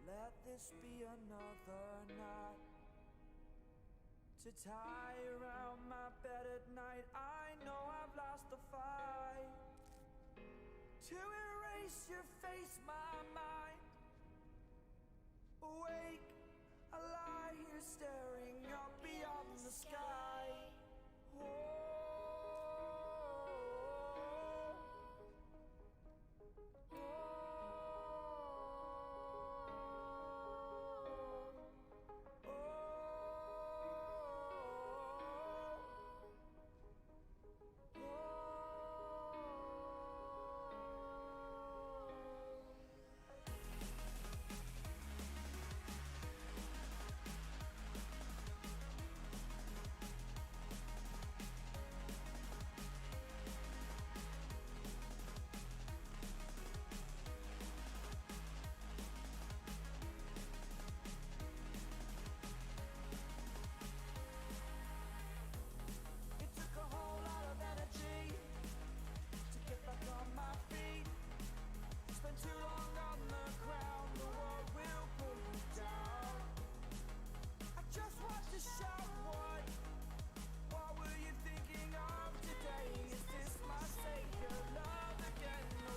Let this be another night to tie around my bed at night. I know I've lost the fight to erase your face, my mind. Awake, I lie here staring up beyond the sky.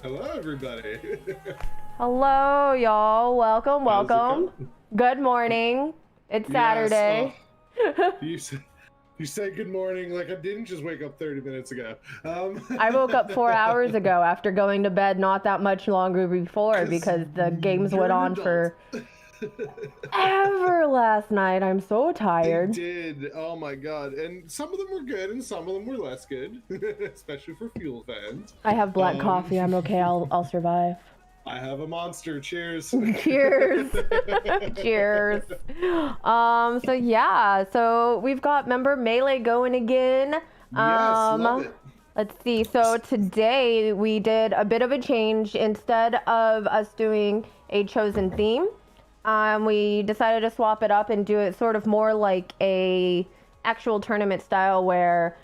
Hello, everybody. Hello, y'all. Welcome. Good morning. It's Saturday. You say good morning like I didn't just wake up 30 minutes ago. I woke up 4 hours ago after going to bed not that much longer before because the games went on for ever last night. I'm so tired. They did. Oh my god. And some of them were good and some of them were less good, especially for Fuel fans. I have black coffee. I'm okay. I'll survive. I have a monster. Cheers. Cheers. Cheers. So we've got member Melee going again. Love it. Let's see. So today we did a bit of a change. Instead of us doing a chosen theme, we decided to swap it up and do it sort of more like a actual tournament style where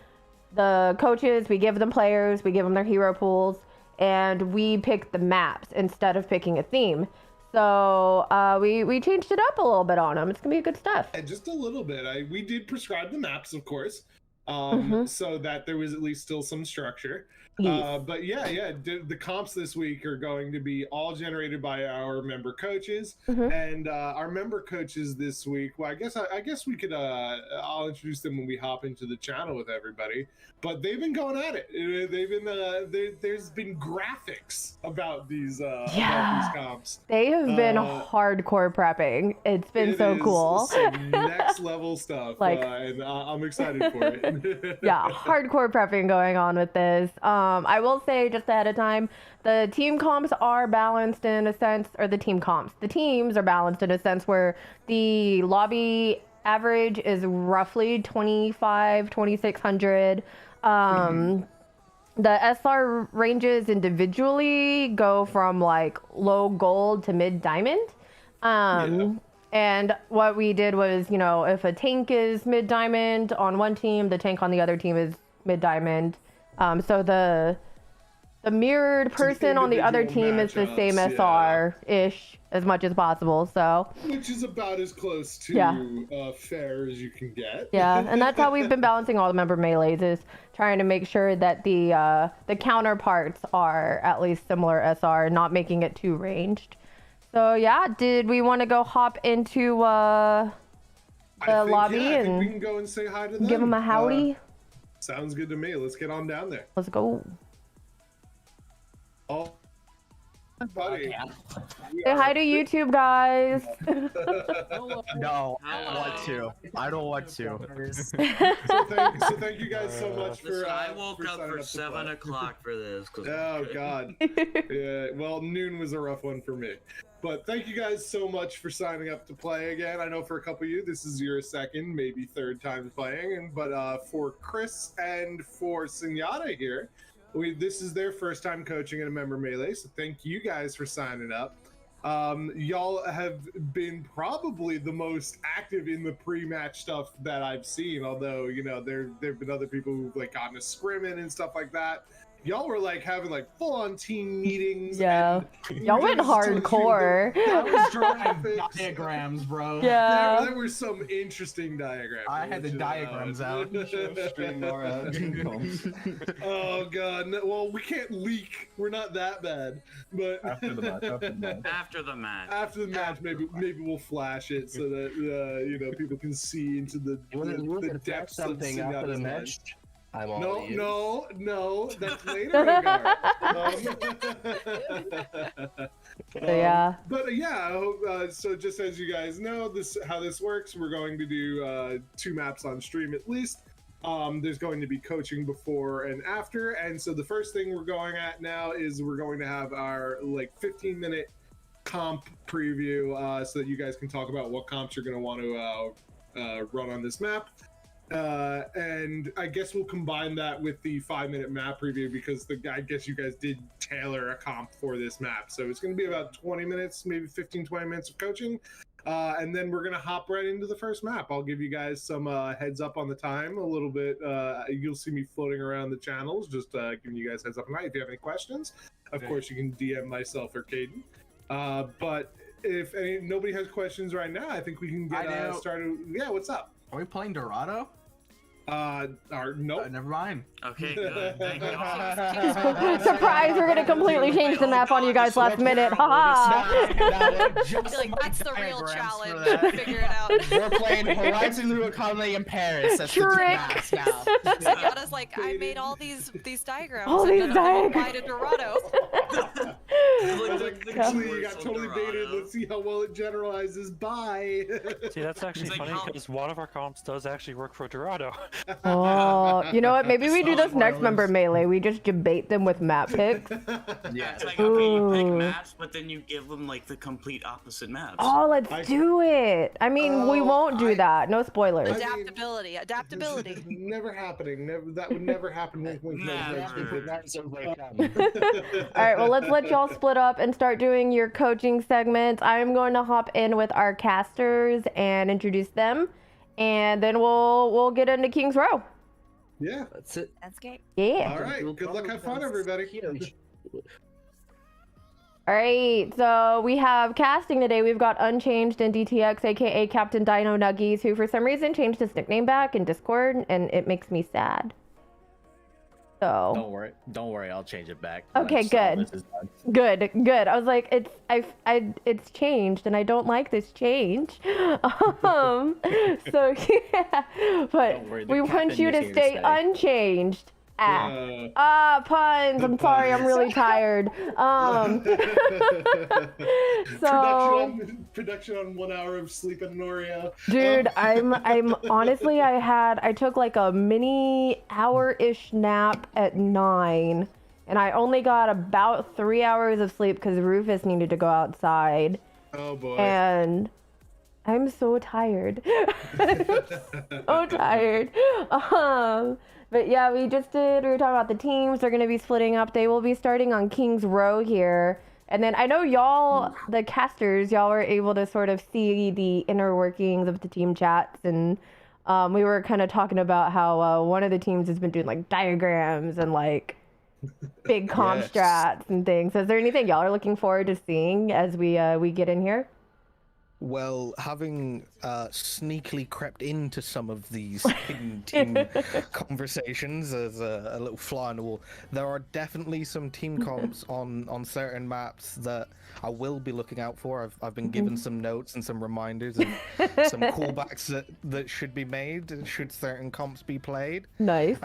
the coaches, we give them players, we give them their hero pools, and we pick the maps instead of picking a theme. So we changed it up a little bit on them. It's gonna be good stuff. And just a little bit. We did prescribe the maps, of course, so that there was at least still some structure. Yes. But the comps this week are going to be all generated by our member coaches, and our member coaches this week. Well, I guess we could. I'll introduce them when we hop into the channel with everybody. But they've been going at it. They've been there's been graphics about these comps. They have been hardcore prepping. It's been so cool. Some next level stuff, and I'm excited for it. Yeah, hardcore prepping going on with this. I will say just ahead of time, the team comps are balanced in a sense, or the teams are balanced in a sense where the lobby average is roughly 2,600. The SR ranges individually go from like low gold to mid diamond. And what we did was, if a tank is mid diamond on one team, the tank on the other team is mid diamond. So the mirrored person on the other team is the same SR-ish as much as possible. So which is about as close to fair as you can get. Yeah, and that's how we've been balancing all the member melees, is trying to make sure that the counterparts are at least similar SR, not making it too ranged. So yeah, did we want to go hop into the lobby and we can go and say hi to them? Give them a howdy? Sounds good to me. Let's get on down there. Let's go. Buddy. Say hi to YouTube, guys. Hello. No, I don't want to. I don't want to. So thank you guys so much for. Listen, I woke for up signing for to 7 play. o'clock for this. Oh God. Yeah. Well, noon was a rough one for me. But thank you guys so much for signing up to play again. I know for a couple of you, this is your second, maybe third time playing. But for Chris and for Senyata here, this is their first time coaching in a member melee. So thank you guys for signing up. Y'all have been probably the most active in the pre-match stuff that I've seen. Although there've been other people who've like gotten a scrim in and stuff like that. Y'all were like having like full-on team meetings. Yeah. And Y'all went hardcore. I was drawing diagrams, bro. Yeah. There were some interesting diagrams. I had the diagrams out. Oh God! No, well, we can't leak. We're not that bad. But After the match. After the match. maybe we'll flash it so that people can see into the depths of something after the Senyata's match. mind. I'm all No, that's later, Hagar. Yeah. But yeah, I hope, so just as you guys know, how this works, we're going to do 2 maps on stream at least. There's going to be coaching before and after, and so the first thing we're going at now is we're going to have our 15-minute comp preview, so that you guys can talk about what comps you're going to want to run on this map. And I guess we'll combine that with the 5-minute map preview because I guess you guys did tailor a comp for this map. So it's going to be about 20 minutes, maybe 15-20 minutes of coaching. And then we're going to hop right into the first map. I'll give you guys some heads up on the time a little bit. You'll see me floating around the channels, just giving you guys heads up tonight. If you have any questions, of course, you can DM myself or Caden. But if nobody has questions right now, I think we can get started. Yeah, what's up? Are we playing Dorado? Nope. Never mind. Okay, good. Thank you. Surprise, we're gonna completely change the map on you guys last minute. Haha. I feel like that's the real challenge. Figure it out. We're playing Horizon Zero Dawn in Paris. That's the two Trick. maps now. Yada's like, I made all these diagrams. All and these none of them diagrams. apply to Dorado. Actually, you got totally baited. Let's see how well it generalizes. Bye. See, that's actually funny because one of our comps does actually work for Dorado. Oh, you know what? Maybe we do this next member melee. We just debate them with map picks. Yeah, it's like, okay, you pick maps, but then you give them like the complete opposite maps. Oh, let's do it. I mean, we won't do that. No spoilers. Adaptability. Never happening. That would never happen. All right, well, let's let y'all split up and start doing your coaching segments. I'm going to hop in with our casters and introduce them, and then we'll get into King's Row. Yeah. That's it. That's great. Yeah. All right. Good luck. Have fun, everybody. All right, so we have casting today. We've got Unchanged and DTX, aka Captain Dino Nuggies, who for some reason changed his nickname back in Discord, and it makes me sad. So Don't worry, I'll change it back. Okay, good. Good. I was like, it's changed, and I don't like this change. So yeah, but we want you to stay unchanged. Puns. I'm sorry, I'm really tired. So production on 1 hour of sleep and Noria. Dude, I'm honestly, I took like a mini hour-ish nap at 9, and I only got about 3 hours of sleep because Rufus needed to go outside. Oh boy. And I'm so tired. So tired. But yeah, we were talking about the teams. They're going to be splitting up. They will be starting on King's Row here. And then I know y'all, the casters, y'all were able to sort of see the inner workings of the team chats. And we were kind of talking about how one of the teams has been doing like diagrams and like big comp strats and things. So is there anything y'all are looking forward to seeing as we get in here? Well, having sneakily crept into some of these hidden team conversations as a little fly on the wall, there are definitely some team comps on certain maps that I will be looking out for. I've been given some notes and some reminders of some callbacks that should be made should certain comps be played. Nice.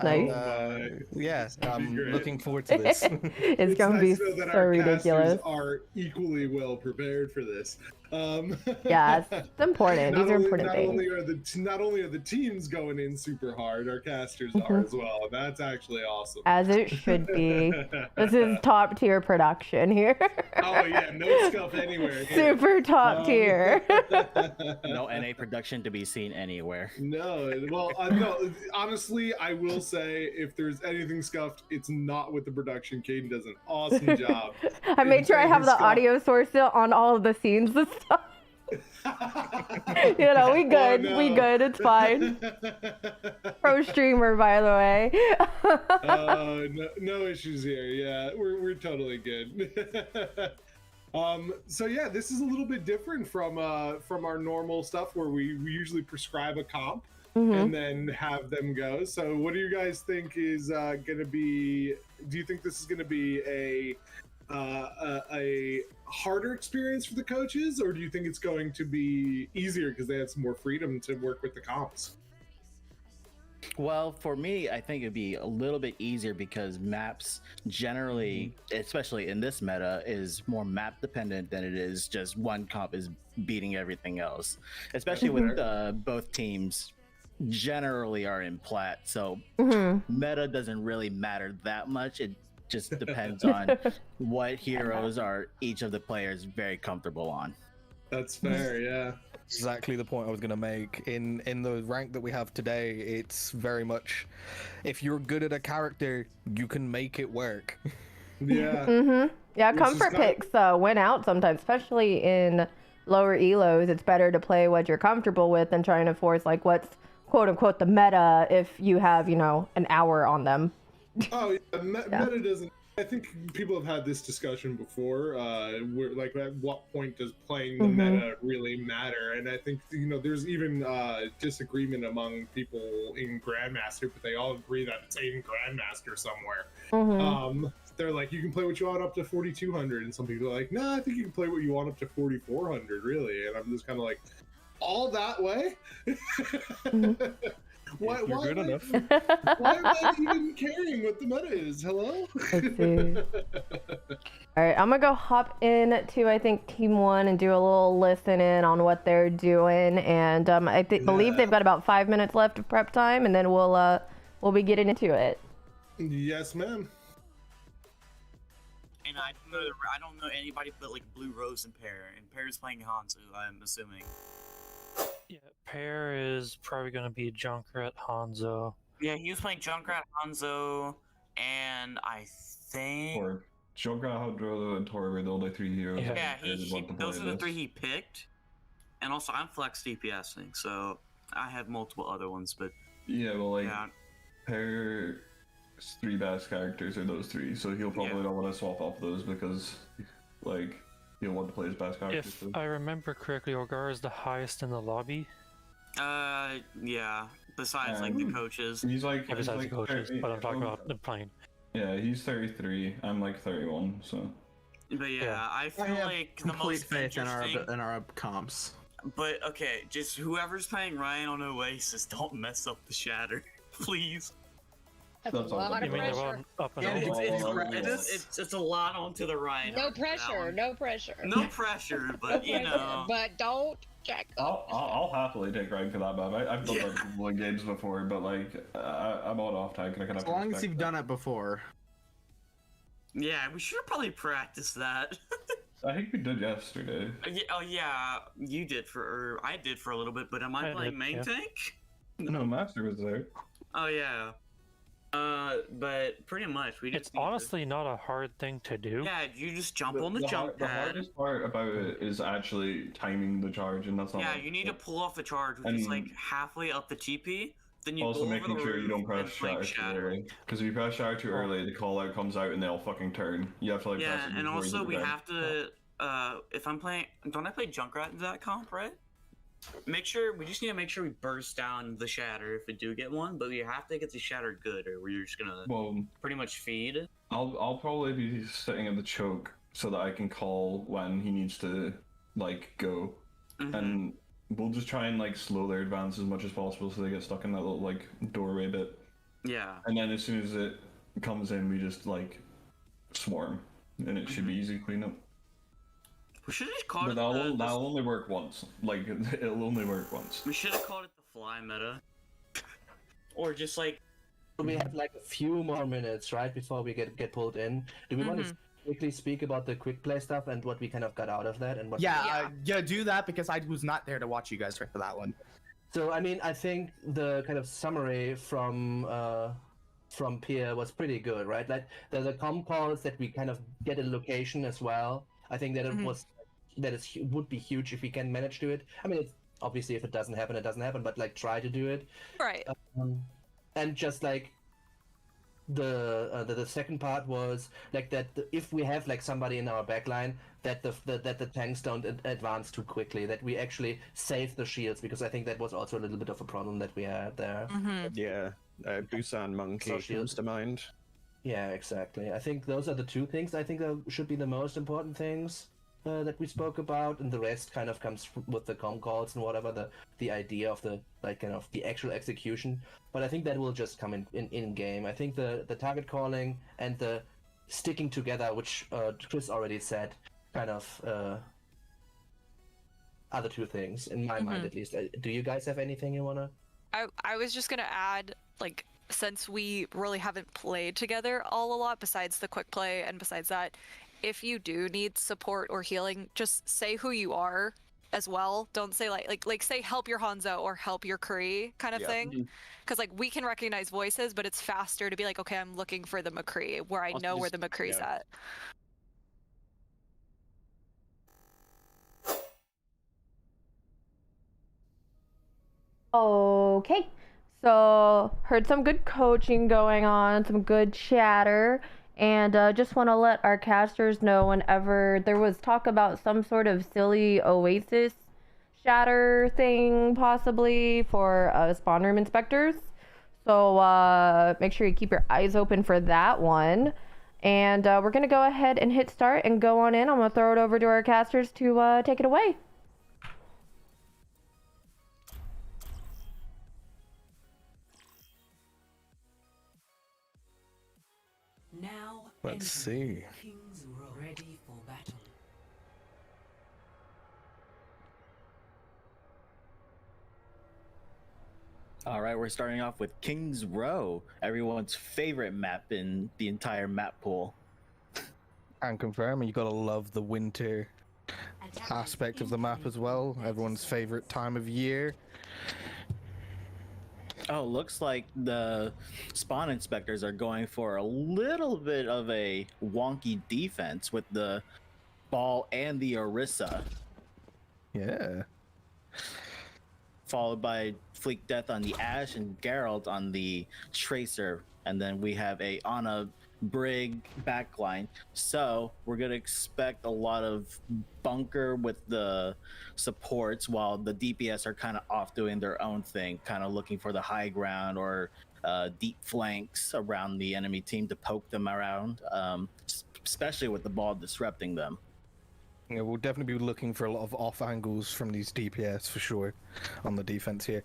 Yeah, I'm looking forward to this. It's going to be nice to know that so our ridiculous. casters are equally well prepared for this. Yeah, it's important. These are important things. Not only are the teams going in super hard, our casters are as well. That's actually awesome. As it should be. This is top tier production here. Oh yeah, no scuff anywhere. Here. Super top tier. No NA production to be seen anywhere. No, well, no. Honestly, I will say if there's anything scuffed, it's not with the production. Caden does an awesome job. I made sure I have the audio source on all of the scenes and stuff. You know, we good. Oh, no. We good. It's fine. Pro streamer, by the way. No issues here. Yeah, we're totally good. So yeah, this is a little bit different from our normal stuff where we usually prescribe a comp and then have them go. So what do you guys think is gonna be? Do you think this is gonna be a harder experience for the coaches, or do you think it's going to be easier because they have some more freedom to work with the comps? Well, for me, I think it'd be a little bit easier because maps generally, especially in this meta, is more map dependent than it is just one comp is beating everything else. Especially with both teams generally are in plat, so meta doesn't really matter that much. It just depends on what heroes are each of the players very comfortable on. That's fair, yeah. Exactly the point I was going to make. In the rank that we have today, it's very much, if you're good at a character, you can make it work. Yeah. Yeah, comfort picks win out sometimes, especially in lower elos. It's better to play what you're comfortable with than trying to force like what's quote unquote the meta if you have, you know, an hour on them. Oh yeah, meta doesn't. I think people have had this discussion before. Where, like, at what point does playing the meta really matter? And I think, you know, there's even disagreement among people in Grandmaster, but they all agree that it's in Grandmaster somewhere. They're like, you can play what you want up to 4,200, and some people are like, no, I think you can play what you want up to 4,400, really. And I'm just kind of like, all that way? Why good enough. Why am I even caring what the meta is? Hello? Let's see. All right, I'm gonna go hop in to I think Team 1 and do a little listen in on what they're doing, and I believe they've got about 5 minutes left of prep time, and then we'll be getting into it. Yes, ma'am. And I don't know anybody but like Blue Rose and Pear, and Pear's playing Hanzo, I'm assuming. Yeah, Pear is probably going to be Junkrat, Hanzo. Yeah, he was playing Junkrat, Hanzo, and I think... Or Junkrat, Hanzo, and Tori were the only three heroes. Yeah, those are the three he picked. And also, I'm flex DPSing, so I have multiple other ones, but... Yeah, well, like, Pear's three best characters are those three, so he'll probably not want to swap off those because, like... You'll want to play his best character. If I remember correctly, Orgar is the highest in the lobby. Yeah. Besides, like, the coaches. He's like... Yeah, besides the coaches, but I'm talking about the playing. Yeah, he's 33. I'm like 31, so... But yeah, I feel like the most faith in our comps. But, okay, just whoever's playing Ryan on Oasis, don't mess up the Shatter. Please. That's a lot of pressure. It's a lot onto the Ryan. No pressure, no pressure. No pressure, but you know. But don't check. I'll happily take Ryan for that, man. I've done that a couple of games before, but like I'm on off tag. As long as you've done it before. Yeah, we should probably practice that. I think we did yesterday. Yeah, you did I did for a little bit, but am I playing main tank? No, Master was there. Oh yeah. But pretty much we just. It's honestly not a hard thing to do. Yeah, you just jump on the jump pad. The hardest part about it is actually timing the charge, and that's not. Yeah, you need to pull off the charge, which is like halfway up the TP. Then you also go making over the sure roof you don't press shatter too early. Because if you press shatter too early, the call out comes out and they'll fucking turn. You have to like. Yeah, press it and also we turn. have to. If I'm playing, don't I play Junkrat in that comp, right? We just need to make sure we burst down the shatter if we do get one, but we have to get the shatter good, or we're just gonna pretty much feed. I'll probably be sitting at the choke so that I can call when he needs to like go, and we'll just try and like slow their advance as much as possible so they get stuck in that little like doorway bit. Yeah. And then as soon as it comes in, we just like swarm, and it should be easy to clean up. We should have just called But it that'll only work once. Like, it'll only work once. We should have called it the fly meta. Or just like... We have like a few more minutes, right, before we get pulled in. Do we want to quickly speak about the quick play stuff and what we kind of got out of that? And what? Yeah, do that because I was not there to watch you guys for that one. So, I mean, I think the kind of summary from Pierre was pretty good, right? Like, there's a comm calls that we kind of get a location as well. I think that would be huge if we can manage to it. I mean, it's obviously if it doesn't happen, it doesn't happen, but like try to do it. Right. And just like the second part was like that if we have like somebody in our backline that the tanks don't advance too quickly, that we actually save the shields, because I think that was also a little bit of a problem that we had there. Yeah, Busan Monkey comes to mind. Yeah, exactly. I think those are the two things I think should be the most important things that we spoke about, and the rest kind of comes with the comm calls and whatever, the idea of the like kind of the actual execution. But I think that will just come in game. I think the target calling and the sticking together, which Chris already said, kind of are the two things in my mind at least. Do you guys have anything you wanna? I was just gonna add, like, since we really haven't played together a lot besides the quick play and besides that, if you do need support or healing, just say who you are as well. Don't say like say help your Hanzo or help your Kree kind of thing. Because like we can recognize voices, but it's faster to be like, okay, I'm looking for the McCree where I know where the McCree's at. Okay, so heard some good coaching going on, some good chatter. And just want to let our casters know whenever there was talk about some sort of silly Oasis shatter thing possibly for spawn room inspectors. So make sure you keep your eyes open for that one. And we're going to go ahead and hit start and go on in. I'm going to throw it over to our casters to take it away. Now Let's see. King's Row. Ready for battle. All right, we're starting off with King's Row, everyone's favorite map in the entire map pool. And confirm, you gotta love the winter aspect of the map as well. Everyone's favorite time of year. Oh, looks like the spawn inspectors are going for a little bit of a wonky defense with the ball and the Orisa. Yeah. Followed by Fleek Death on the Ash and Geralt on the Tracer. And then we have a Ana Brig backline. So we're going to expect a lot of bunker with the supports while the DPS are kind of off doing their own thing, kind of looking for the high ground or deep flanks around the enemy team to poke them around, especially with the ball disrupting them. Yeah, we'll definitely be looking for a lot of off angles from these DPS for sure on the defense here.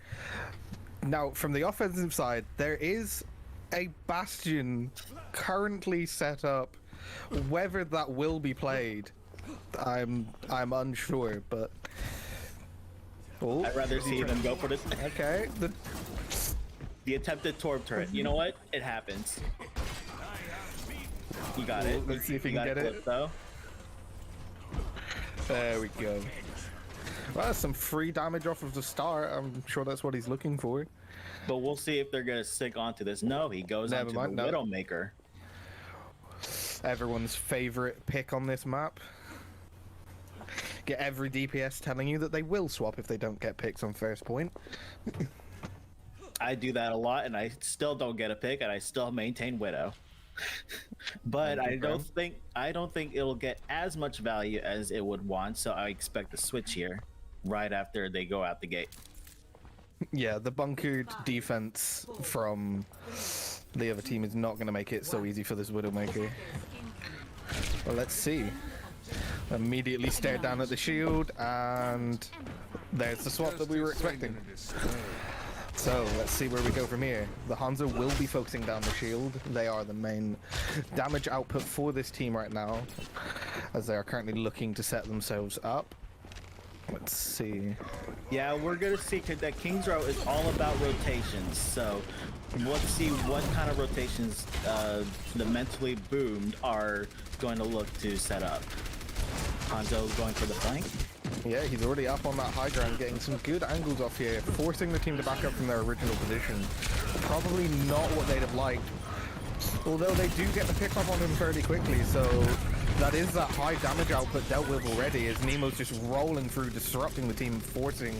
Now, from the offensive side, there is a Bastion currently set up. Whether that will be played, I'm unsure, but oh, I'd rather see them go for this. Okay. The attempted Torb turret. You know what? It happens. You got it. Let's see if you can get it. Though. There we go. Well, that's some free damage off of the start. I'm sure that's what he's looking for. But we'll see if they're gonna stick onto this. No, he goes onto the Widowmaker. Everyone's favorite pick on this map. Get every DPS telling you that they will swap if they don't get picks on first point. I do that a lot, and I still don't get a pick, and I still maintain Widow. But I don't think it'll get as much value as it would want, so I expect a switch here right after they go out the gate. Yeah, the bunkered defense from the other team is not going to make it so easy for this Widowmaker. Well, let's see. Immediately stared down at the shield, and there's the swap that we were expecting. So let's see where we go from here. The Hanzo will be focusing down the shield. They are the main damage output for this team right now, as they are currently looking to set themselves up. Let's see. Yeah, we're gonna see that King's Row is all about rotations. So let's see what kind of rotations the mentally boomed are going to look to set up. Hanzo going for the flank. Yeah, he's already up on that high ground, getting some good angles off here, forcing the team to back up from their original position. Probably not what they'd have liked, although they do get the pick up on him fairly quickly, so that is that high damage output dealt with already, as Nemo's just rolling through, disrupting the team, forcing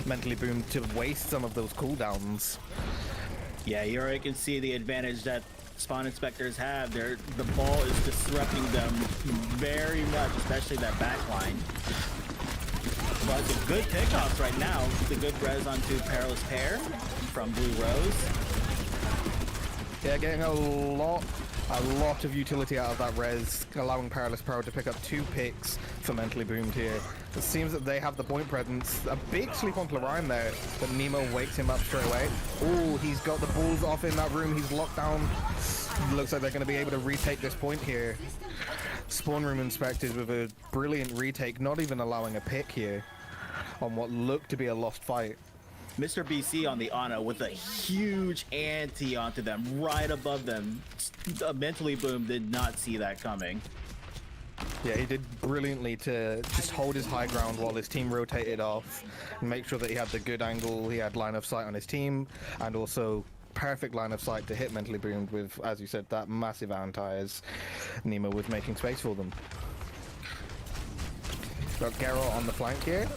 Mentally Boom to waste some of those cooldowns. Yeah, you already can see the advantage that Spawn Inspectors have. The ball is disrupting them very much, especially that backline. But the good pickoffs right now, the good res onto Perilous Pair from Blue Rose. Yeah, getting a lot of utility out of that res, allowing Perilous Pair to pick up 2 picks for Mentally Boomed here. It seems that they have the point presence. A big sleep on Lorraine there, but Nemo wakes him up straight away. Oh, he's got the balls off in that room. He's locked down. Looks like they're going to be able to retake this point here. Spawn Room Inspectors with a brilliant retake, not even allowing a pick here on what looked to be a lost fight. Mr. BC on the Ana with a huge anti onto them, right above them. Mentally Boom did not see that coming. Yeah, he did brilliantly to just hold his high ground while his team rotated off and make sure that he had the good angle, he had line of sight on his team, and also perfect line of sight to hit Mentally Boomed with, as you said, that massive anti as Nemo was making space for them. Got Geralt on the flank here.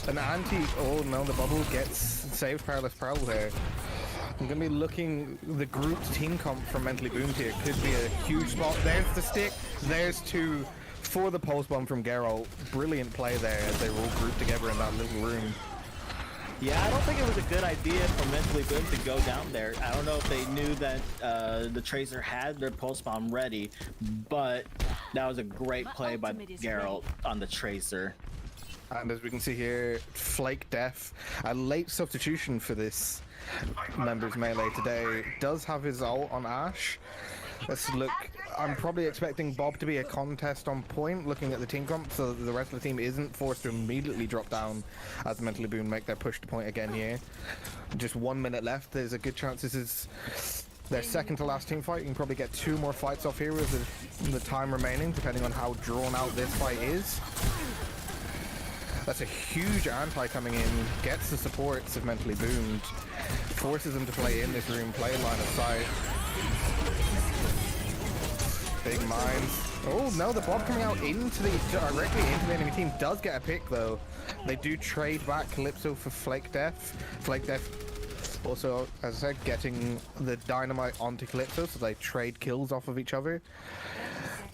An anti, oh no, the bubble gets saved Perilous Prowl there. I'm going to be looking, the group's team comp from Mentally Boomed here could be a huge spot. There's the stick, there's 2 for the pulse bomb from Geralt. Brilliant play there as they were all grouped together in that little room. Yeah, I don't think it was a good idea for Mentally Boom to go down there. I don't know if they knew that the Tracer had their pulse bomb ready, but that was a great play by Geralt on the Tracer. And as we can see here, Flake Death, a late substitution for this members melee today, does have his ult on Ashe. Let's look. I'm probably expecting Bob to be a contest on point, looking at the team comp, so that the rest of the team isn't forced to immediately drop down as Mentally Boom make their push to point again here. Just 1 minute left. There's a good chance this is their second to last team fight. You can probably get 2 more fights off here with the time remaining, depending on how drawn out this fight is. That's a huge anti coming in, gets the supports of Mentally Boomed, forces them to play in this room, play line of sight. Big mines. Oh no, the bomb coming out directly into the enemy team does get a pick though. They do trade back Calypso for Flake Death. Flake Death also, as I said, getting the dynamite onto Calypso, so they trade kills off of each other.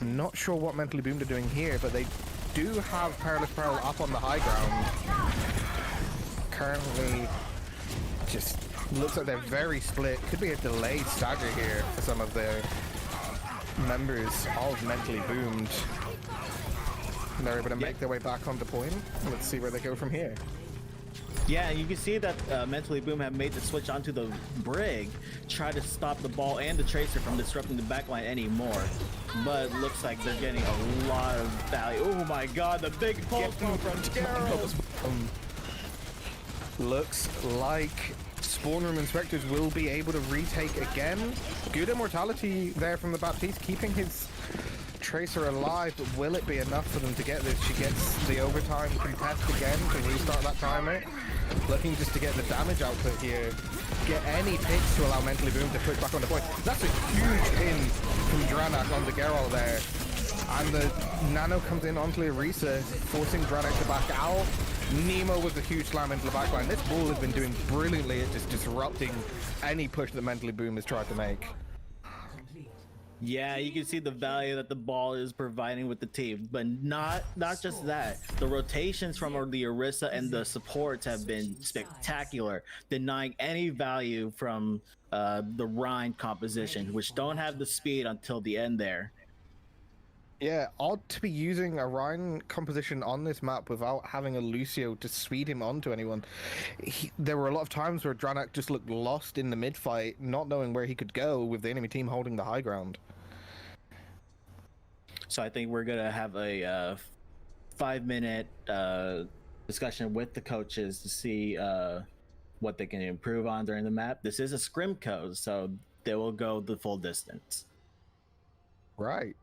I'm not sure what Mentally Boomed are doing here, but they do have Perilous Pearl up on the high ground. Currently, just looks like they're very split. Could be a delayed stagger here for some of their members of Mentally Boomed. They're able to make their way back onto point. Let's see where they go from here. Yeah, you can see that Mentally Boom have made the switch onto the Brig, try to stop the ball and the Tracer from disrupting the backline anymore. But looks like they're getting a lot of value. Oh my god, the big pulse bomb from Geralt! Looks like Spawn Room Inspectors will be able to retake again. Good immortality there from the Baptiste, keeping his Tracer alive, but will it be enough for them to get this? She gets the overtime contest again to restart that timer. Looking just to get the damage output here. Get any picks to allow Mentally Boom to push back on the point. That's a huge pin from Dranak onto Geralt there. And the Nano comes in onto Orisa, forcing Dranak to back out. Nemo with a huge slam into the backline. This ball has been doing brilliantly at just disrupting any push that Mentally Boom has tried to make. Yeah, you can see the value that the ball is providing with the team, but not just that. The rotations from the Orisa and the supports have been spectacular, denying any value from the Rhine composition, which don't have the speed until the end there. Yeah, odd to be using a Rhine composition on this map without having a Lucio to speed him onto anyone. There were a lot of times where Dranak just looked lost in the mid-fight, not knowing where he could go with the enemy team holding the high ground. So I think we're going to have a 5-minute discussion with the coaches to see what they can improve on during the map. This is a scrim code, so they will go the full distance. Right.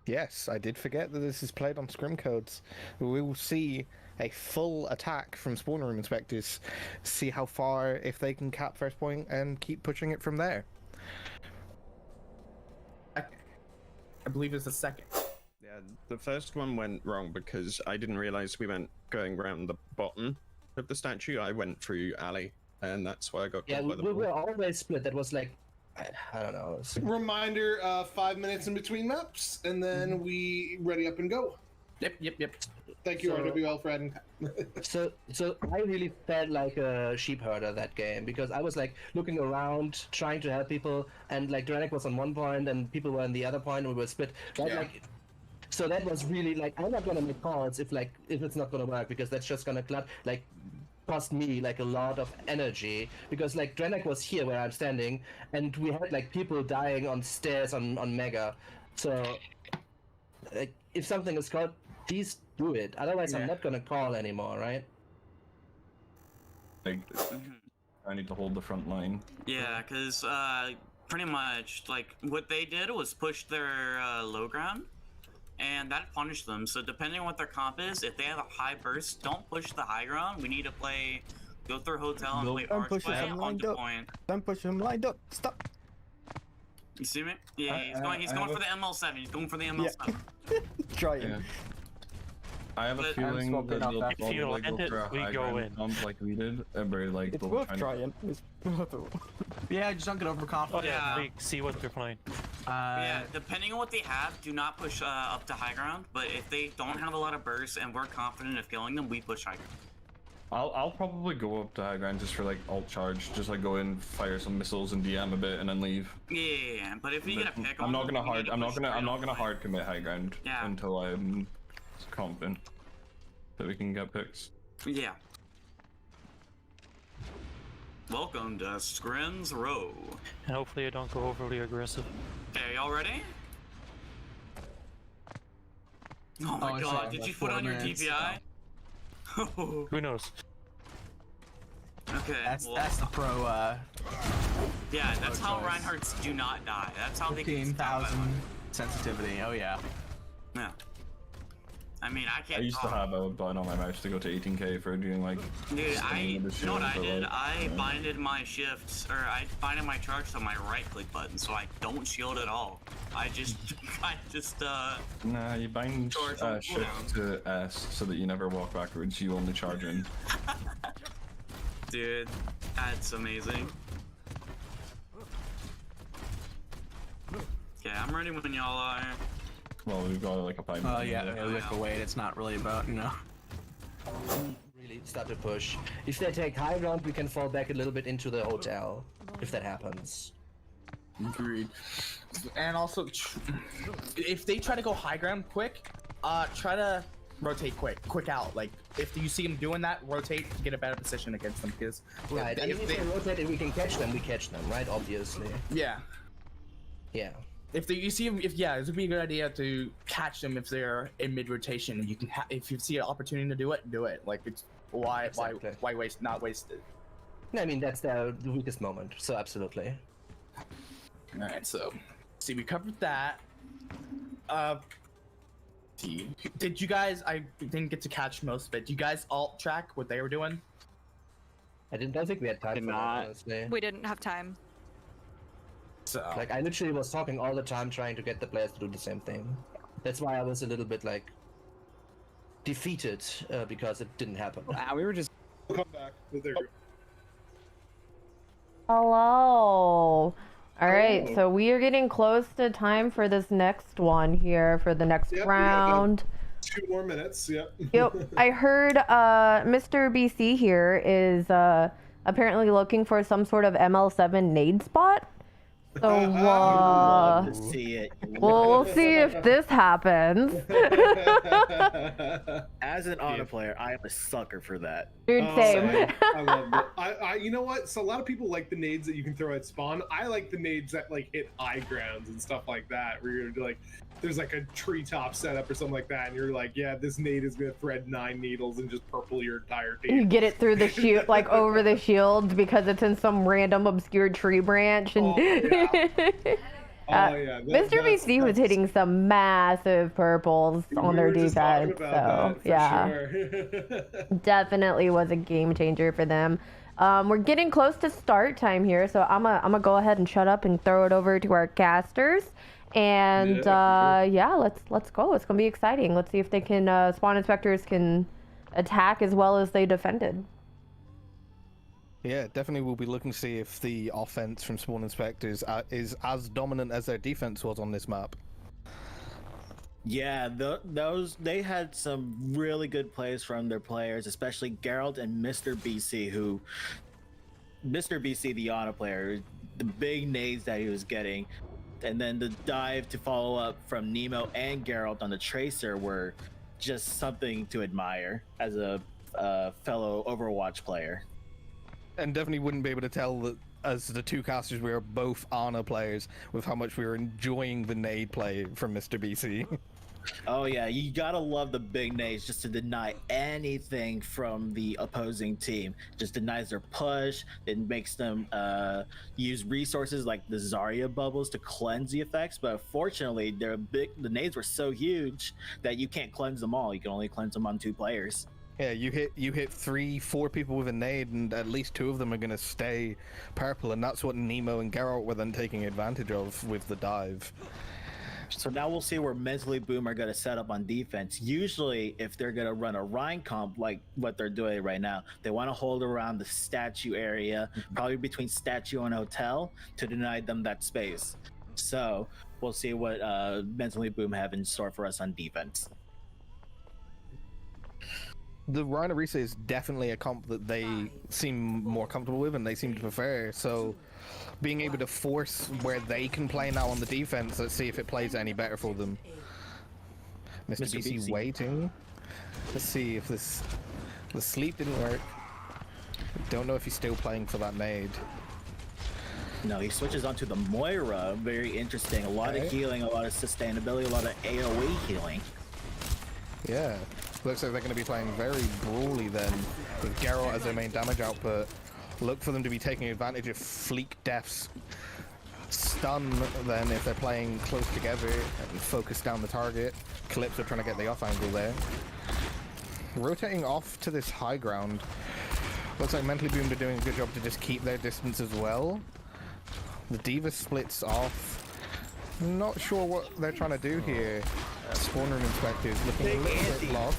Yes, I did forget that this is played on scrim codes. We will see a full attack from spawn room inspectors, see how far, if they can cap first point and keep pushing it from there. I believe it's the second. Yeah, the first one went wrong because I didn't realize we went going around the bottom of the statue. I went through alley, and that's why I got Yeah, killed by the we ball. were always split. That was like, I don't know. Reminder, 5 minutes in between maps, and then we ready up and go. Yep. Thank you, So- RWL, for adding. So I really felt like a sheep herder that game because I was like looking around, trying to help people, and like Dranek was on one point and people were on the other point, and we were split. Right? Yeah. Like, so that was really like I'm not gonna make calls if it's not gonna work because that's just gonna cost me like a lot of energy because like Dranek was here where I'm standing and we had like people dying on stairs on Mega. So like if something is called, please do it. Otherwise I'm not gonna call anymore, right? Like, I need to hold the front line. Yeah, because pretty much like what they did was push their low ground, and that punished them. So depending on what their comp is, if they have a high burst, don't push the high ground. We need to go through hotel and play arch play on the point. Don't push him lined up. Stop. You see me? Yeah, he's going for the ML7. He's going for the ML7. Try it. I have a But- feeling swapping that out they'll that. probably If you go land it, for a we high go ground in. comp like we did. Everybody like It's they'll worth try to- trying. It's worth it. Yeah, just don't get overconfident. Yeah. We see what they're playing. Yeah, depending on what they have, do not push up to high ground. But if they don't have a lot of bursts and we're confident of killing them, we push high ground. I'll probably go up to high ground just for like alt charge, just like go in, fire some missiles and DM a bit, and then leave. Yeah, but if you get a pick on I'm not them, gonna we need to push straight I'm not up. gonna hard commit high ground Yeah. until I'm confident that we can get picks. Yeah. Welcome to Scrim's Row. And hopefully I don't go overly aggressive. Okay, y'all ready? Oh my Oh, it's god, like did you 4 put on your minutes. DPI? Who knows? Okay, That's well, the pro yeah, that's how choice. Reinhardt's do not die. That's how they get 15,000 sensitivity. Oh yeah. Yeah. I mean, I I can't used to talk. have a button on my mouse to go to 18k for doing like. Dude, spinning the you know what I shield, but, did? like, I binded my shifts, or I binded my charge to my right click button, so I don't shield at all. I just, Nah, you bind Charge on shift to S so that you never walk backwards. You only charge in. dude, that's amazing. Okay, I'm ready when y'all are. Well, we've got like a 5 Oh minute yeah, window. we have to wait. It's not really about Really start to push. If they take high ground, we can fall back a little bit into the hotel. If that happens. Agreed. And also, if they try to go high ground quick, try to rotate quick out. Like if you see them doing that, rotate, get a better position against them because Right, and if they rotate and we can catch them, we catch them, right? Obviously. yeah. Yeah. If you see them, it would be a good idea to catch them if they're in mid rotation. You can, if you see an opportunity to do it, do it. Like it's why not waste it. No, I mean that's the weakest moment. So absolutely. All right, so see, we covered that. Did you guys? I didn't get to catch most of it. Did you guys alt track what they were doing? I don't think we had time for that, honestly. We didn't have time. So Like I literally was talking all the time trying to get the players to do the same thing. That's why I was a little bit like defeated because it didn't happen. We were just. We'll come back. There you go. Hello. All right, so we are getting close to time for this next one here for the next Yep, we got round. 2 more minutes. Yep. Yep. I heard Mr. BC here is apparently looking for some sort of ML7 nade spot. So, Love to see it. well, we'll see if this happens. As an Ana player, I am a sucker for that. Dude, same. I love it. You know what? So a lot of people like the nades that you can throw at spawn. I like the nades that like hit high grounds and stuff like that, where you're like, there's like a treetop setup or something like that, and you're like, yeah, this nade is gonna thread 9 needles and just purple your entire team. You get it through the shield, like over the shield, because it's in some random obscure tree branch. And Mr. BC was hitting some massive purples on their defense. So yeah, definitely was a game changer for them. We're getting close to start time here, so I'm gonna go ahead and shut up and throw it over to our casters. And yeah, let's go. It's gonna be exciting. Let's see if they can spawn inspectors can attack as well as they defended. Yeah, definitely we'll be looking to see if the offense from spawn inspectors is as dominant as their defense was on this map. Yeah, they had some really good plays from their players, especially Geralt and Mr. BC, who Mr. BC, the Ana player, the big nades that he was getting, and then the dive to follow up from Nemo and Geralt on the Tracer were just something to admire as a fellow Overwatch player. And definitely wouldn't be able to tell that as the two casters we were both Ana players with how much we were enjoying the nade play from Mr. BC. Oh yeah, you gotta love the big nades just to deny anything from the opposing team. Just denies their push. It makes them use resources like the Zarya bubbles to cleanse the effects. But fortunately, the nades were so huge that you can't cleanse them all. You can only cleanse them on 2 players. Yeah, you hit 3-4 people with a nade, and at least 2 of them are gonna stay purple, and that's what Nemo and Geralt were then taking advantage of with the dive. So now we'll see where Mentally Boom are going to set up on defense. Usually, if they're going to run a Rhine comp like what they're doing right now, they want to hold around the statue area, probably between statue and hotel, to deny them that space. So we'll see what Mentally Boom have in store for us on defense. The Rhino Risa is definitely a comp that they seem more comfortable with and they seem to prefer, so being able to force where they can play now on the defense, let's see if it plays any better for them. Mr. BC waiting. Let's see if the sleep didn't work. Don't know if he's still playing for that nade. No, he switches onto the Moira. Very interesting. A lot of healing, a lot of sustainability, a lot of AoE healing. Yeah. Looks like they're going to be playing very brawly then, with Geralt as their main damage output. Look for them to be taking advantage of Fleek Def's stun then if they're playing close together and focus down the target. Calypso trying to get the off angle there. Rotating off to this high ground. Looks like Mentally Boom are doing a good job to just keep their distance as well. The D.Va splits off. Not sure what they're trying to do here. Spawn room inspectors looking a little bit lost.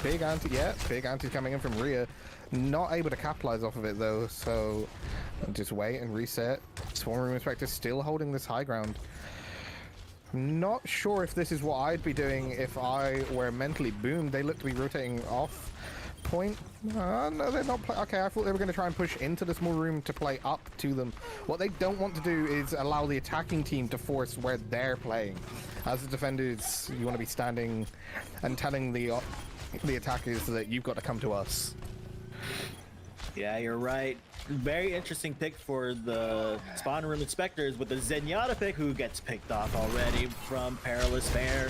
Big anti, yeah, big anti coming in from Rhea. Not able to capitalize off of it though, so just wait and reset. Spawn room inspector still holding this high ground. Not sure if this is what I'd be doing if I were Mentally Boom. They look to be rotating off point. No, they're not. Okay, I thought they were going to try and push into the small room to play up to them. What they don't want to do is allow the attacking team to force where they're playing. As the defenders, you want to be standing and telling the attackers that you've got to come to us. Yeah, you're right. Very interesting pick for the spawn room inspectors with the Zenyatta pick, who gets picked off already from Perilous Fair.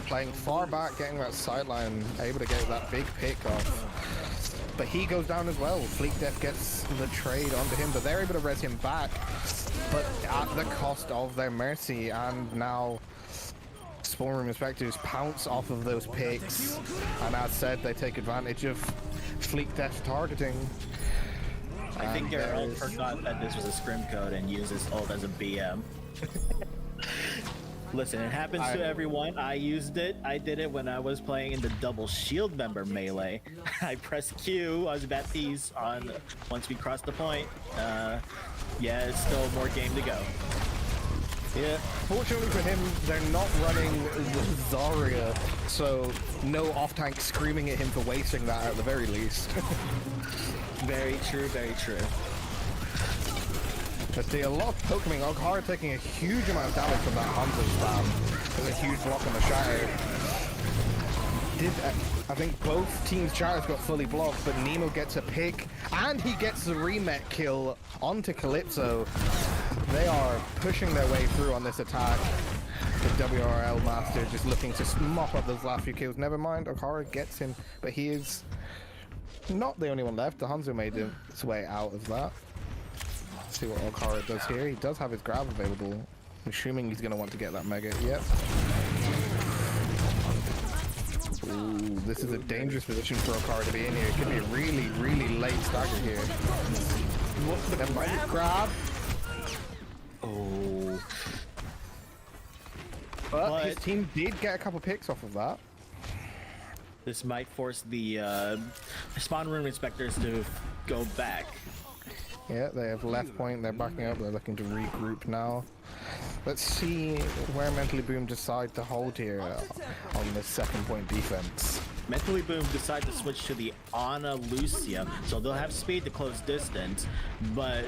Playing far back, getting that sideline, able to get that big pick off. But he goes down as well. Fleek Def gets the trade onto him, but they're able to res him back, but at the cost of their mercy. And now Spawn Room Inspectors pounce off of those picks, and as said, they take advantage of Fleek Def's targeting. I think Geralt forgot that this was a scrim code and used his ult as a BM. Listen, it happens to everyone. I used it. I did it when I was playing in the double shield member melee. I pressed Q. I was Baptiste on once we crossed the point. Yeah, it's still more game to go. Yeah, fortunately for him, they're not running the Zarya, so no off-tank screaming at him for wasting that at the very least. Very true, very true. Let's see a lot of poking. Oghara taking a huge amount of damage from that Hanzo spam. There's a huge block on the Shatter. I think both teams' Shatters got fully blocked, but Nemo gets a pick, and he gets the remet kill onto Calypso. They are pushing their way through on this attack. The WRL Master just looking to mop up those last few kills. Never mind, Oghara gets him, but he is not the only one left. The Hanzo made its way out of that. Let's see what Oghara does here. He does have his grab available. I'm assuming he's going to want to get that Mega. Yep. Ooh, this is a dangerous position for Oghara to be in here. It could be a really, really late stagger here. What's the grab? Oh. But his team did get a couple picks off of that. This might force the spawn room inspectors to go back. Yeah, they have left point, they're backing up, they're looking to regroup now. Let's see where Mentally Boom decide to hold here on this second point defense. Mentally Boom decide to switch to the Ana Lucia, so they'll have speed to close distance, but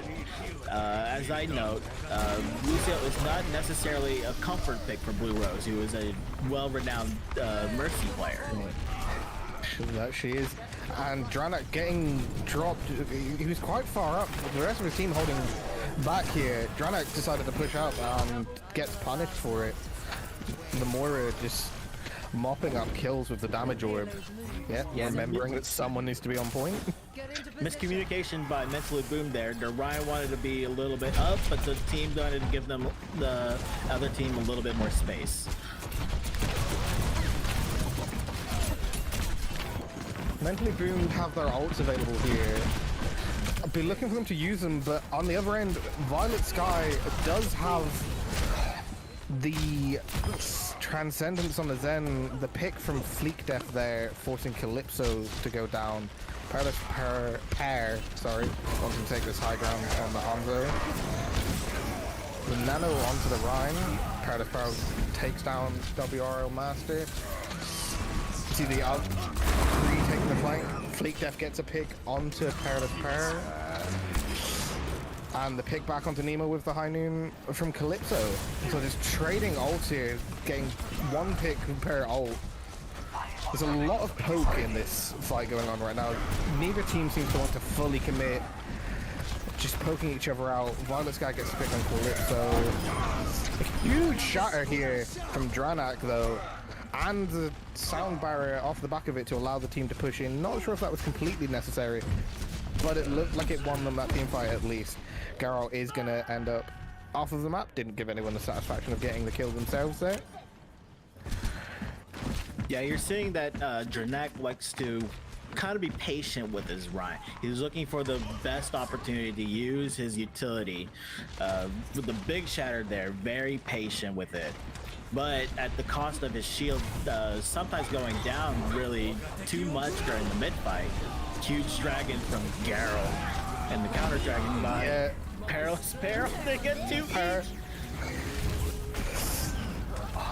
as I note, Lucia is not necessarily a comfort pick for Blue Rose, who is a well-renowned Mercy player. That she is. And Dranak getting dropped, he was quite far up. The rest of his team holding back here. Dranak decided to push up and gets punished for it. The Moira just mopping up kills with the damage orb. Yeah, remembering that someone needs to be on point. Miscommunication by Mentally Boom there. The Ryan wanted to be a little bit up, but the team wanted to give them the other team a little bit more space. Mentally Boom have their ults available here. I'd be looking for them to use them, but on the other end, Violet Sky does have the Transcendence on the Zen, the pick from Fleek Death there, forcing Calypso to go down. Pair, wants to take this high ground on the Hanzo. The Nano onto the Rhine. Pair takes down WRL Master. See the out taking the flank. Fleek Def gets a pick onto Perilous Pair. And the pick back onto Nemo with the High Noon from Calypso. So just trading ults here, getting one pick per ult. There's a lot of poke in this fight going on right now. Neither team seems to want to fully commit. Just poking each other out. Violet Sky gets a pick on Calypso. A huge shatter here from Dranak though. And the sound barrier off the back of it to allow the team to push in. Not sure if that was completely necessary, but it looked like it won them that team fight at least. Garrel is going to end up off of the map. Didn't give anyone the satisfaction of getting the kill themselves there. Yeah, you're seeing that Dranak likes to kind of be patient with his Rhine. He's looking for the best opportunity to use his utility. With the big shatter there, very patient with it. But at the cost of his shield sometimes going down really too much during the mid-fight. Huge dragon from Garrel. And the counter dragon by Perilous Peril. They get two Pair.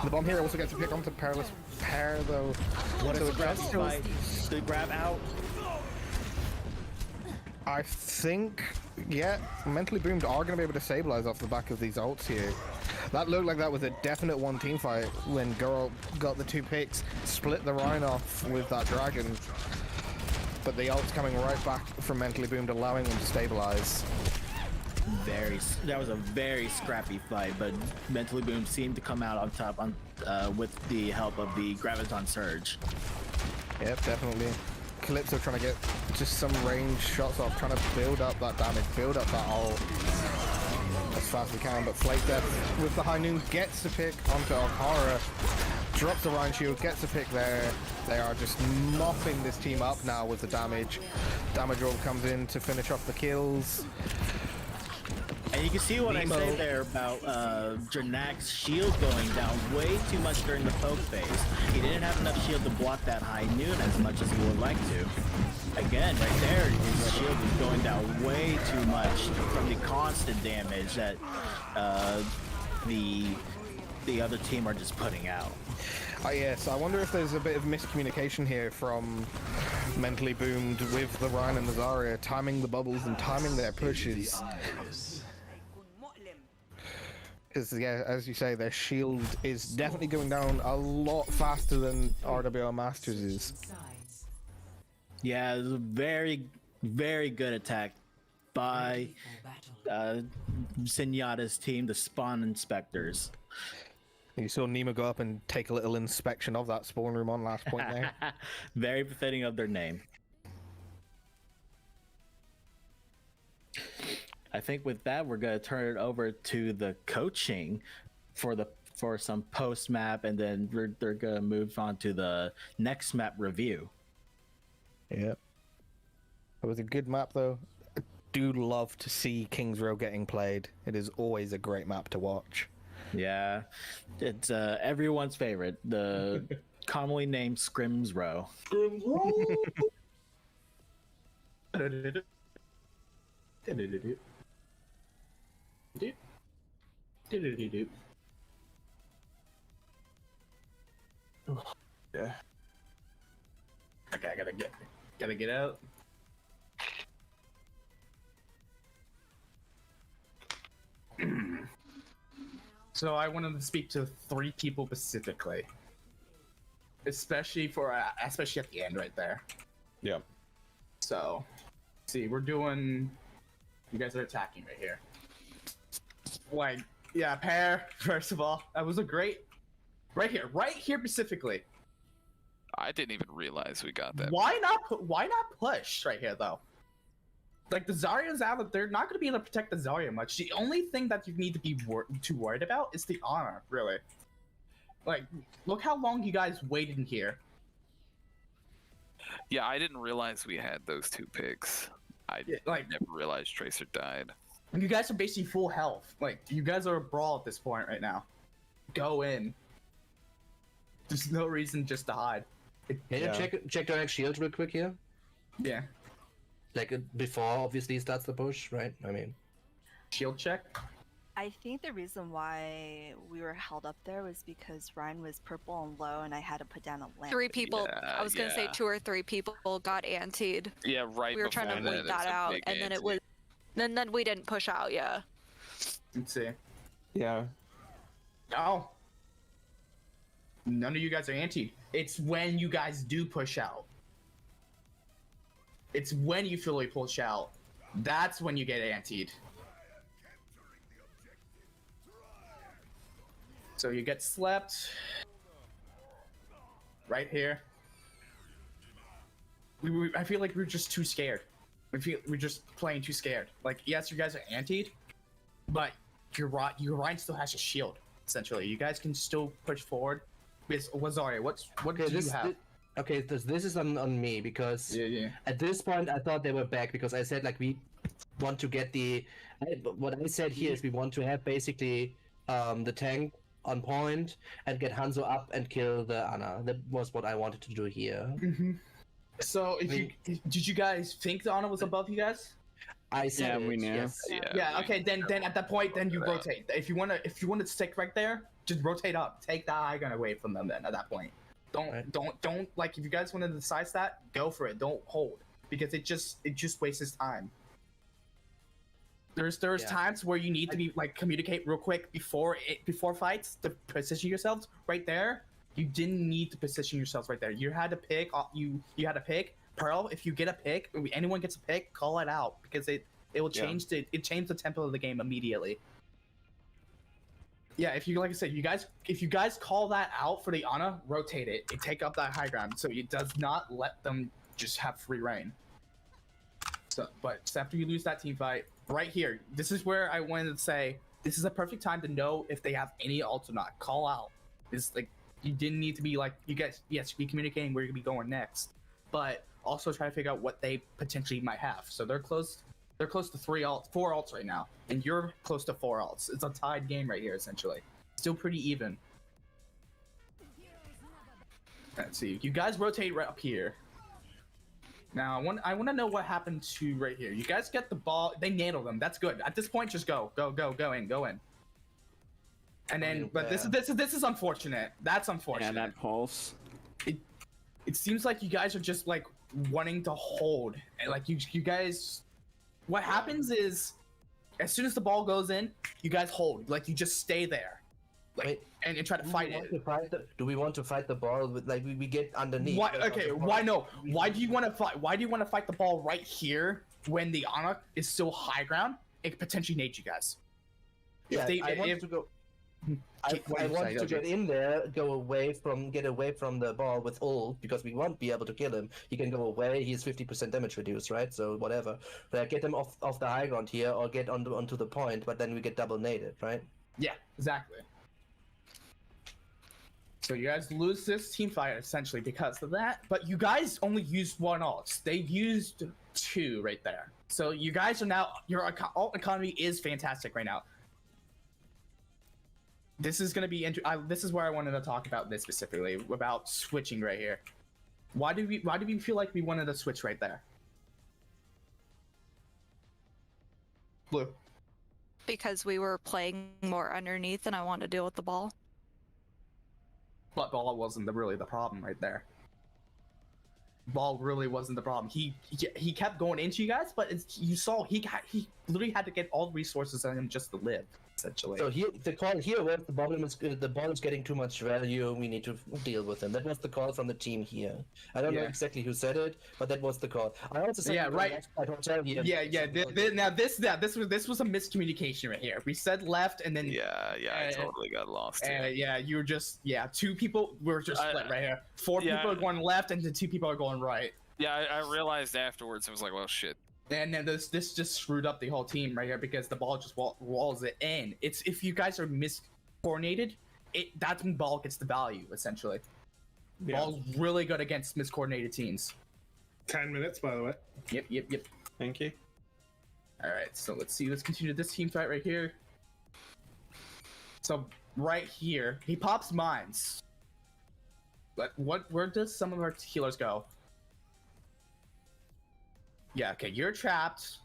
The bomb here also gets a pick onto Perilous Pair though. What is the grab fight? The grab out? I think, yeah, Mentally Boomed are going to be able to stabilize off the back of these ults here. That looked like that was a definite one team fight when Girl got the two picks, split the Rhine off with that dragon. But the ult's coming right back from Mentally Boomed, allowing them to stabilize. That was a very scrappy fight, but Mentally Boom seemed to come out on top with the help of the Graviton Surge. Yep, definitely. Calypso trying to get just some range shots off, trying to build up that damage, build up that ult as fast as we can, but Flake Death with the High Noon gets the pick onto Oghara, drops the Rhine Shield, gets the pick there. They are just mopping this team up now with the damage. Damage Orb comes in to finish off the kills. And you can see what Nemo. I say there about Dranak's shield going down way too much during the poke phase. He didn't have enough shield to block that High Noon as much as he would like to. Again, right there, his shield is going down way too much from the constant damage that the other team are just putting out. Yes, I wonder if there's a bit of miscommunication here from Mentally Boomed with the Rhine and the Zarya, timing the bubbles and timing their pushes. because yeah, as you say, their shield is definitely going down a lot faster than RWR Masters is. Yeah, it was a very, very good attack by Zenyatta's team, the Spawn Inspectors. You saw Nima go up and take a little inspection of that spawn room on last point there. Very befitting of their name. I think with that, we're gonna turn it over to the coaching for some post map, and then they're gonna move on to the next map review. Yeah, it was a good map though. I do love to see Kings Row getting played. It is always a great map to watch. Yeah, it's everyone's favorite, the commonly named Scrims Row. Scrims Row. Yeah. Okay, I gotta get out. So I wanted to speak to 3 people specifically, especially at the end right there. Yeah. So, see, we're doing. You guys are attacking right here. Like, yeah, Pear. First of all, that was a great. Right here specifically. I didn't even realize we got that. Why not push right here though? Like the Zarya's out, they're not going to be able to protect the Zarya much. The only thing that you need to be too worried about is the honor, really. Like, look how long you guys waited in here. Yeah, I didn't realize we had those 2 picks. I never realized Tracer died. You guys are basically full health. Like, you guys are a brawl at this point right now. Go in. There's no reason just to hide. Can you check direct shield real quick here? Yeah. Like before, obviously, he starts the push, right? I mean, shield check. I think the reason why we were held up there was because Ryan was purple and low, and I had to put down a lamp. 3 people. I was gonna say 2 or 3 people got antied. Yeah, right. We were trying to wait that out, and then it was. Then we didn't push out. Yeah. Let's see. Yeah. Oh. None of you guys are antied. It's when you guys do push out. It's when you fully push out. That's when you get antied. So you get slept. Right here. I feel like we're just too scared. We're just playing too scared. Like, yes, you guys are antied, but your Ryan still has a shield, essentially. You guys can still push forward. Zarya, what do you have? Okay, this is on me because at this point I thought they were back because I said like we want to get what I said here is we want to have basically the tank on point and get Hanzo up and kill the Ana. That was what I wanted to do here. Mm-hmm. So did you guys think the Ana was above you guys? I said we knew. Yes. Yeah. Okay. Then at that point, then you rotate. If you want to stick right there, just rotate up. Take the high gun away from them. Then at that point, don't like if you guys want to decide that, go for it. Don't hold because it just wastes time. There's times where you need to be like communicate real quick before fights to position yourselves right there. You didn't need to position yourselves right there. You had to pick. You had to pick. Pearl, if you get a pick, anyone gets a pick, call it out because it will change the tempo of the game immediately. Yeah, if you if you guys call that out for the Ana, rotate it and take up that high ground so it does not let them just have free reign. So, but just after you lose that team fight, right here, this is where I wanted to say this is a perfect time to know if they have any ult or not. Call out. It's like you didn't need to be like you guys. Yes, be communicating where you're gonna be going next, but also try to figure out what they potentially might have. So they're close to 4 ults right now, and you're close to 4 ults. It's a tied game right here, essentially. Still pretty even. Let's see. You guys rotate right up here. Now I want to know what happened to right here. You guys get the ball. They nailed them. That's good. At this point, just go in. And then, but this is unfortunate. That's unfortunate. Yeah, that pulse. It seems like you guys are just like wanting to hold, and like you guys. What happens is, as soon as the ball goes in, you guys hold. Like you just stay there, like and try to fight it. Do we want to fight the ball with like we get underneath? Why? Okay, why no? Why do you want to fight? Why do you want to fight the ball right here when the Ana is still high ground? It could potentially nade you guys. Yeah, I want to go. I want to get in there, get away from the ball with ult because we won't be able to kill him. He can go away. He has 50% damage reduced, right? So whatever. But get him off the high ground here, or get onto the point. But then we get double naded, right? Yeah, exactly. So you guys lose this team fight essentially because of that. But you guys only used one ult. They used 2 right there. So you guys are now your ult economy is fantastic right now. This is gonna be this is where I wanted to talk about this specifically about switching right here. Why do we feel like we wanted to switch right there? Blue. Because we were playing more underneath and I wanted to deal with the ball. But ball wasn't really the problem right there. Ball really wasn't the problem. He kept going into you guys, but you saw he literally had to get all the resources on him just to live. Essentially. So the call here was the ball is getting too much value. We need to deal with him. That was the call from the team here. I don't know exactly who said it, but that was the call. I also said right. Now this was a miscommunication right here. We said left, and then I totally got lost. You were just 2 people were just split right here. 4 people are going left, and then 2 people are going right. Yeah, I realized afterwards. I was like, well, shit. And then this just screwed up the whole team right here because the ball just walls it in. It's if you guys are miscoordinated, that's when ball gets the value essentially. Ball's really good against miscoordinated teams. 10 minutes, by the way. Yep. Thank you. All right, so let's see. Let's continue this team fight right here. So right here, he pops mines. But where does some of our healers go? Yeah, okay, you're trapped.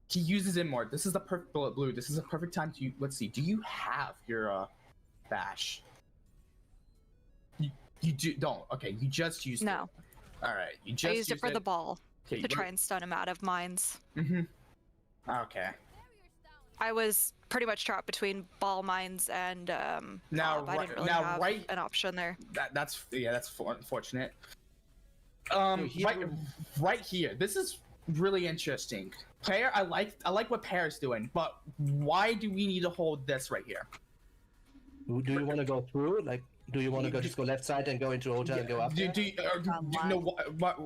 He uses Immort. This is the perfect bullet blue. This is a perfect time to let's see. Do you have your bash? You don't. Okay, you just used it. All right, you just I used it for the ball to try and stun him out of mines. Okay. I was pretty much trapped between ball mines and now I didn't really have an option there. That's unfortunate. Right here. This is really interesting. Pear, I like what Pear's doing, but why do we need to hold this right here? Do you want to go through? Like, do you want to just go left side and go into Ota and go up?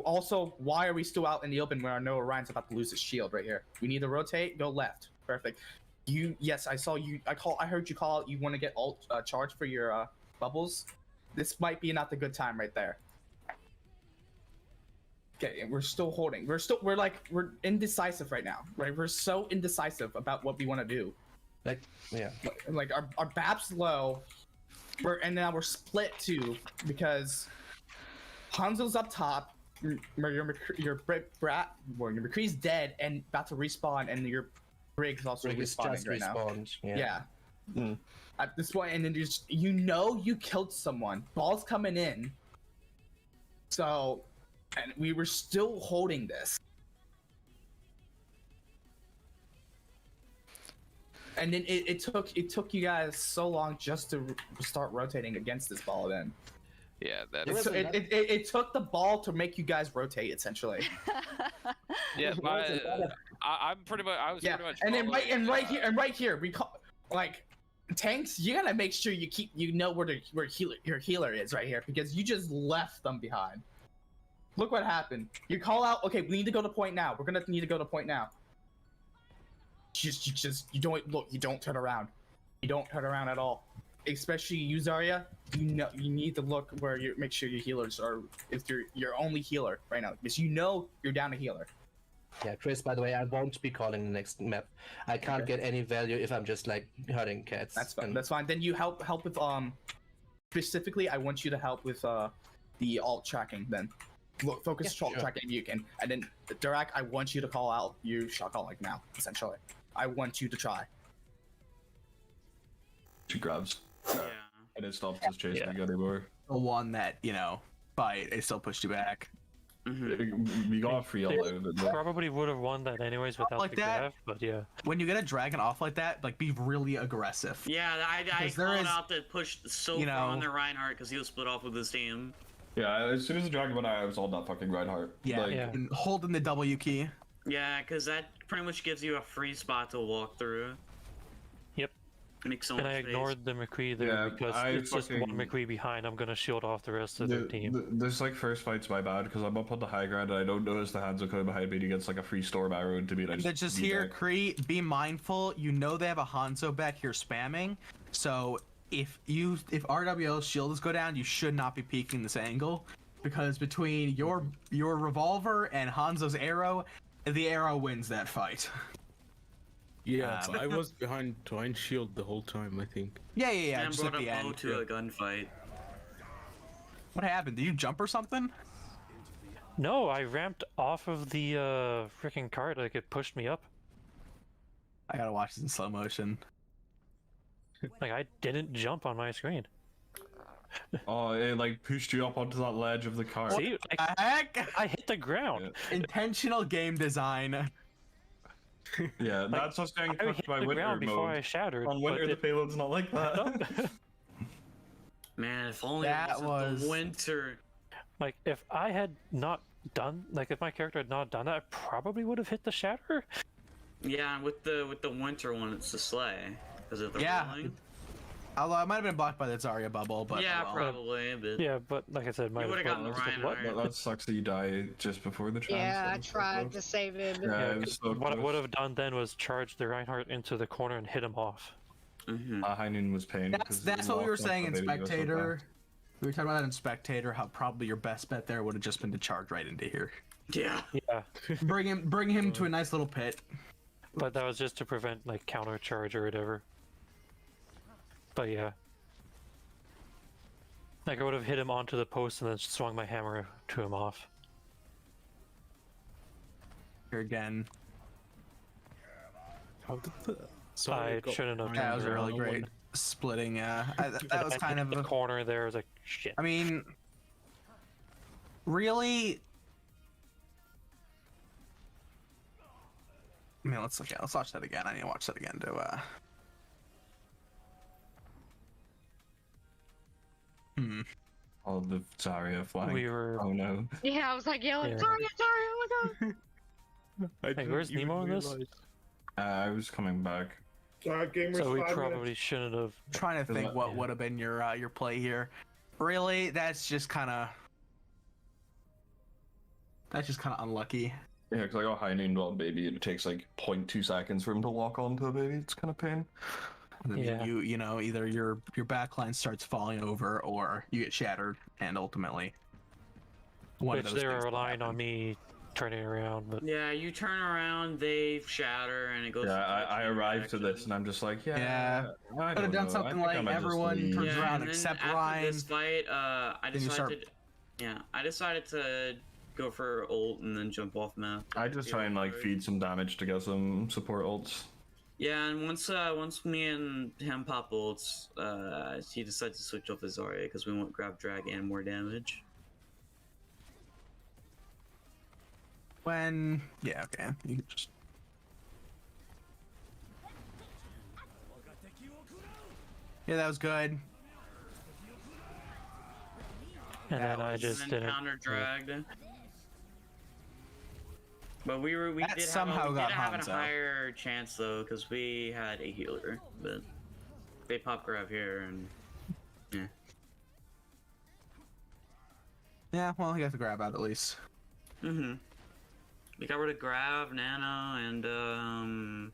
Also, why are we still out in the open where I know Orion's about to lose his shield right here? We need to rotate. Go left. Perfect. Yes, I saw you. I heard you call out. You want to get ult charge for your bubbles. This might be not the good time right there. Okay, we're still holding. We're indecisive right now, right? We're so indecisive about what we want to do. Like our BAP's low, and now we're split too because Hanzo's up top. Your McCree's dead and about to respawn, and your Brig's also respawning right now. At this point, and then you killed someone. Ball's coming in. So. And we were still holding this. And then it took you guys so long just to start rotating against this ball then. Yeah, it took the ball to make you guys rotate essentially. Yeah, I was pretty much. And then right here we call like tanks. You gotta make sure you know where your healer is right here because you just left them behind. Look what happened. You call out, okay, we need to go to point now. We're gonna need to go to point now. You don't turn around. You don't turn around at all. Especially you, Zarya, you need to look where make sure your healers are, if you're your only healer right now. Because you're down a healer. Yeah, Chris, by the way, I won't be calling the next map. I can't get any value if I'm just like hurting cats. That's fine. That's fine. Then you help with specifically I want you to help with the alt tracking then. Focus tracking you can, and then Durak, I want you to call out. You shall call like now, essentially. I want you to try. She grabs. And it stops us chasing the other boy. The one that fight, they still pushed you back. We got a free They all out of it. though. probably would have won that anyways without like the that? grab, but yeah. When you get a dragon off like that, like be really aggressive. Yeah, I Because there called is- out to push so you far on know- the Reinhardt because he was split off with his team. Yeah, as soon as the dragon went out, I was on that fucking Reinhardt. Yeah, Like, and holding the W key. Yeah, because that pretty much gives you a free spot to walk through. Yep. Make so And much I space. ignored the McCree there Yeah, because I it's just one fucking- McCree behind. I'm gonna shield off the rest of their team. This like first fight's my bad because I'm up on the high ground and I don't notice the hands are coming behind me and he gets like a free storm arrow to me. And I They're just lean here, back. Kree. Be mindful. You know they have a Hanzo back here spamming. So if RWL's shields go down, you should not be peeking this angle, because between your revolver and Hanzo's arrow, the arrow wins that fight. Yeah, but I was behind shield the whole time, I think. Yeah. And Just at brought the a bow end. to a gunfight. What happened? Did you jump or something? No, I ramped off of the freaking cart. Like it pushed me up. I gotta watch this in slow motion. Like I didn't jump on my screen. Oh, it like pushed you up onto that ledge of the car. See, like, Heck! I hit the ground. Intentional game design. Yeah, that's what's getting I cooked hit by the winter ground before mode. I shattered. On but winter, the it- payload's not like that. Man, if only That it wasn't was- the winter. Like if I had not done, like if my character had not done that, I probably would have hit the shatter. Yeah, and with the winter one, it's the sleigh because of the Yeah. rolling. Although I might have been blocked by the Zarya bubble, but Yeah, well. probably. But Yeah, but like I said, my would've gotten the Reinhardt. That sucks that you die just before the trans. Yeah, I tried to save him. Yeah, it was so what I close. would have done then was charge the Reinhardt into the corner and hit him off. High Noon was paying. That's what we were saying in Spectator. We were talking about that in Spectator, how probably your best bet there would have just been to charge right into here. Yeah. Yeah. Bring him to a nice little pit. But that was just to prevent like counter charge or whatever. But yeah. Like I would have hit him onto the post and then swung my hammer to him off. Here again. I shouldn't have. That was turned really around. great. Splitting, that was I kind hit of the a corner there. I was like, shit. I mean, really? I mean, let's watch that again. I need to watch that again to Oh, the Zarya flag. We were. Oh no. Yeah, I was like yelling, Yeah. sorry, oh my god. Hey, where's Nemo in this? I was coming back. So we probably shouldn't have. trying to think what would have been your play here. Really, that's just kind of unlucky. Yeah, because I got High Noon on baby and it takes like 0.2 seconds for him to lock onto a baby. It's kind of pain. I mean, Yeah. you know, either your backline starts falling over or you get shattered, and ultimately one Which of those they were things will relying on happen. me turning around, but Yeah, you turn around, they shatter, and it goes. Yeah, I arrived to this and I'm just like, Yeah. I Could have don't done know. something I think I like might just everyone leave. turns around and then except after Ryan. this fight, I Then you decided. start- Yeah, I decided to go for ult and then jump off map. I just try and like feed some damage to get some support ults. Yeah, and once me and him pop ults, he decided to switch off his Zarya because we want grab drag and more damage. When yeah, okay, you can just. Yeah, that was good. and then I And just then didn't. counter dragged. But we That did somehow have, we got did have a Hanzo. higher chance though because we had a healer, but they pop grab here and yeah. Yeah, well, you have to grab out at least. Mm-hmm. We got rid of Grav, Nano, and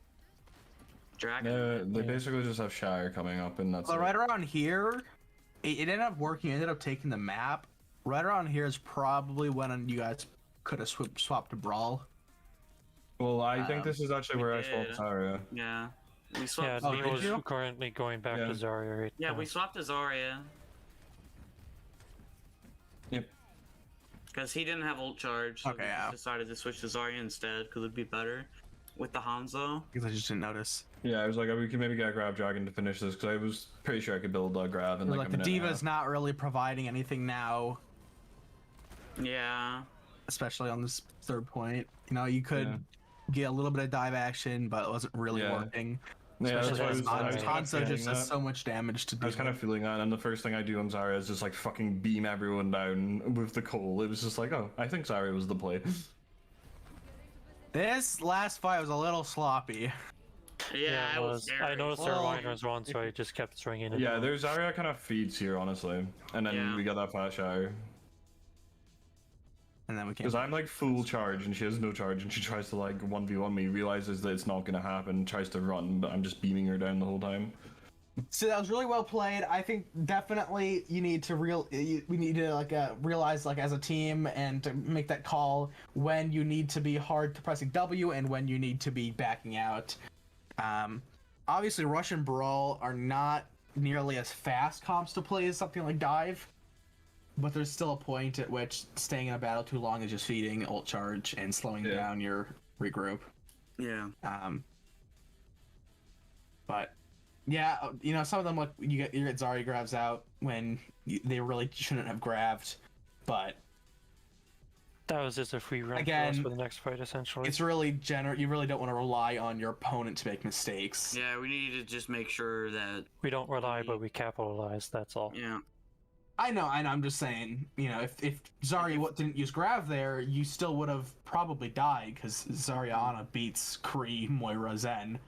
Dragon. They basically just have Shire coming up and that's So it. right around here, it ended up working. Ended up taking the map. Right around here is probably when you guys could have swapped to Brawl. Well, I think this is actually where I swapped did. Zarya. Yeah. We Yeah, swapped. Nemo's did you? currently going back Yeah. to Zarya right Yeah, now. we swapped to Zarya. Yep. Because he didn't have ult charge, so Okay, we yeah. decided to switch to Zarya instead because it'd be better with the Hanzo. Because I just didn't notice. Yeah, I was like, we can maybe get a Grab Dragon to finish this because I was pretty sure I could build a Grab in like Like a the minute and a Diva's half. not really providing anything now. Yeah. especially on this third point. You know, you could get a little bit of dive action, but it wasn't really working. Yeah, Especially that's as why I was kind of Hanzo feeling just does that. so much damage to I was kind of feeling that, and the first thing I do on Zarya is just like fucking beam everyone down with the coal. It was just like, oh, I think Zarya was the play. This last fight was a little sloppy. Yeah, it was. I noticed their miners once, so I just kept swinging it. Yeah, there's Zarya kind of feeds here, honestly, and then we got that flash shower. And then we can't. Because I'm like full charge and she has no charge and she tries to like 1v1 me, realizes that it's not gonna happen, tries to run, but I'm just beaming her down the whole time. So that was really well played. I think definitely you need to we need to like realize like as a team and to make that call when you need to be hard to pressing W and when you need to be backing out. Obviously Rush and Brawl are not nearly as fast comps to play as something like Dive. But there's still a point at which staying in a battle too long is just feeding ult charge and slowing down your regroup. Yeah. But yeah, you know, some of them, like you get Zarya grabs out when they really shouldn't have grabbed, but that was just a free run again for the next fight, essentially. It's really you really don't want to rely on your opponent to make mistakes. Yeah, we need to just make sure that we don't rely, but we capitalize. That's all. Yeah. I know, and I'm just saying, you know, if Zarya didn't use Grav there, you still would have probably died, because Zarya beats Kree, Moira, Zen.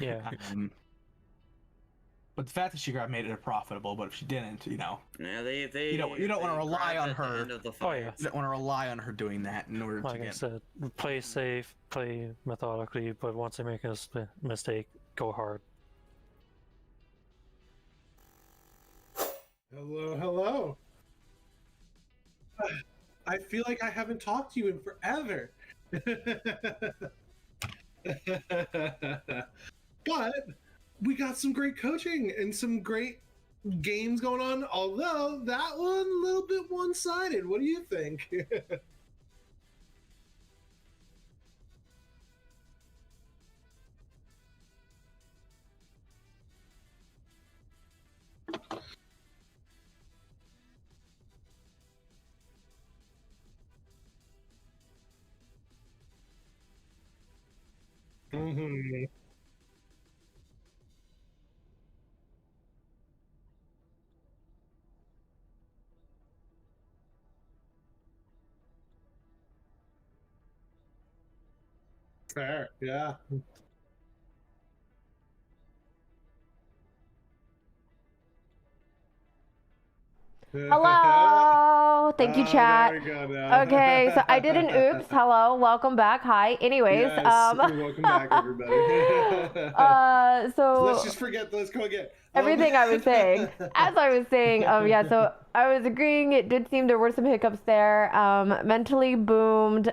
Yeah. But the fact that she Grav made it profitable, but if she didn't, you know. Yeah, they you don't want to rely on her. Oh yeah. You don't want to rely on her doing that in order like to get. I said, play safe, play methodically, but once they make a mistake, go hard. Hello, hello. I feel like I haven't talked to you in forever. But we got some great coaching and some great games going on, although that one a little bit one-sided. What do you think? Mm-hmm. Fair, yeah. Hello. Thank you, chat. There we go now. Okay, so I did an oops. Hello. Welcome back. Hi. Anyways, Yes, welcome back, everybody. so let's just forget. Let's go again. Everything I was saying. As I was saying, yeah. So I was agreeing. It did seem there were some hiccups there. Mentally boomed.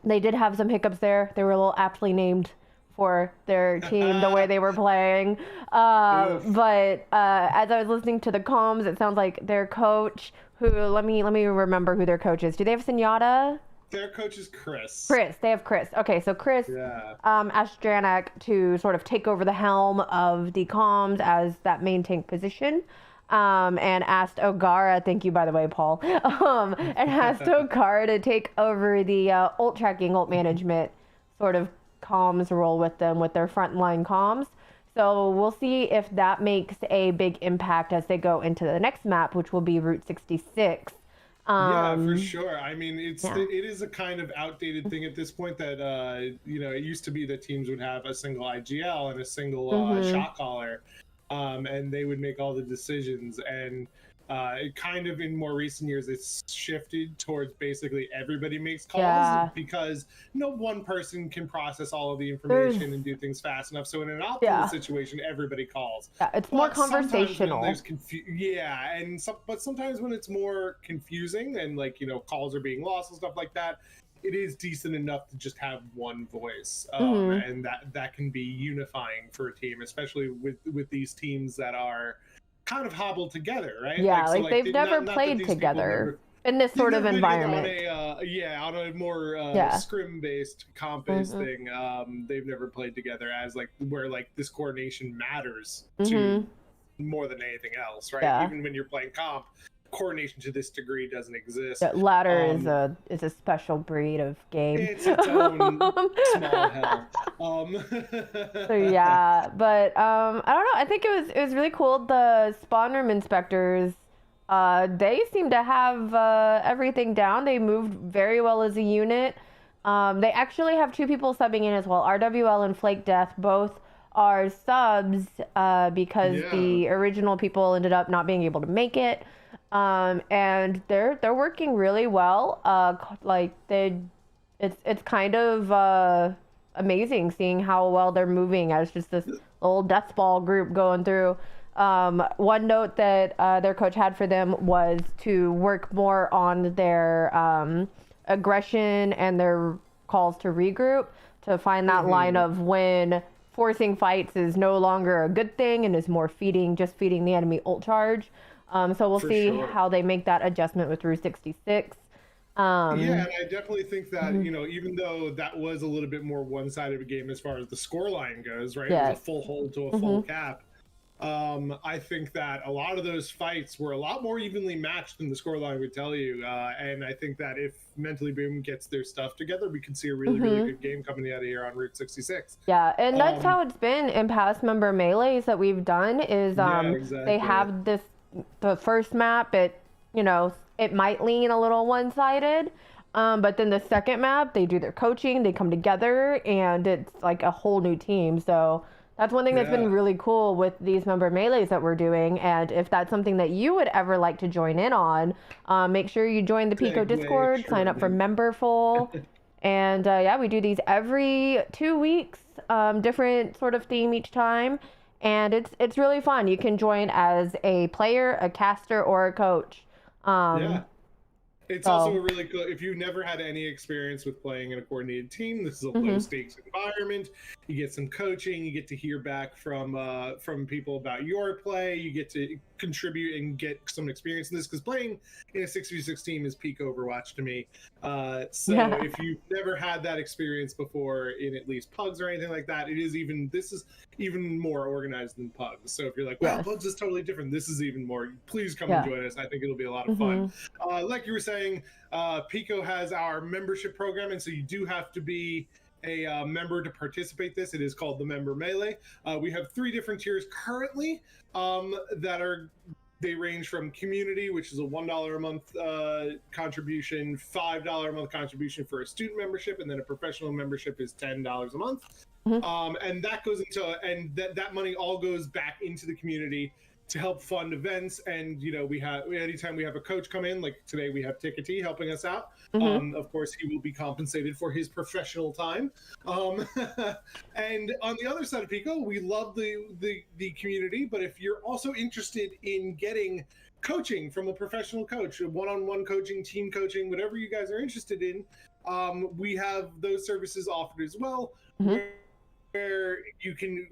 They did have some hiccups there. They were a little aptly named for their team, the way they were playing. But as I was listening to the comms, it sounds like their coach, who let me remember who their coach is. Do they have Senyata? Their coach is Chris. Chris. They have Chris. Okay, so Chris asked Janak to sort of take over the helm of the comms as that main tank position. And asked Ogara, thank you by the way, Paul, and asked Ogara to take over the ult tracking, ult management sort of comms role with them, with their frontline comms. So we'll see if that makes a big impact as they go into the next map, which will be Route 66. Yeah, for sure. I mean, it is a kind of outdated thing at this point that, you know, it used to be that teams would have a single IGL and a single shot caller, and they would make all the decisions. And it kind of in more recent years, it's shifted towards basically everybody makes calls because no one person can process all of the information and do things fast enough. So in an optimal situation, everybody calls. Yeah, it's more conversational. But sometimes when it's more confusing and like, you know, calls are being lost and stuff like that, it is decent enough to just have one voice, and that can be unifying for a team, especially with these teams that are kind of hobbled together, right? Yeah, like they've never played together in this sort of environment. On a more scrim-based comp-based thing, they've never played together as like where like this coordination matters to more than anything else, right? Even when you're playing comp, coordination to this degree doesn't exist. That ladder is a special breed of game. It's its own small hell. So yeah, but I don't know. I think it was really cool. The spawn room inspectors, they seem to have everything down. They moved very well as a unit. They actually have 2 people subbing in as well. RWL and Flake Death both are subs because the original people ended up not being able to make it. And they're working really well. It's kind of amazing seeing how well they're moving as just this old death ball group going through. One note that their coach had for them was to work more on their aggression and their calls to regroup, to find that line of when forcing fights is no longer a good thing and is more just feeding the enemy ult charge. So we'll see how they make that adjustment with Route 66. Yeah, and I definitely think that, even though that was a little bit more one-sided of a game as far as the scoreline goes, right? It was a full hold to a full cap. I think that a lot of those fights were a lot more evenly matched than the scoreline would tell you. And I think that if Mentally Boom gets their stuff together, we could see a really, really good game coming out of here on Route 66. Yeah, and that's how it's been in past member melees that we've done is they have the first map, it might lean a little one-sided, but then the second map, they do their coaching, they come together, and it's like a whole new team. So that's one thing that's been really cool with these member melees that we're doing. And if that's something that you would ever like to join in on, make sure you join the Pico Discord, sign up for Memberful. And we do these every 2 weeks, different sort of theme each time. And it's really fun. You can join as a player, a caster, or a coach. It's also really cool. If you've never had any experience with playing in a coordinated team, this is a low stakes environment. You get some coaching, you get to hear back from people about your play, you get to contribute and get some experience in this, because playing in a 6v6 team is peak Overwatch to me. If you've never had that experience before in at least Pugs or anything like that, this is even more organized than Pugs. So if you're like, wow, Pugs is totally different, this is even more. Please come and join us. I think it'll be a lot of fun. Like you were saying, Pico has our membership program, and so you do have to be a member to participate this. It is called the Member Melee. We have 3 different tiers currently they range from community, which is a $1 a month contribution, $5 a month contribution for a student membership, and then a professional membership is $10 a month. And that goes that money all goes back into the community to help fund events. And anytime we have a coach come in, like today we have Tickety helping us out. Of course, he will be compensated for his professional time. And on the other side of Pico, we love the community, but if you're also interested in getting coaching from a professional coach, one-on-one coaching, team coaching, whatever you guys are interested in, we have those services offered as well. Where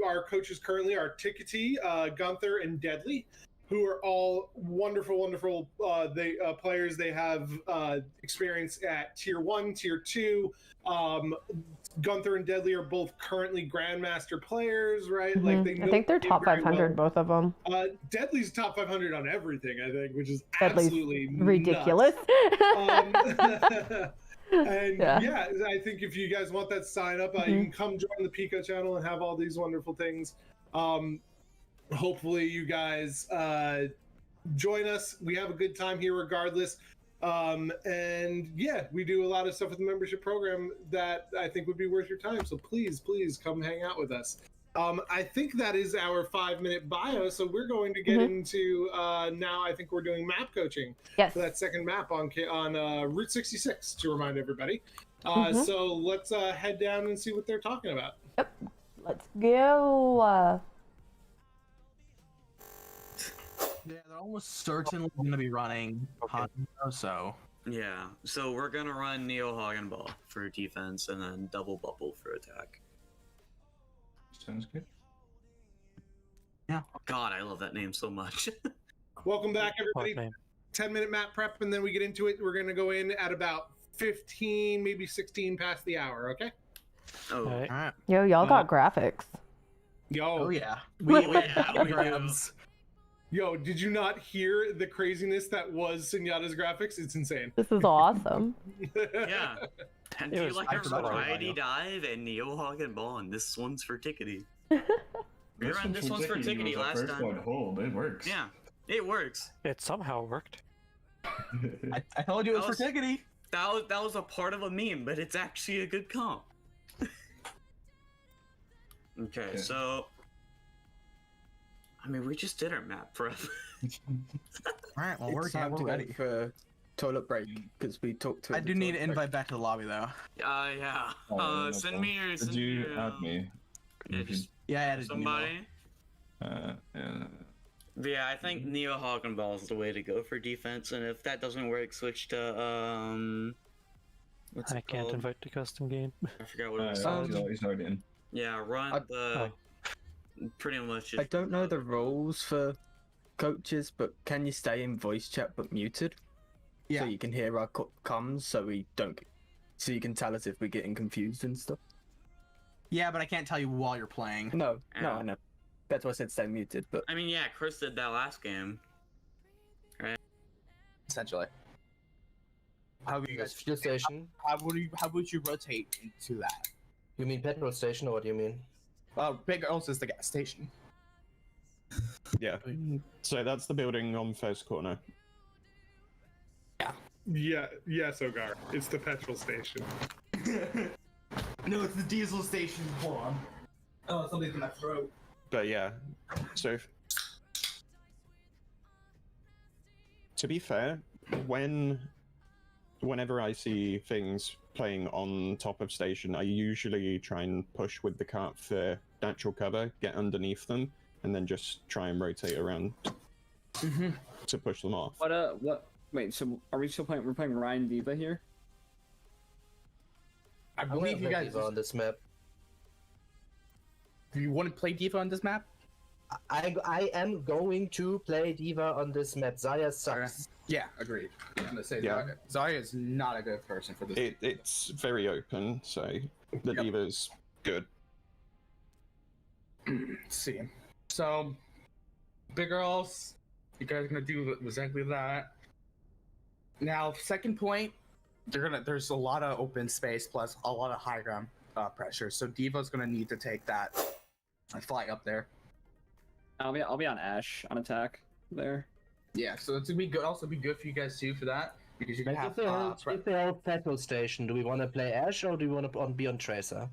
our coaches currently are Tickety, Gunther, and Deadly, who are all wonderful players. They have experience at Tier 1, Tier 2. Gunther and Deadly are both currently Grandmaster players, right? I think they're top 500, both of them. Deadly's top 500 on everything, I think, which is Deadly's absolutely ridiculous. And I think if you guys want that, sign up. You can come join the Pico channel and have all these wonderful things. Hopefully you guys join us. We have a good time here regardless. And we do a lot of stuff with the membership program that I think would be worth your time. So please come hang out with us. I think that is our 5-minute bio. So we're going to get into now. I think we're doing map coaching for that second map on Route 66 to remind everybody. So let's head down and see what they're talking about. Yep, let's go. Yeah, they're almost certainly going to be running Hondo, so. Yeah, so we're going to run Neo Hagenball for defense and then Double Bubble for attack. Sounds good. Yeah. God, I love that name so much. Welcome back, everybody. 10-minute map prep, and then we get into it. We're going to go in at about 15, maybe 16 past the hour, okay? Oh. All right. Yo, y'all got graphics. Yo. Oh, yeah. We have grabs. Yo, did you not hear the craziness that was Senyata's graphics? It's insane. This is awesome. Yeah. And It do you was like a actually variety really dive and Neohog and Ball, and this one's for Tickety. We This ran one's this for one's for Tickety Tickety was the last first time. one. Hold, it works. Yeah, it works. It somehow worked. I told you it was for That Tickety. That was a part of a meme, but it's actually a good comp. Okay, so I mean, we just did our map forever. Alright, well, It's time to go for toilet break because we talked to. I do need an invite back to the lobby though. Yeah. Oh, Send me your. Did Send you me your, add me? Yeah, just Yeah, I added somebody. Yeah. Yeah, I think Neo Hog and Ball is the way to go for defense, and if that doesn't work, switch to what's I it can't called? invite to custom game. I forgot what it was called. He's already in. Yeah, run the. Pretty much. I don't know the rules for coaches, but can you stay in voice chat but muted? Yeah. So you can hear our comms, so we don't. So you can tell us if we're getting confused and stuff. Yeah, but I can't tell you while you're playing. No, no, Yeah. I know. That's why I said stay muted. But I mean, yeah, Chris did that last game. Right. Essentially. How would you guys fuel station? How would you rotate into that? You mean petrol station, or what do you mean? Big Girls is the gas station. Yeah. So that's the building on first corner. Yeah, yes, Ogar. It's the petrol station. No, it's the diesel station. Hold on. Oh, something's in my throat. But yeah, so to be fair, whenever I see things playing on top of station, I usually try and push with the cart for natural cover, get underneath them, and then just try and rotate around to push them off. What? Wait, so are we still playing? We're playing Ryan Diva here. I believe you guys on this map. Do you want to play Diva on this map? I am going to play Diva on this map. Zarya sucks. Yeah, agreed. I'm gonna say Yeah. Zarya is not a good person for this. It's very open, so the Diva's good. Let's see. So, Big Girls, you guys are gonna do exactly that. Now, second point, there's a lot of open space plus a lot of high ground pressure. So Diva's gonna need to take that and fly up there. I'll be on Ash on attack there. Yeah, so it's gonna be good. Also, be good for you guys too for that because you can have. If they hold petrol station, do we want to play Ash or do we want to be on Tracer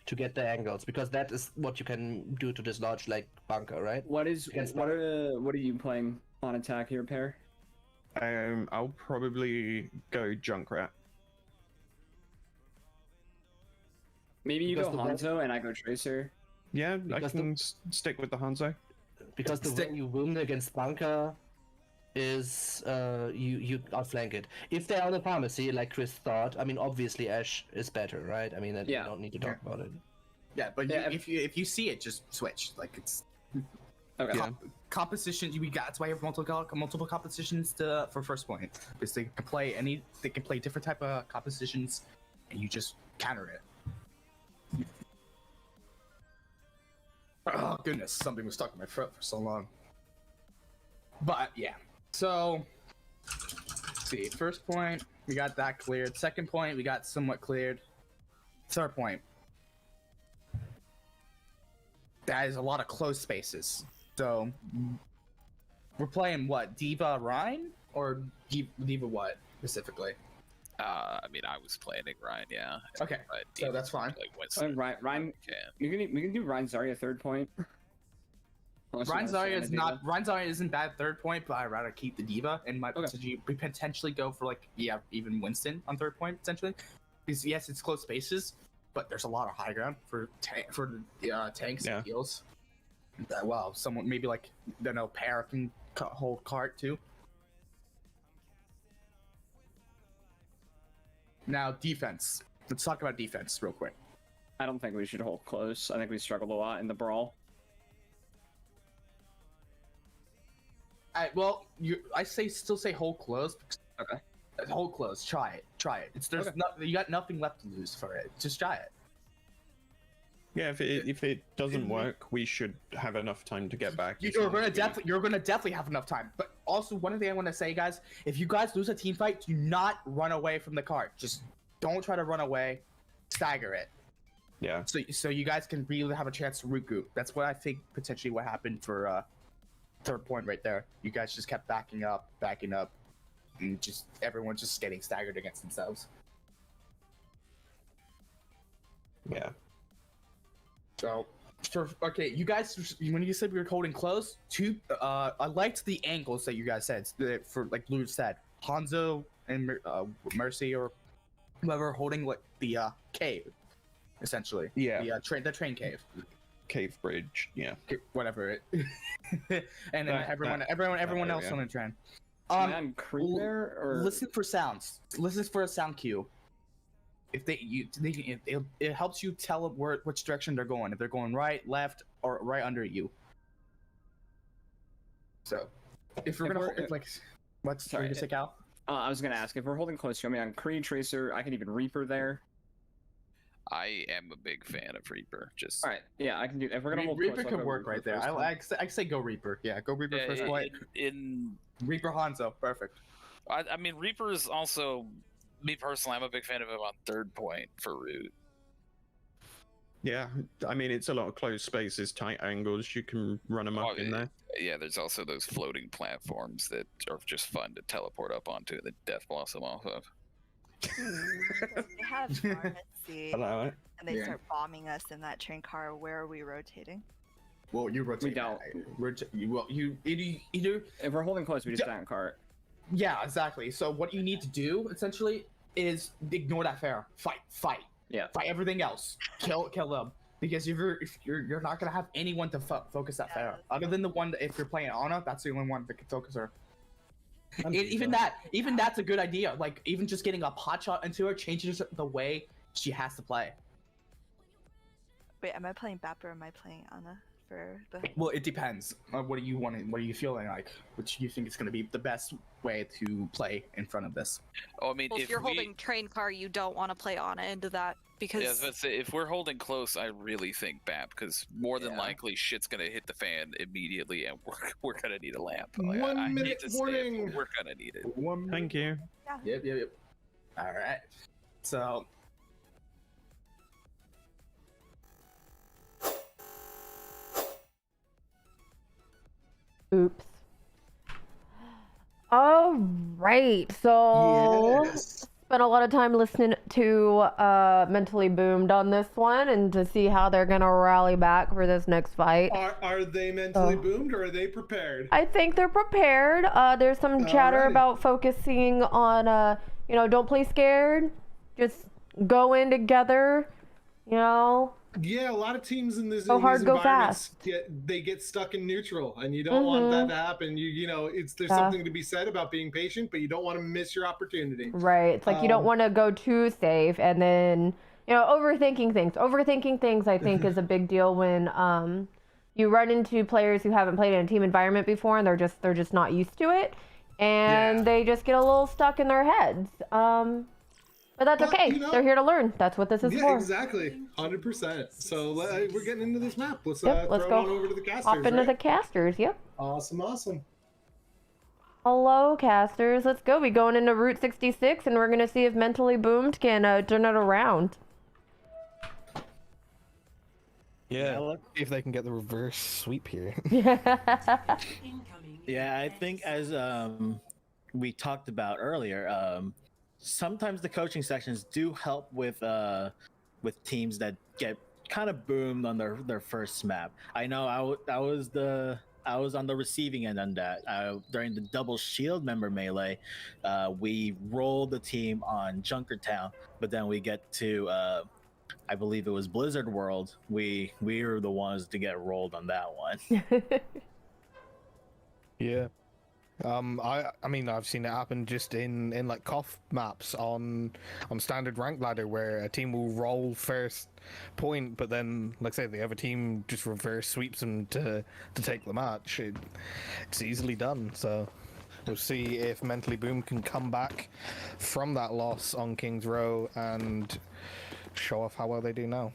to get the angles? Because that is what you can do to dislodge like bunker, right? What are you playing on attack here, Pair? I'll probably go Junkrat. Maybe you Because go the Hanzo and I go Tracer. Yeah, Because I can stick with the Hanzo. Because the way you win against bunker is you outflank it. If they're on the pharmacy, like Chris thought, I mean obviously Ash is better, right? I mean we don't need to talk about it. Yeah, but if you see it, just switch. Like it's okay. Compositions. That's why you have multiple compositions for first point. Because they can play different type of compositions, and you just counter it. Oh goodness, something was stuck in my throat for so long. But yeah, so let's see. First point, we got that cleared. Second point, we got somewhat cleared. Third point, that is a lot of closed spaces. So we're playing what? Diva Rhine or Diva what specifically? I mean, I was planning Ryan, yeah. Okay, so that's fine. Like, Ryan, we can do Ryan Zarya third point. Ryan Zarya isn't bad third point, but I'd rather keep the Diva and might potentially go for even Winston on third point potentially. Because yes, it's close spaces, but there's a lot of high ground for tanks and heals. Wow, someone maybe Pair can hold cart too. Now defense. Let's talk about defense real quick. I don't think we should hold close. I think we struggled a lot in the brawl. I still say hold close. Okay. Hold close. Try it. You got nothing left to lose for it. Just try it. Yeah, if it doesn't work, we should have enough time to get back. You're gonna definitely have enough time. But also, one thing I want to say, guys, if you guys lose a team fight, do not run away from the cart. Just don't try to run away. Stagger it. Yeah. So you guys can really have a chance to regroup. That's what I think potentially what happened for third point right there. You guys just kept backing up, and just everyone's just getting staggered against themselves. Yeah. So, okay, you guys, when you said we were holding close, I liked the angles that you guys said. For like Blue said, Hanzo and Mercy or whoever holding like the cave, essentially. Yeah. The train cave. Cave bridge. Yeah. Whatever it. And then everyone else on the train. Listen for sounds. Listen for a sound cue. If it helps you tell which direction they're going. If they're going right, left, or right under you. So, if we're gonna what's sorry to say, Cal? I was gonna ask if we're holding close. Show me on Creed Tracer. I can even Reaper there. I am a big fan of Reaper. Just all right, yeah, I can do. If we're gonna hold Reaper close, could work right there. I say go Reaper. Yeah, go Reaper first point. In Reaper Hanzo, perfect. I mean, Reaper is also, me personally, I'm a big fan of him on third point for root. Yeah, I mean, it's a lot of closed spaces, tight angles. You can run them up in there. Yeah, there's also those floating platforms that are just fun to teleport up onto that Death Blossom off of. They have pharmacy, Hello, and they start bombing us in that train car. Where are we rotating? Well, you rotate. We don't. You either if we're holding close, we just stand cart. Yeah, exactly. So what you need to do essentially is ignore that fair. Fight. Yeah. Fight everything else. Kill them. Because if you're not gonna have anyone to focus that fair, other than the one that if you're playing Ana, that's the only one that can focus her. Even that's a good idea. Like even just getting a pot shot into her changes the way she has to play. Wait, am I playing Bap or am I playing Ana for the? Well, it depends. What do you want? What are you feeling like? Which you think is going to be the best way to play in front of this? Oh, I mean, Well, if you're holding train car, you don't want to play Ana into that because. Yeah, I was about to say, if we're holding close, I really think BAP, because more than likely shit's gonna hit the fan immediately, and we're gonna need a lamp. Like, 1 minute hate to say it, warning. but we're gonna need it. Thank you. Yeah. Yep. All right. So. Oops. All right, so spent a lot of time listening to Mentally Boomed on this one and to see how they're gonna rally back for this next fight. Are they mentally boomed or are they prepared? I think they're prepared. There's some chatter about focusing on, don't play scared. Just go in together, Yeah, a lot of teams in this Go hard, these go environments fast. get stuck in neutral, and you don't want that to happen. There's something to be said about being patient, but you don't want to miss your opportunity. Right. It's like you don't want to go too safe and then, overthinking things. Overthinking things, I think, is a big deal when you run into players who haven't played in a team environment before and they're just not used to it, and they just get a little stuck in their heads. But that's okay. They're here to learn. That's what this is for. Yeah, exactly. 100%. So we're getting into this map. Let's Let's throw go on over to the casters. hop into the casters. Yep. Awesome. Hello, casters. Let's go. We going into Route 66, and we're gonna see if Mentally Boomed can turn it around. Yeah, let's see if they can get the reverse sweep here. Yeah, I think as we talked about earlier, sometimes the coaching sections do help with teams that get kind of boomed on their first map. I know I was on the receiving end on that. During the double shield member melee, we rolled the team on Junkertown, but then we get to I believe it was Blizzard World. We were the ones to get rolled on that one. Yeah. I mean, I've seen it happen just in like CoF maps on standard rank ladder where a team will roll first point, but then, like I say, the other team just reverse sweeps them to take the match. It's easily done. So we'll see if Mentally Boom can come back from that loss on King's Row and show off how well they do now.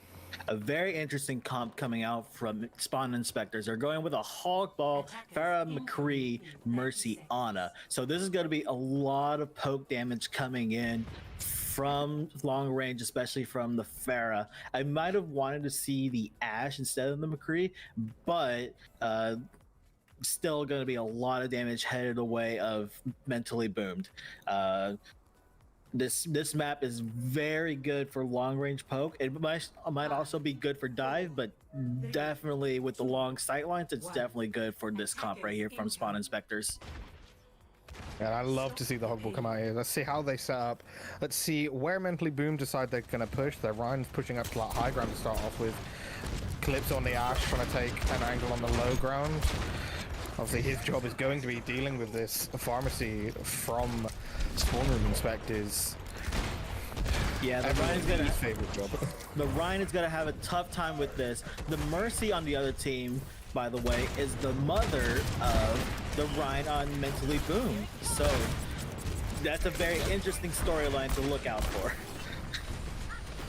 A very interesting comp coming out from Spawn Inspectors. They're going with a Hog Ball, Farah, McCree, Mercy, Ana. So this is going to be a lot of poke damage coming in from long range, especially from the Farah. I might have wanted to see the Ashe instead of the McCree, but still going to be a lot of damage headed away of Mentally Boomed. This map is very good for long range poke. It might also be good for dive, but definitely with the long sight lines, it's definitely good for this comp right here from Spawn Inspectors. And I love to see the Hogball come out here. Let's see how they set up. Let's see where Mentally Boom decide they're going to push. Their Ryan's pushing up to like high ground to start off with. Calypso on the Ashe trying to take an angle on the low ground. Obviously his job is going to be dealing with this pharmacy from Spawn Room Inspectors. Yeah, the Ryan is gonna have a tough time with this. The Mercy on the other team, by the way, is the mother of the Ryan on Mentally Boom. So that's a very interesting storyline to look out for.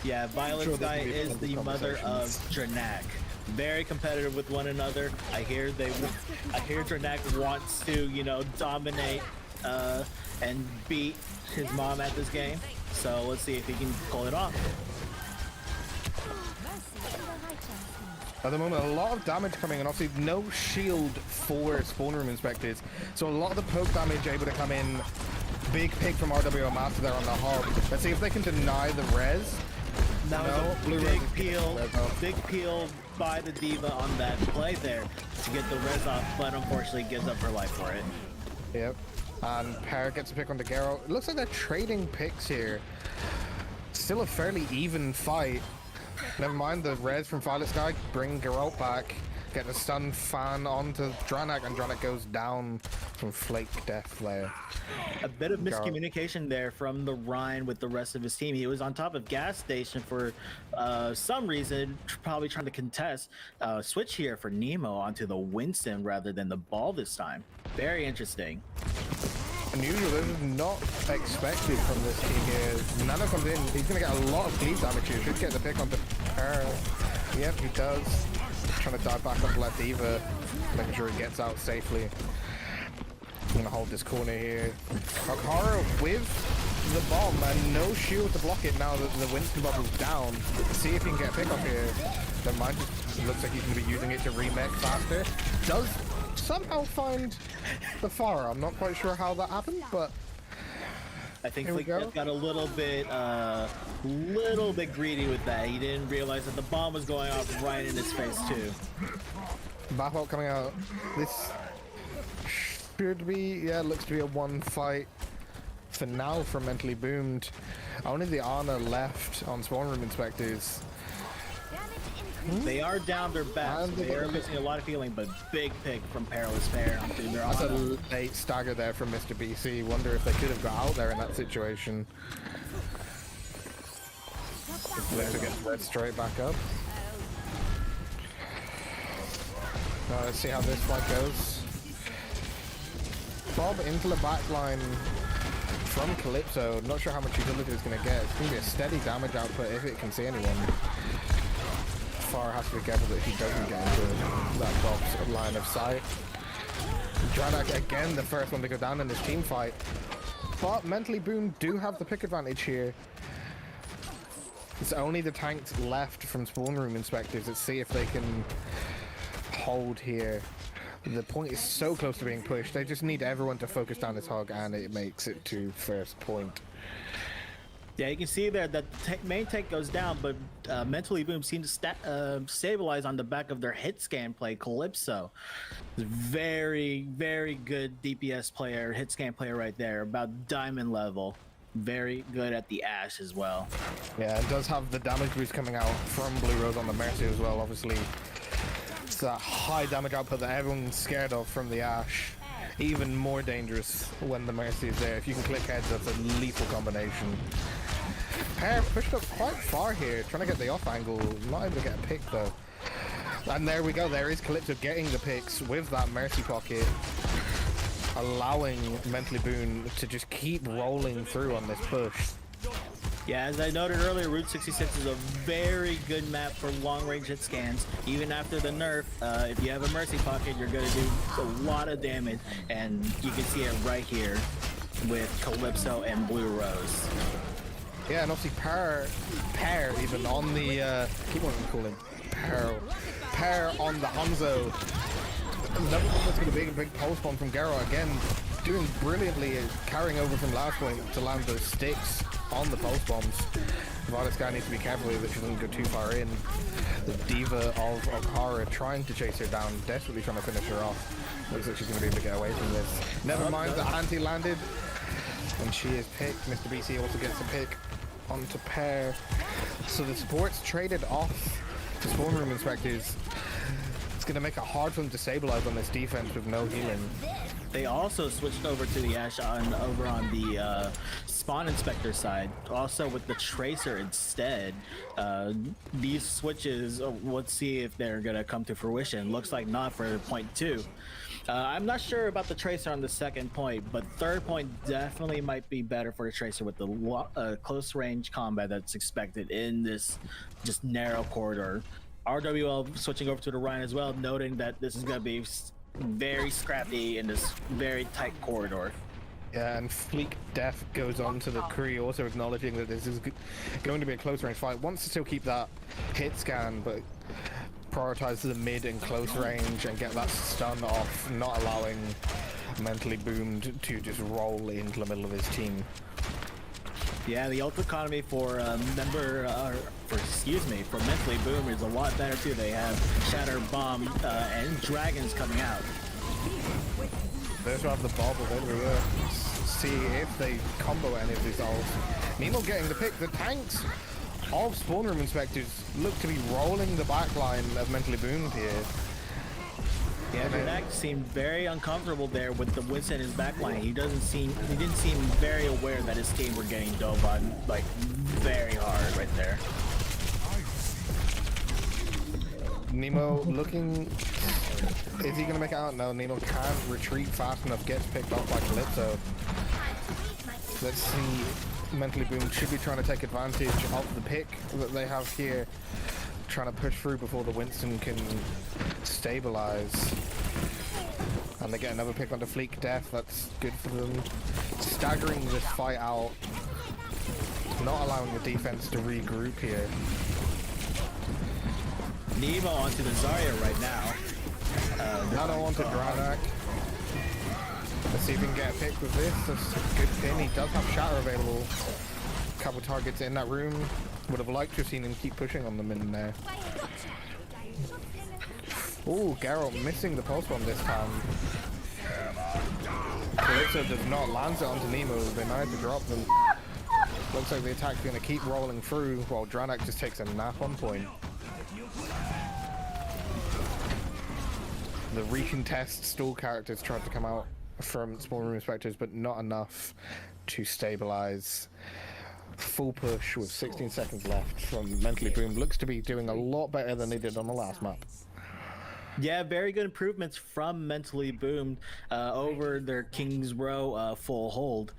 Yeah, Violet Sky is the mother of Dranak. Very competitive with one another. I hear Dranak wants to, you know, dominate and beat his mom at this game. So let's see if he can pull it off. At the moment, a lot of damage coming in. Obviously, no shield for Spawn Room Inspectors. So a lot of the poke damage able to come in. Big pick from RWO Master there on the hog. Let's see if they can deny the res. That was a big peel by the Diva on that play there to get the res off, but unfortunately gives up her life for it. Yep. And Pear gets a pick on the Garo. It looks like they're trading picks here. Still a fairly even fight. Never mind the res from Violet Sky. Bring Geralt back. Get the stun fan onto Dranak, and Dranak goes down from flake death there. A bit of miscommunication there from the Ryan with the rest of his team. He was on top of gas station for some reason, probably trying to contest. Switch here for Nemo onto the Winston rather than the ball this time. Very interesting. Unusual, this is not expected from this team here. Nano comes in, he's going to get a lot of bleed damage here. Should get the pick onto Pearl. Yep, he does. Trying to dive back onto that Diva, making sure he gets out safely. I'm going to hold this corner here. Akara with the bomb and no shield to block it now that the Winston bubble's down. See if he can get a pick up here. Never mind, it looks like he's going to be using it to remake faster. Does somehow find the Farah. I'm not quite sure how that happened, but I think Flick got a little bit greedy with that. He didn't realize that the bomb was going off right in his face too. Bathwell coming out. This should be, yeah, looks to be a one fight for now from Mentally Boomed. Only the Ana left on Spawn Room Inspectors. They are down their back, so they are losing a lot of healing, but big pick from Perilous Pair onto their That's a late stagger there from Mr. BC. Wonder if they could have got out there in that situation. Let's get led straight back up. Now let's see how this fight goes. Bob into the back line from Calypso. Not sure how much utility it's going to get. It's going to be a steady damage output if it can see anyone. Far has to be careful that he doesn't get into that Bob's line of sight. Dranak again, the first one to go down in this team fight. But Mentally Boom do have the pick advantage here. It's only the tanks left from Spawn Room Inspectors. Let's see if they can hold here. The point is so close to being pushed. They just need everyone to focus down this hog, and it makes it to first point. Yeah, you can see there that the main tank goes down, but Mentally Boom seems to stabilize on the back of their hit scan play, Calypso. Very, very good DPS player, hit scan player right there, about diamond level. Very good at the Ashe as well. Yeah, it does have the damage boost coming out from Blue Rose on the Mercy as well, obviously. It's that high damage output that everyone's scared of from the Ashe. Even more dangerous when the Mercy is there. If you can click heads, that's a lethal combination. Pear pushed up quite far here, trying to get the off angle. Not able to get a pick though. And there we go, there is Calypso getting the picks with that Mercy pocket, allowing Mentally Boon to just keep rolling through on this push. Yeah, as I noted earlier, Route 66 is a very good map for long-range hit scans. Even after the nerf, if you have a Mercy Pocket, you're going to do a lot of damage, and you can see it right here with Calypso and Blue Rose. Yeah, and obviously Pear even on the keep on calling Pear on the Hanzo. Another one that's going to be a big pulse bomb from Garo again, doing brilliantly, carrying over from last point to land those sticks on the pulse bombs. Violet Sky needs to be careful that she doesn't go too far in. The diva of Okara trying to chase her down, desperately trying to finish her off. Looks like she's going to be able to get away from this. Never mind, the anti landed, and she is picked. Mr. BC also gets a pick onto Pear. So the supports traded off to spawn room inspectors. It's going to make it hard for them to stabilize on this defense with no healing. They also switched over to the Ashe over on the spawn inspector side, also with the Tracer instead. These switches, let's see if they're going to come to fruition. Looks like not for point 2. I'm not sure about the Tracer on the second point, but third point definitely might be better for the Tracer with the close range combat that's expected in this just narrow corridor. RWL switching over to the Ryan as well, noting that this is going to be very scrappy in this very tight corridor. Yeah, and Fleek Death goes on to the Kree, also acknowledging that this is going to be a close range fight. Wants to still keep that hit scan, but prioritize the mid and close range and get that stun off, not allowing Mentally Boomed to just roll into the middle of his team. Yeah, the ult economy for for Mentally Boom is a lot better too. They have Shatter Bomb and Dragons coming out. They also have the Bob available here. See if they combo any of these ults. Nemo getting the pick. The tanks of spawn room inspectors look to be rolling the backline of Mentally Boomed here. Yeah, Renek seemed very uncomfortable there with the Winston in his backline. He didn't seem very aware that his team were getting dove on like very hard right there. Nemo looking, is he gonna make it out? No, Nemo can't retreat fast enough, gets picked off by Calypso. Let's see, Mentally Boom should be trying to take advantage of the pick that they have here, trying to push through before the Winston can stabilize. And they get another pick onto Fleek Death, that's good for them. Staggering this fight out, not allowing the defense to regroup here. Nemo onto the Zarya right now. Nano onto Dranak. Let's see if we can get a pick with this. That's a good pin. He does have Shatter available. A couple targets in that room. Would have liked to have seen him keep pushing on them in there. Ooh, Garo missing the pulse bomb this time. Calypso does not land it onto Nemo. They managed to drop them. Looks like the attack's going to keep rolling through while Dranak just takes a nap on point. The recontest stall characters tried to come out from spawn room inspectors, but not enough to stabilize. Full push with 16 seconds left from Mentally Boom. Looks to be doing a lot better than they did on the last map. Yeah, very good improvements from Mentally Boomed over their King's Row full hold.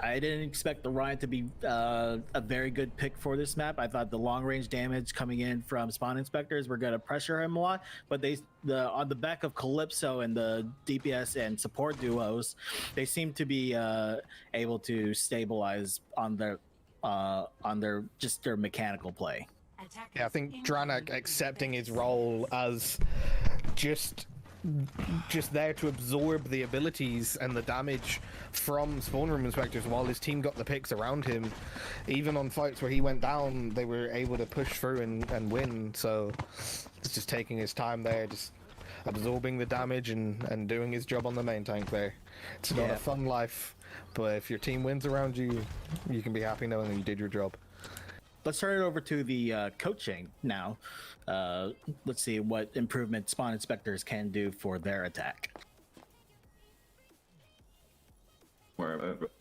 I didn't expect the Ryan to be a very good pick for this map. I thought the long range damage coming in from spawn inspectors were going to pressure him a lot, but on the back of Calypso and the DPS and support duos, they seem to be able to stabilize on their mechanical play. Yeah, I think Dranak accepting his role as just there to absorb the abilities and the damage from spawn room inspectors while his team got the picks around him. Even on fights where he went down, they were able to push through and win. So it's just taking his time there, just absorbing the damage and doing his job on the main tank there. It's not a fun life, but if your team wins around you, you can be happy knowing that you did your job. Let's turn it over to the coaching now. Let's see what improvement spawn inspectors can do for their attack.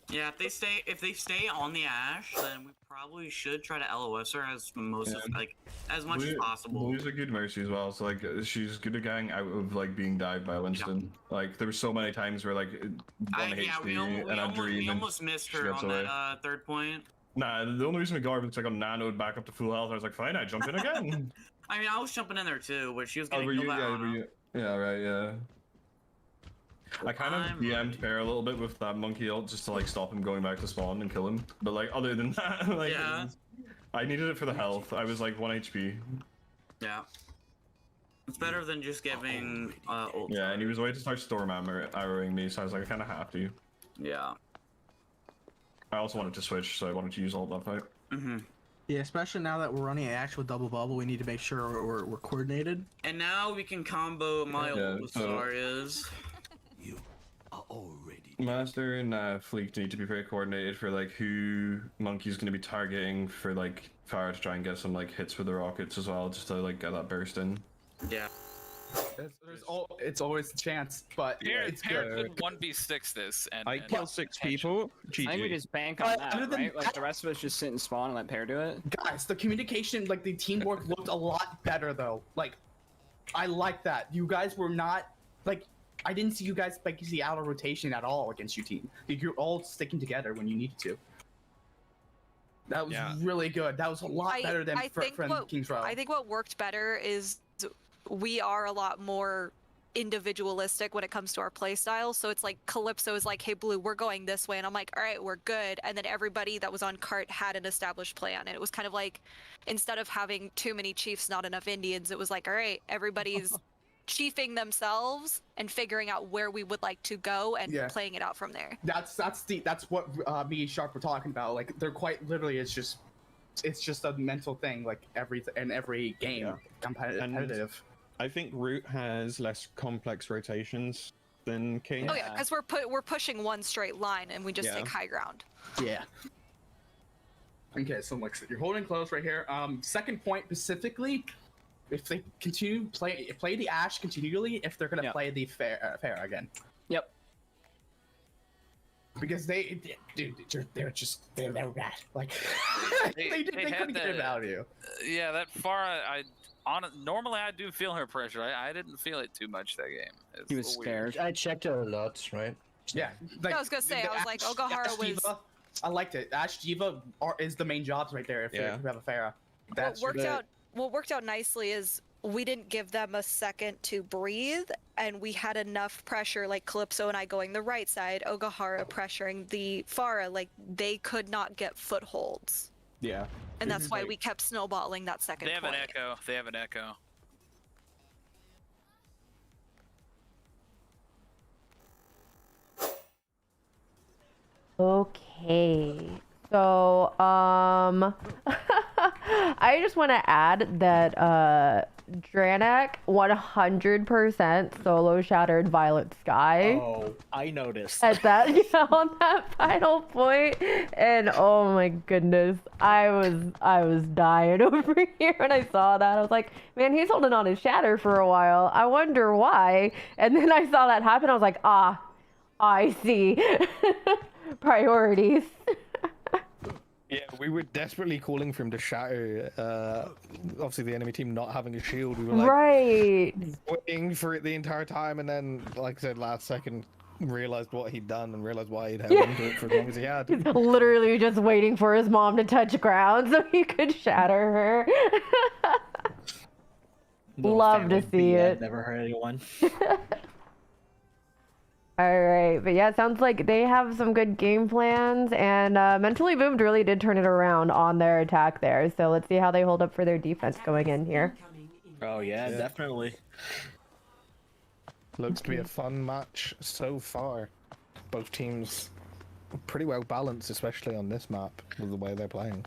Yeah, if they stay on the Ashe, then we probably should try to LOS her as much as possible. Blue's a good Mercy as well, so like she's good at getting out of like being dived by Winston. Yeah. Like there were so many times where like one HP we almost missed her on that third point. Nah, the only reason we got her was because I got nanoed back up to full health. I was like, fine, I jumped in again. I mean, I was jumping in there too, but she was getting were killed you? by Yeah, Ana. were you? Yeah, right, yeah. I kind of DM'd Pear a little bit with that monkey ult just to like stop him going back to spawn and kill him. But like other than that, like Yeah. I needed it for the health. I was like 1 HP. Yeah. It's better than just giving ult. Yeah, and he was ready to start storm arrowing me, so I was like, I kind of have to. Yeah. I also wanted to switch, so I wanted to use ult that fight. Yeah, especially now that we're running an actual double bubble, we need to make sure we're coordinated. And now we can combo my ult with so- Zarya's. Master and Fleek need to be very coordinated for like who Monkey's going to be targeting for like Farah to try and get some like hits with the rockets as well, just to like get that burst in. Yeah. It's always a chance, but it's Pear good. could 1v6 this, and I kill 6 people. I think we GG. just bank on Other that, than right? Like the rest of us just sit and spawn and let Pear do it. Guys, the communication, like the teamwork, looked a lot better though. Like, I like that. You guys were not like. I didn't see you guys like see out of rotation at all against your team. Like, you're all sticking together when you needed to. That was really good. That was a lot better than King's Row. I think what worked better is we are a lot more individualistic when it comes to our play style. So it's like Calypso is like, hey Blue, we're going this way, and I'm like, all right, we're good. And then everybody that was on cart had an established plan, and it was kind of like, instead of having too many chiefs, not enough Indians, it was like, all right, everybody's chiefing themselves and figuring out where we would like to go and playing it out from there. That's what me and Sharp were talking about. Like, they're quite literally, it's just a mental thing. Like every game, competitive. I think Root has less complex rotations than King. Oh yeah, because we're pushing one straight line and we just take high ground. Yeah. Okay, so like you're holding close right here. Second point specifically, if they continue play the Ashe continually, if they're gonna play the Pharah again. Yep. Because they're bad. Like they couldn't get it out of you. Yeah, that Farah, normally I do feel her pressure. I didn't feel it too much that game. He was scared. I checked her a lot, right? Yeah. I was gonna say, I was like, Ogahara was. Diva, I liked it. Ashe Diva is the main jobs right there if you have a Pharah. What worked out nicely is we didn't give them a second to breathe, and we had enough pressure, like Calypso and I going the right side, Ogahara pressuring the Farah, like they could not get footholds. Yeah. And that's why we kept snowballing that second They have point. an echo. They have an echo. Okay. So, I just want to add that Dranak 100% solo shattered Violet Sky. Oh, I noticed. At that, on that final point, and oh my goodness, I was dying over here when I saw that. I was like, man, he's holding on his shatter for a while. I wonder why. And then I saw that happen. I was like, I see. Priorities. Yeah, we were desperately calling for him to shatter. Obviously, the enemy team not having a shield. We were like waiting for it the entire time, and then, like I said, last second, realized what he'd done and realized why he'd held onto it for as long as he had. He's literally just waiting for his mom to touch ground so he could shatter her. Love to see it. Never hurt anyone. All right, but yeah, it sounds like they have some good game plans, and Mentally Boomed really did turn it around on their attack there. So let's see how they hold up for their defense going in here. Oh yeah, definitely. Looks to be a fun match so far. Both teams pretty well balanced, especially on this map with the way they're playing.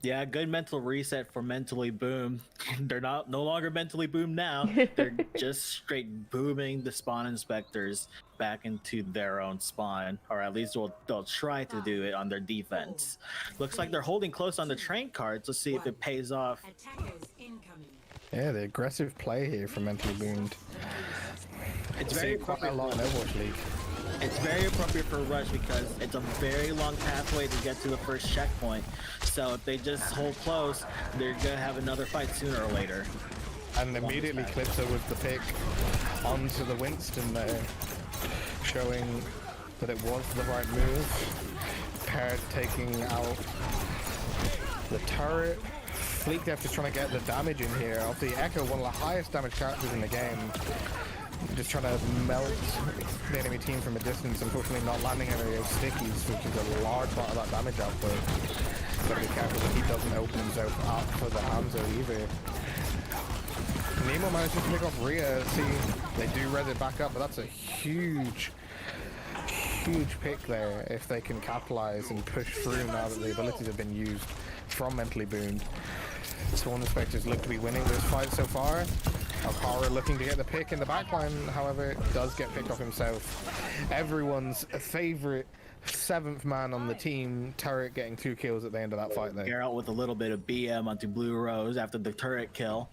Yeah, good mental reset for Mentally Boom. They're no longer Mentally Boom now. They're just straight booming the spawn inspectors back into their own spawn, or at least they'll try to do it on their defense. Looks like they're holding close on the train cards. Let's see if it pays off. Yeah, the aggressive play here from Mentally Boomed. It's very quite a lot in Overwatch League. It's very appropriate for a rush because it's a very long pathway to get to the first checkpoint. So if they just hold close, they're gonna have another fight sooner or later. And immediately Calypso with the pick onto the Winston there, showing that it was the right move. Card taking out the turret. Fleet Def is trying to get the damage in here. Obviously, Echo, one of the highest damage characters in the game, just trying to melt the enemy team from a distance. Unfortunately, not landing any of those stickies, which is a large part of that damage output. Gotta be careful that he doesn't open himself up for the Hanzo either. Nemo manages to pick off Rhea. See, they do res it back up, but that's a huge pick there if they can capitalize and push through now that the abilities have been used from Mentally Boomed. Sworn Inspectors look to be winning this fight so far. Alcara looking to get the pick in the backline, however, does get picked off himself. Everyone's favorite 7th man on the team, Turret, getting 2 kills at the end of that fight there. Geralt with a little bit of BM onto Blue Rose after the turret kill.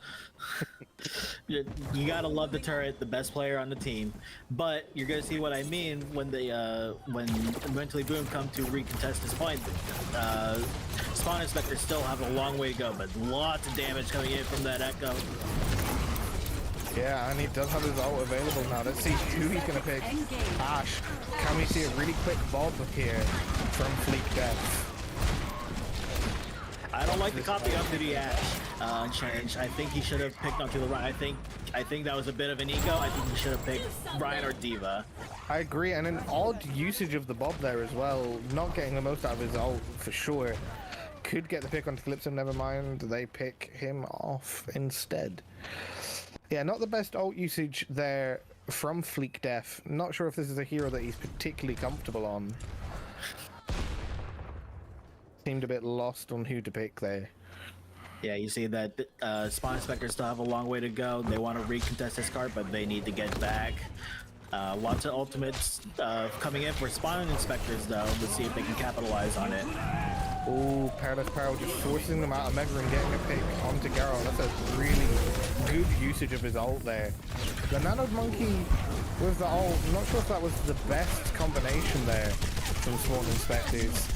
You gotta love the Turret, the best player on the team. But you're gonna see what I mean when they when Mentally Boom come to recontest this point. Spawn Inspector still have a long way to go, but lots of damage coming in from that Echo. Yeah, and he does have his ult available now. Let's see who he's going to pick. Ash. Can we see a really quick bob here from Fleet Death? I don't like the copy onto the Ash change. I think he should have picked onto the Ryan. I think that was a bit of an ego. I think he should have picked Ryan or Diva. I agree, and an odd usage of the bob there as well. Not getting the most out of his ult for sure. Could get the pick onto Calypso, never mind. They pick him off instead. Yeah, not the best ult usage there from Fleek Def. Not sure if this is a hero that he's particularly comfortable on. Seemed a bit lost on who to pick there. Yeah, you see that Spawn Inspectors still have a long way to go. They want to recontest this card, but they need to get back. Lots of ultimates coming in for Spawn Inspectors, though. Let's see if they can capitalize on it. Oh, Paradise Power just forcing them out of Mega and getting a pick onto Geralt. That's a really good usage of his ult there. The Nano Monkey with the ult, I'm not sure if that was the best combination there from Sworn Inspectors.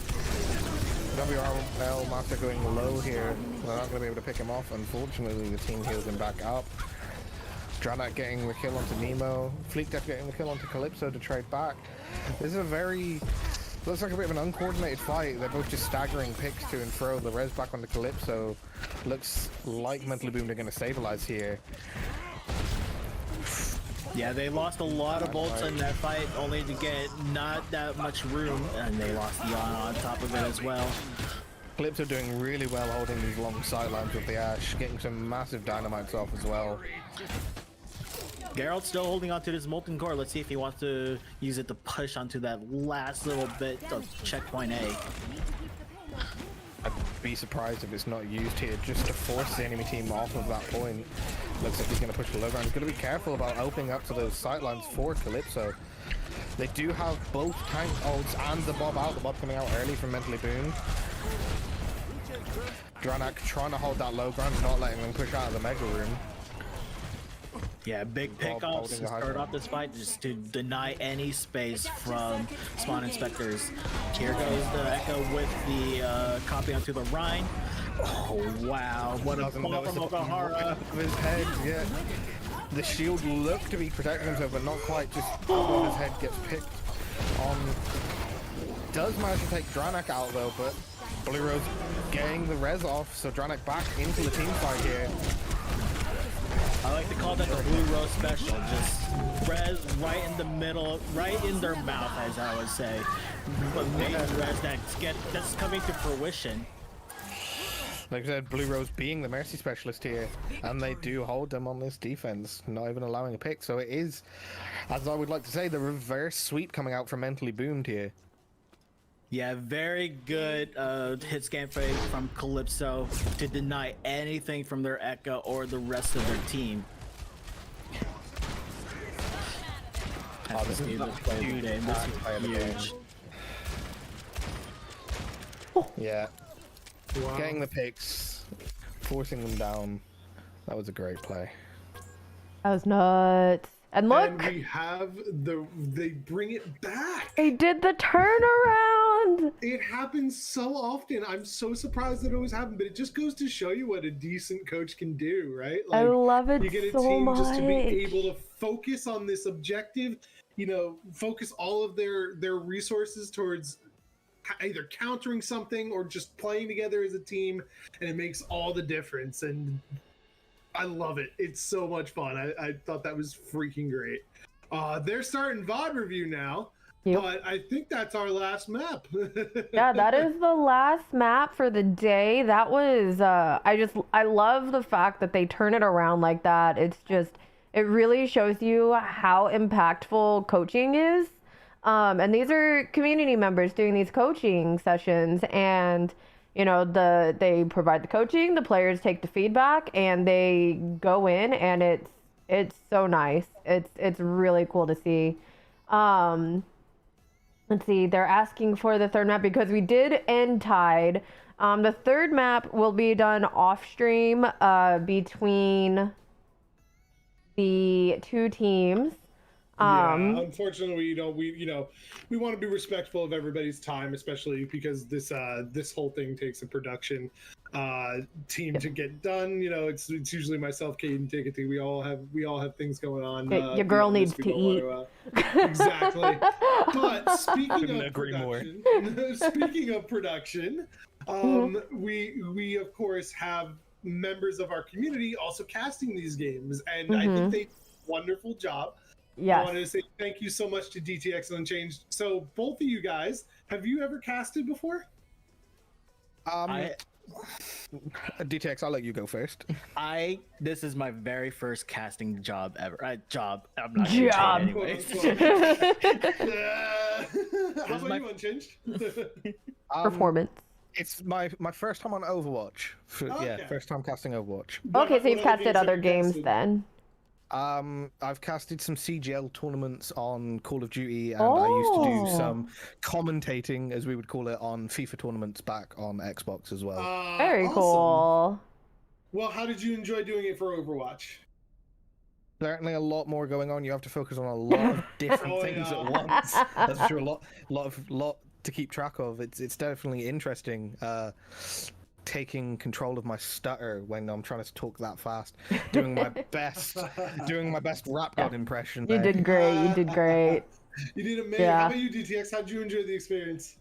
WRL Master going low here. They're not going to be able to pick him off. Unfortunately, the team heals him back up. Dranak getting the kill onto Nemo. Fleek Def getting the kill onto Calypso to trade back. This is a very... looks like a bit of an uncoordinated fight. They're both just staggering picks to and fro. The res back onto Calypso. Looks like Mentally Boomed are going to stabilize here. Yeah, they lost a lot of bolts in that fight, only to get not that much room, and they lost Yana on top of it as well. Calypso doing really well holding these long sidelines with the Ash, getting some massive dynamites off as well. Geralt's still holding onto this Molten Core. Let's see if he wants to use it to push onto that last little bit of checkpoint A. I'd be surprised if it's not used here just to force the enemy team off of that point. Looks like he's going to push the low ground. He's going to be careful about opening up to those sightlines for Calypso. They do have both tank ults and the bob out. The bob coming out early from Mentally Boomed. Dranak trying to hold that low ground, not letting them push out of the Mega Room. Yeah, big pickoffs to start off this fight just to deny any space from Spawn Inspectors. Here goes the Echo with the copy onto the Rhine. Oh wow, what a ball from Okahara. His head, yeah. The shield looked to be protecting himself, but not quite. Just on his head gets picked on. Does manage to take Dranak out though, but Blue Rose getting the res off, so Dranak back into the team fight here. I like to call that the Blue Rose special, just res right in the middle, right in their mouth, as I would say. But maybe res that's coming to fruition. Like I said, Blue Rose being the Mercy specialist here, and they do hold them on this defense, not even allowing a pick. So it is, as I would like to say, the reverse sweep coming out from Mentally Boomed here. Yeah, very good hit scan fade from Calypso to deny anything from their Echo or the rest of their team. Oh, this is huge. Yeah. Wow. Getting the picks, forcing them down. That was a great play. That was nuts. And look! And we have they bring it back! They did the turnaround! It happens so often. I'm so surprised that it always happens, but it just goes to show you what a decent coach can do, right? Like, I love it so much. You get a team just to be able to focus on this objective, you know, focus all of their resources towards either countering something or just playing together as a team, and it makes all the difference. And I love it. It's so much fun. I thought that was freaking great. They're starting VOD review now, but I think that's our last map. Yeah, that is the last map for the day. That was, I love the fact that they turn it around like that. It's just, it really shows you how impactful coaching is. And these are community members doing these coaching sessions, and you know, they provide the coaching, the players take the feedback, and they go in, and it's so nice. It's really cool to see. Let's see, they're asking for the third map because we did end tied. The third map will be done off stream between the two teams. Yeah, unfortunately, we want to be respectful of everybody's time, especially because this whole thing takes a production team to get done. You know, it's usually myself, Kate, and Tickety. We all have things going on. Your girl needs to eat. Exactly. But speaking of production, we of course have members of our community also casting these games, and I think they did a wonderful job. Yes. I wanted to say thank you so much to DTX Unchanged. So both of you guys, have you ever casted before? DTX, I'll let you go first. This is my very first casting job ever. I'm not gonna say it anyways. How about you, Unchanged? Performance. It's my first time on Overwatch. First time casting Overwatch. Okay, so you've casted other games then. I've casted some CGL tournaments on Call of Duty, and I used to do some commentating, as we would call it, on FIFA tournaments back on Xbox as well. Very cool. Well, how did you enjoy doing it for Overwatch? Certainly a lot more going on. You have to focus on a lot of different things at once. That's true. A lot to keep track of. It's definitely interesting. Taking control of my stutter when I'm trying to talk that fast, doing my best rap god impression. You did great. You did great. You did amazing. How about you, DTX? How'd you enjoy the experience?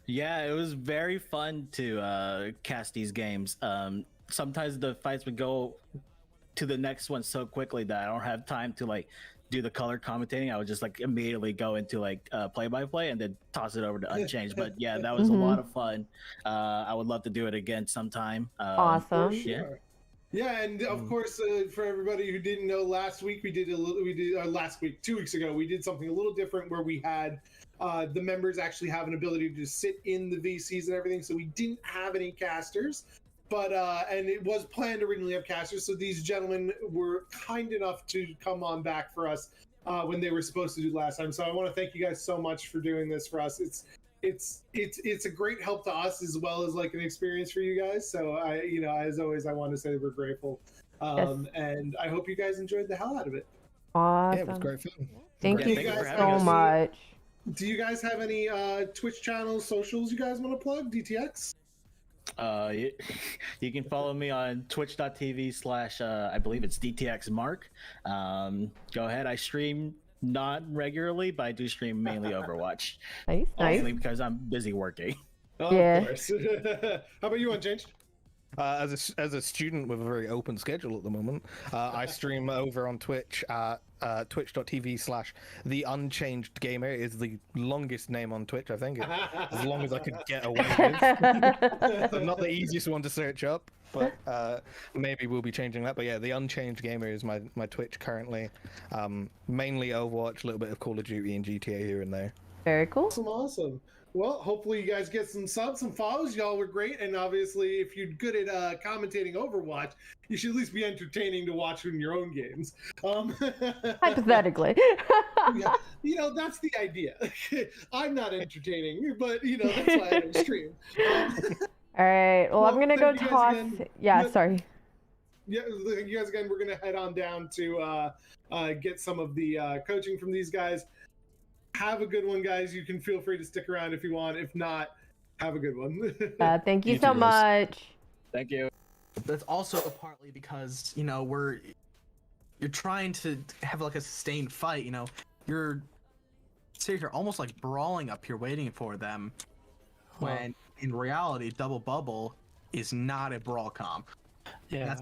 Yeah, it was very fun to cast these games. Sometimes the fights would go to the next one so quickly that I don't have time to do the color commentating. I would just immediately go into play-by-play and then toss it over to Unchanged. But yeah, that was a lot of fun. I would love to do it again sometime. Awesome. Yeah, and of course, for everybody who didn't know, last week 2 weeks ago, we did something a little different where we had the members actually have an ability to sit in the VCs and everything. So we didn't have any casters. But and it was planned originally to have casters, so these gentlemen were kind enough to come on back for us when they were supposed to do last time. So I want to thank you guys so much for doing this for us. It's a great help to us as well as an experience for you guys. So as always, I want to say we're grateful, and I hope you guys enjoyed the hell out of it. Awesome. Yeah, it was great fun. Thank you so much. Do you guys have any Twitch channels, socials you guys want to plug? DTX? You can follow me on twitch.tv/ I believe it's DTXMark. Go ahead. I stream not regularly, but I do stream mainly Overwatch. Nice. Only because I'm busy working. Oh, of course. How about you, Unchanged? As a student with a very open schedule at the moment, I stream over on Twitch at twitch.tv/ the Unchanged Gamer is the longest name on Twitch, I think. As long as I could get away with. So not the easiest one to search up, but maybe we'll be changing that. But yeah, the Unchanged Gamer is my Twitch currently. Mainly Overwatch, a little bit of Call of Duty and GTA here and there. Very cool. Awesome. Well, hopefully you guys get some subs, some follows. Y'all were great, and obviously, if you're good at commentating Overwatch, you should at least be entertaining to watch in your own games. Hypothetically. Yeah, that's the idea. I'm not entertaining, but that's why I don't stream. All right. Well, I'm gonna go toss. Sorry. Yeah, thank you guys again. We're gonna head on down to get some of the coaching from these guys. Have a good one, guys. You can feel free to stick around if you want. If not, have a good one. Thank you so much. Thank you. That's also partly because you're trying to have a sustained fight. You're sitting here almost brawling up here waiting for them. when in reality, Double Bubble is not a brawl comp. Yeah,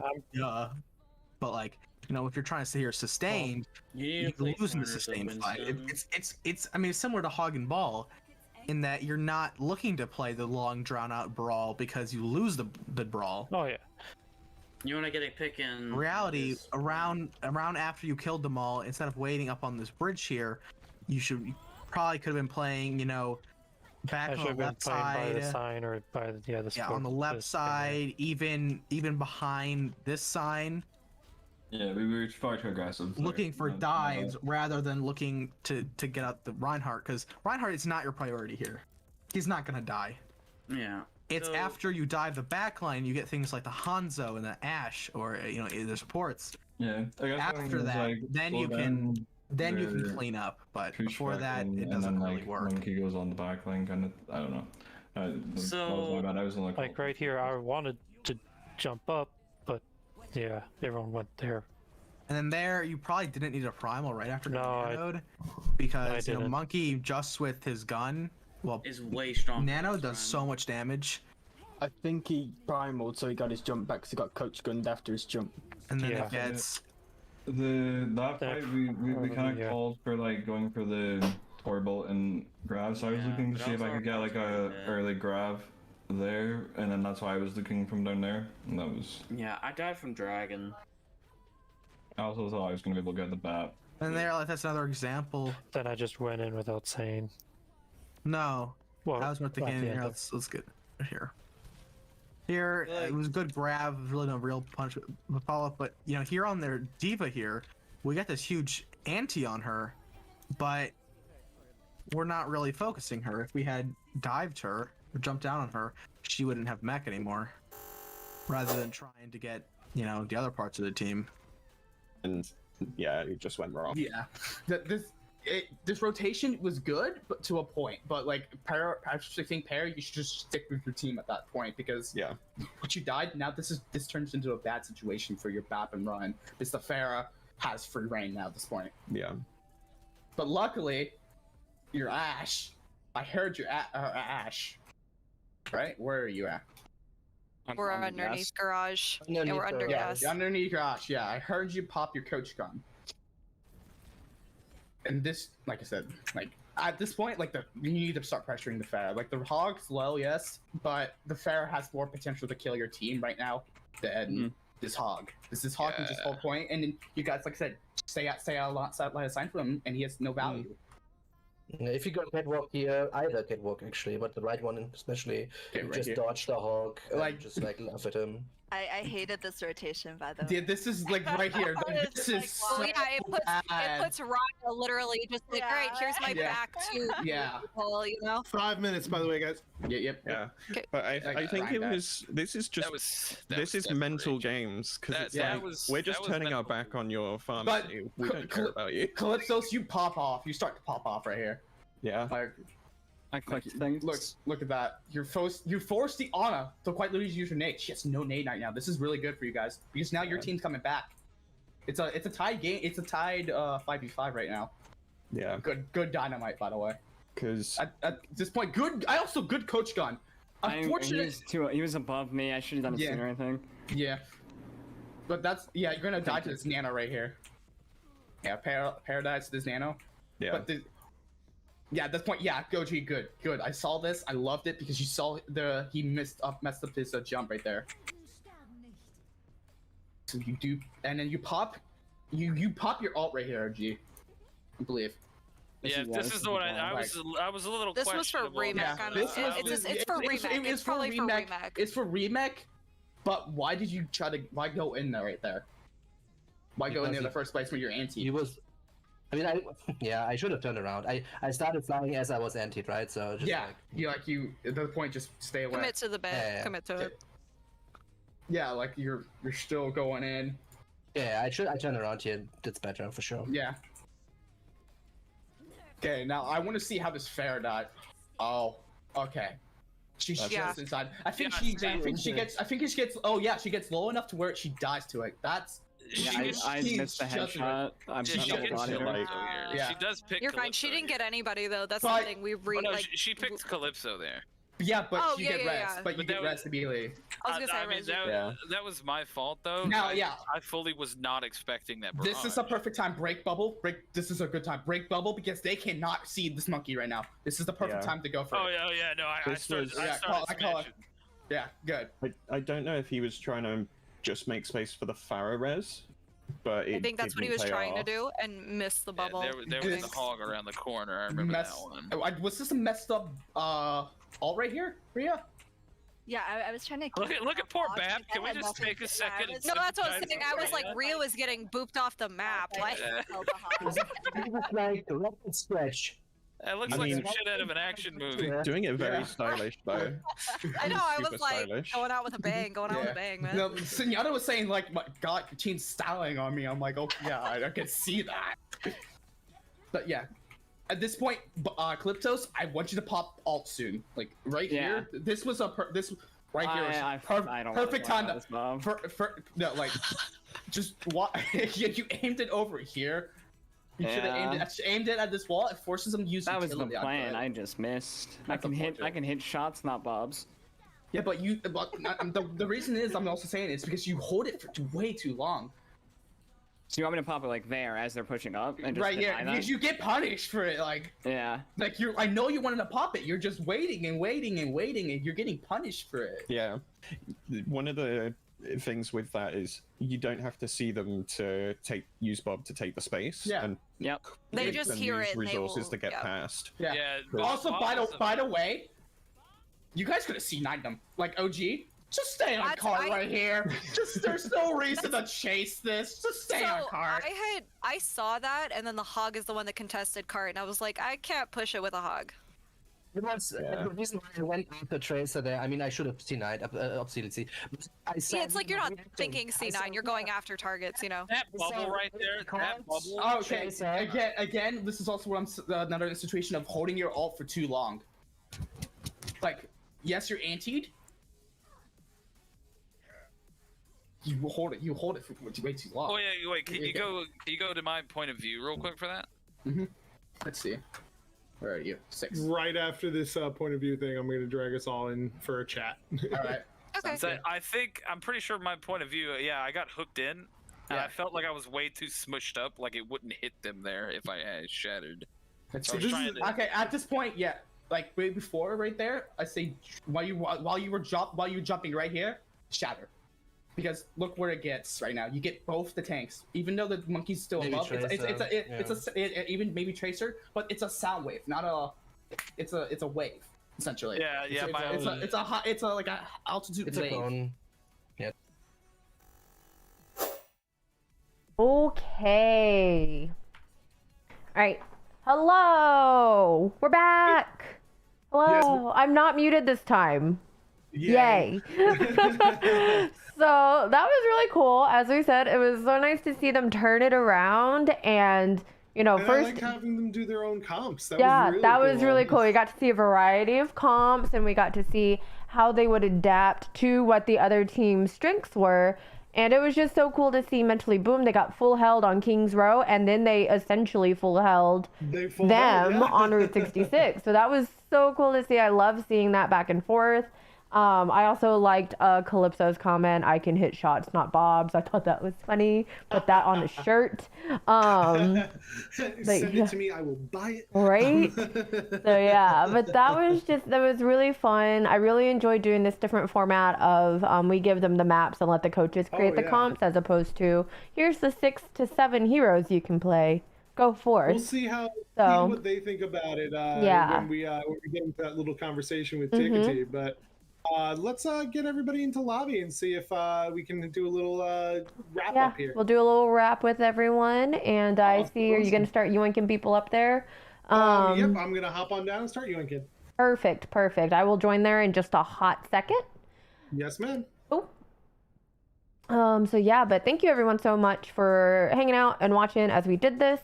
but like, you know, if you're trying to stay here sustained, you lose in the sustained fight. It's I mean, it's similar to Hog and Ball in that you're not looking to play the long drawn out brawl because you lose the brawl. Oh yeah. You want to get a pick in reality around after you killed them all, instead of waiting up on this bridge here, you probably could have been playing, you know, back on the left side, by the sign or by the on the left side, even behind this sign. Yeah, we were far too aggressive. Looking for dives rather than looking to get out the Reinhardt, because Reinhardt is not your priority here. He's not gonna die. Yeah. It's after you dive the backline, you get things like the Hanzo and the Ashe, or you know, the supports. Yeah. I guess after that, like, then you can clean up. But before that, it doesn't really work. Monkey goes on the backline, kind of. I don't know. That was my bad. I was like right here. I wanted to jump up, but yeah, everyone went there. And then there, you probably didn't need a primal right after Nanoed, because you know, Monkey just with his gun. Well, is way stronger. Nano does so much damage. I think he primaled, so he got his jump back because he got coach gunned after his jump. And then it gets that fight we kind of called for like going for the Torbolt and grab. So I was looking to see if I could get like a early grab there, and then that's why I was looking from down there. And that was. Yeah, I died from Dragon. I also thought I was gonna be able to get the bat. And there, like, that's another example. Then I just went in without saying. No. Well, I was about to get in here. Let's get here. Here, it was a good grab, really no real punch follow up, but you know, here on their Diva here, we got this huge anti on her, but we're not really focusing her. If we had dived her or jumped down on her, she wouldn't have mech anymore. Rather than trying to get, you know, the other parts of the team. And yeah, it just went wrong. Yeah. This rotation was good, but to a point. But like, I actually think Pear, you should just stick with your team at that point because once you died, now this turns into a bad situation for your BAP and run because the Pharah has free reign now at this point. Yeah. But luckily, your Ashe. I heard your Ashe. Right? Where are you at? We're underneath garage. Yeah, we're under gas. Underneath garage. Yeah, I heard you pop your coach gun. And this, like I said, like at this point, like you need to start pressuring the Pharah. Like the Hog's low, yes, but the Pharah has more potential to kill your team right now than this Hog. This Hog can just hold point, and then you guys, like I said, stay out line of sight from him, and he has no value. If you go catwalk here, either catwalk actually, but the right one especially, you just dodge the Hog, like just like laugh at him. I hated this rotation, by the way. Yeah, this is like right here. This is so yeah, it puts Raya literally just like, all right, here's my back to people, you know? 5 minutes, by the way, guys. Yeah. But I think this is mental games because we're just turning our back on your farm. But we don't care about you. Calypsos, you pop off. You start to pop off right here. Yeah. I collect things. Look at that. You forced the Ana to quite literally use her nade. She has no nade right now. This is really good for you guys because now your team's coming back. It's a tied game. It's a tied 5v5 right now. Yeah. Good dynamite, by the way. Because at this point, good coach gun. Unfortunately, he was above me. I should have done a sooner, I think. Yeah. But you're gonna die to this nano right here. Yeah, Paradise to this nano. Yeah. But at this point, Goji, good. I saw this. I loved it because you saw he messed up his jump right there. So you do, and then you pop your ult right here, RG. I believe. Yeah, this is the one I was a little. This was for remake. It's for remake. It's probably for remake. It's for remake. But why go in there right there? Why go in there in the first place when you're anti? He was. I mean, I should have turned around. I started flying as I was antied, right? So just at the point, just stay away. Commit to the bed. Commit to it. Yeah, like you're still going in. Yeah, I turn around here. That's better for sure. Yeah. Okay, now I want to see how this Pharah died. Oh, okay. She's just inside. I think she gets. Oh yeah, she gets low enough to where she dies to it. That's. I missed the headshot. She does pick. You're fine. She didn't get anybody though. That's the thing. She picked Calypso there. Yeah, but Oh, you yeah, get yeah, rest, yeah. but you But get that rest immediately. I was gonna say I mean, res- that was my fault though. Now, I, yeah. I fully was not expecting that barrage. This is a perfect time. Break bubble. This is a good time. Break bubble because they cannot see this monkey right now. This is the perfect Yeah. time to go for Oh it. yeah, no, I This started. was- I Yeah, started I call it. smashing. Yeah, good. I don't know if he was trying to just make space for the Pharaoh res, but I think that's what he was didn't pay trying to off. do and missed the bubble. There was the hog around the corner. I remember that one. Was this a messed up all right here, Rhea? Yeah, I was trying to. Look at poor Bab. Can we just take a second? And No, that's what I was sympathize saying. with I was like, Rhea? Rhea was getting booped off the map. What? Like rapid stretch. That looks I like mean- some shit out of an action movie. Doing it very Yeah. stylish though. I know. I Super was like stylish. going out with a bang, going out with a bang, man. No, Senyatta was saying like, my God, your team's styling on me. I'm like, oh yeah, I can see that. But yeah, at this point, Calyptos, I want you to pop alt soon. Like right here, this was this right here was I don't perfect wanna time watch this, Bob. no, like just what you aimed it over here. You should have aimed it at this wall. It forces them to use. That was the utility plan. onto it. I just missed. That's the point, I can hit shots, not Bob's. Yeah, but the reason is I'm also saying it's because you hold it for way too long. So you want me to pop it like there as they're pushing up and just Right, yeah, deny them? because you get punished for it. Like, Yeah. like I know you wanted to pop it. You're just waiting and waiting and waiting, and you're getting punished for it. Yeah, one of the things with that is you don't have to see them to use Bob to take the space. Yeah. And Yep. They make just them hear use it and they resources will- to get yeah. past. Yeah. Yeah, Also, Bob by was a- the way, you guys could have C9'd them. Like OG, just stay on cart right here. Just there's no reason to chase this. Just stay on cart. I saw that, and then the hog is the one that contested cart, and I was like, I can't push it with a hog. It was the reason why I went after Tracer there. I mean, I should have C9'd obviously. I said, Yeah, it's like you're not thinking C9, you're going after targets, you know. That bubble right there, that bubble. Oh, okay. Again, this is also what another situation of holding your ult for too long. Like, yes, you're antied. You hold it for way too long. Oh yeah, wait. Can you go to my point of view real quick for that? Let's see. Where are you? 6. Right after this point of view thing, I'm going to drag us all in for a chat. All right. Okay. So I'm pretty sure my point of view. Yeah, I got hooked in, and I felt like I was way too smushed up. Like it wouldn't hit them there if I had shattered. So I was trying to- Okay, at this point, yeah, like way before, right there, I say while you were jumping right here, shatter, because look where it gets right now. You get both the tanks, even though the monkey's still Maybe above. Tracer, Even maybe Tracer, but it's a sound wave, not a. It's a wave essentially. Yeah, yeah. It's a like a altitude It's wave. a cone. Yeah. Okay. All right. Hello. We're back. Hello. I'm not muted this time. Yay. So that was really cool. As we said, it was so nice to see them turn it around and, you know, And first. I like having them do their own comps. That Yeah, was really that cool. was really cool. We got to see a variety of comps and we got to see how they would adapt to what the other team's strengths were. And it was just so cool to see Mentally Boom. They got full held on King's Row and then they essentially full held them on Route 66. So that was so cool to see. I love seeing that back and forth. I also liked Calypso's comment, I can hit shots, not Bob's. I thought that was funny. Put that on a shirt. Send it to me, I will buy it. Right? So yeah, but that was really fun. I really enjoyed doing this different format of we give them the maps and let the coaches create the comps as opposed to here's the 6 to 7 heroes you can play. Go forth. We'll see what they think about it when we get into that little conversation with Tickety. But let's get everybody into lobby and see if we can do a little wrap up here. We'll do a little wrap with everyone. And I see, are you going to start yoinking people up there? Yep, I'm going to hop on down and start yoinking. Perfect. I will join there in just a hot second. Yes, ma'am. So yeah, but thank you everyone so much for hanging out and watching as we did this.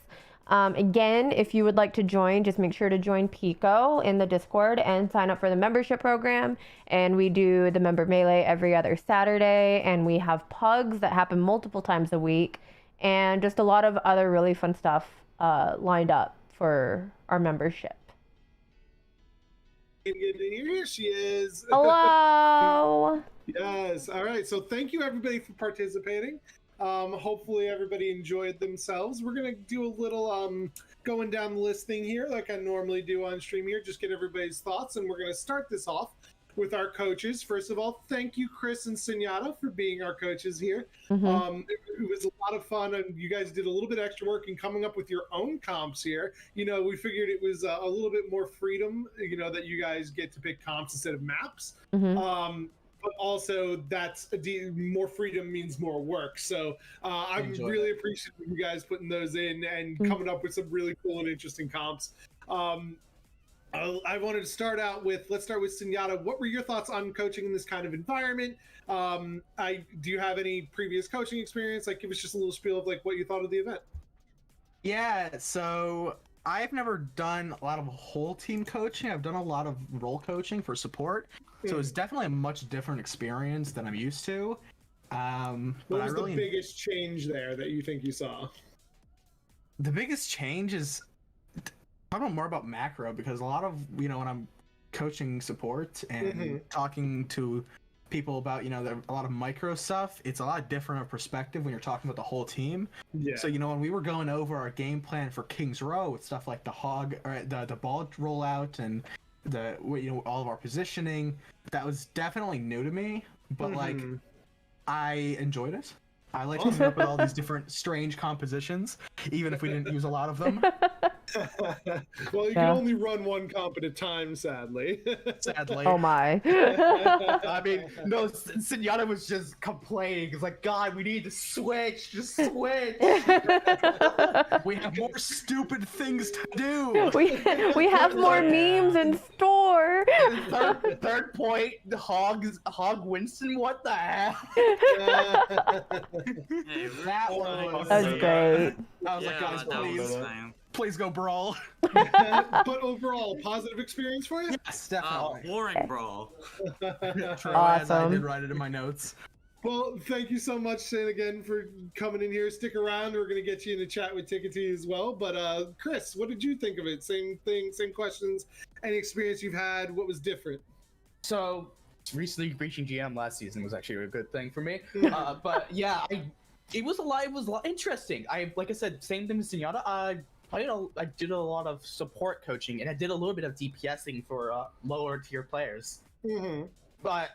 Again, if you would like to join, just make sure to join Pico in the Discord and sign up for the membership program. And we do the member melee every other Saturday, and we have pugs that happen multiple times a week, and just a lot of other really fun stuff lined up for our membership. Here she is. Hello. Yes. All right. So thank you everybody for participating. Hopefully everybody enjoyed themselves. We're gonna do a little going down the list thing here, like I normally do on stream here. Just get everybody's thoughts, and we're gonna start this off with our coaches. First of all, thank you, Chris and Senyata, for being our coaches here. It was a lot of fun, and you guys did a little bit extra work in coming up with your own comps here. You know, we figured it was a little bit more freedom, you know, that you guys get to pick comps instead of maps. But also, more freedom means more work. So I'm really appreciative of you guys putting those in and coming up with some really cool and interesting comps. I wanted to start out with, let's start with Senyata. What were your thoughts on coaching in this kind of environment? Do you have any previous coaching experience? Like, give us just a little spiel of like what you thought of the event. Yeah, so I've never done a lot of whole team coaching. I've done a lot of role coaching for support. So it's definitely a much different experience than I'm used to. What was the biggest change there that you think you saw? The biggest change is talking more about macro, because a lot of, you know, when I'm coaching support and talking to people about, you know, a lot of micro stuff, it's a lot different of perspective when you're talking about the whole team. Yeah. So, you know, when we were going over our game plan for King's Row with stuff like the hog or the ball rollout and all of our positioning, that was definitely new to me, but like I enjoyed it. I like coming up with all these different strange compositions, even if we didn't use a lot of them. Well, you can only run one comp at a time, sadly. Sadly. Oh my. I mean, no, Senyata was just complaining. It's like, God, we need to switch. Just switch. We have more stupid things to do. We have more memes in store. Third point, the Hog Winston. What the hell? That was great. I was like, guys, please go brawl. But overall, positive experience for you? Yes, definitely. Boring brawl. True, as I did write it in my notes. Well, thank you so much, Shane, again, for coming in here. Stick around. We're going to get you in a chat with Tickety as well. But Chris, what did you think of it? Same thing, same questions. Any experience you've had? What was different? So, recently reaching GM last season was actually a good thing for me. But yeah, it was a lot interesting. Like I said, same thing with Senyata. I did a lot of support coaching, and I did a little bit of DPSing for lower tier players. But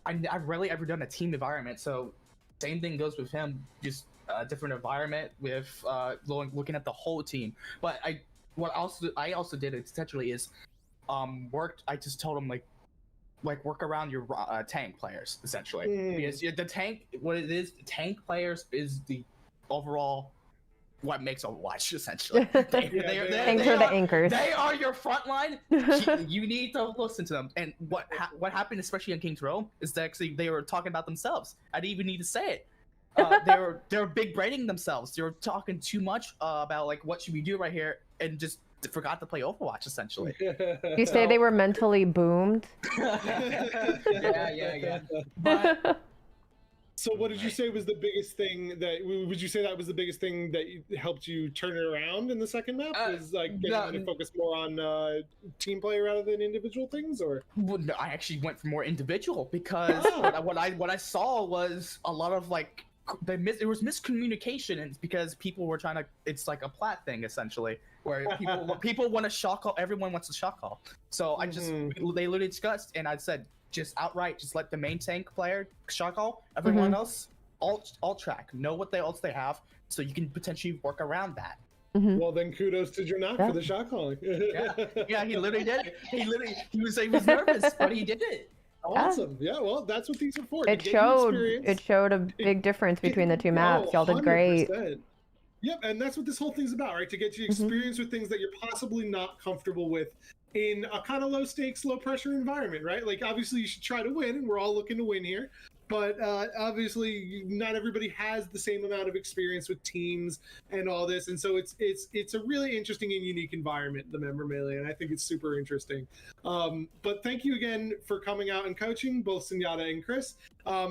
I've rarely ever done a team environment, so same thing goes with him. Just a different environment with looking at the whole team. But I also did essentially is I just told him like work around your tank players essentially, because the tank, what it is, tank players is the overall what makes Overwatch essentially. Tanks are the anchors. They are your front line. You need to listen to them. And what happened, especially in King's Row, is that actually they were talking about themselves. I didn't even need to say it. They were big braining themselves. They were talking too much about like what should we do right here, and just forgot to play Overwatch essentially. You say they were mentally boomed? Yeah. But so what did you say was the biggest thing would you say that was the biggest thing that helped you turn it around in the second map? Was like getting to focus more on team play rather than individual things, or? Well, no, I actually went for more individual because what I saw was a lot of like there was miscommunication, and it's because people were trying to. It's like a plat thing essentially, where people want a shot call. Everyone wants a shot call. So I just they literally discussed, and I said just outright, just let the main tank player shot call. Everyone else alt track. Know what ults they have, so you can potentially work around that. Well, then kudos to Janat for the shot calling. Yeah, he literally did it. He was nervous, but he did it. Awesome. Yeah, well, that's what these are for. It showed a big difference between the two maps. Y'all did great. 100%. Yep, and that's what this whole thing's about, right? To get you experience with things that you're possibly not comfortable with in a kind of low stakes, low pressure environment, right? Like, obviously you should try to win, and we're all looking to win here. but obviously not everybody has the same amount of experience with teams and all this, and so it's a really interesting and unique environment, the Member Melee, and I think it's super interesting. But thank you again for coming out and coaching, both Sunyata and Chris.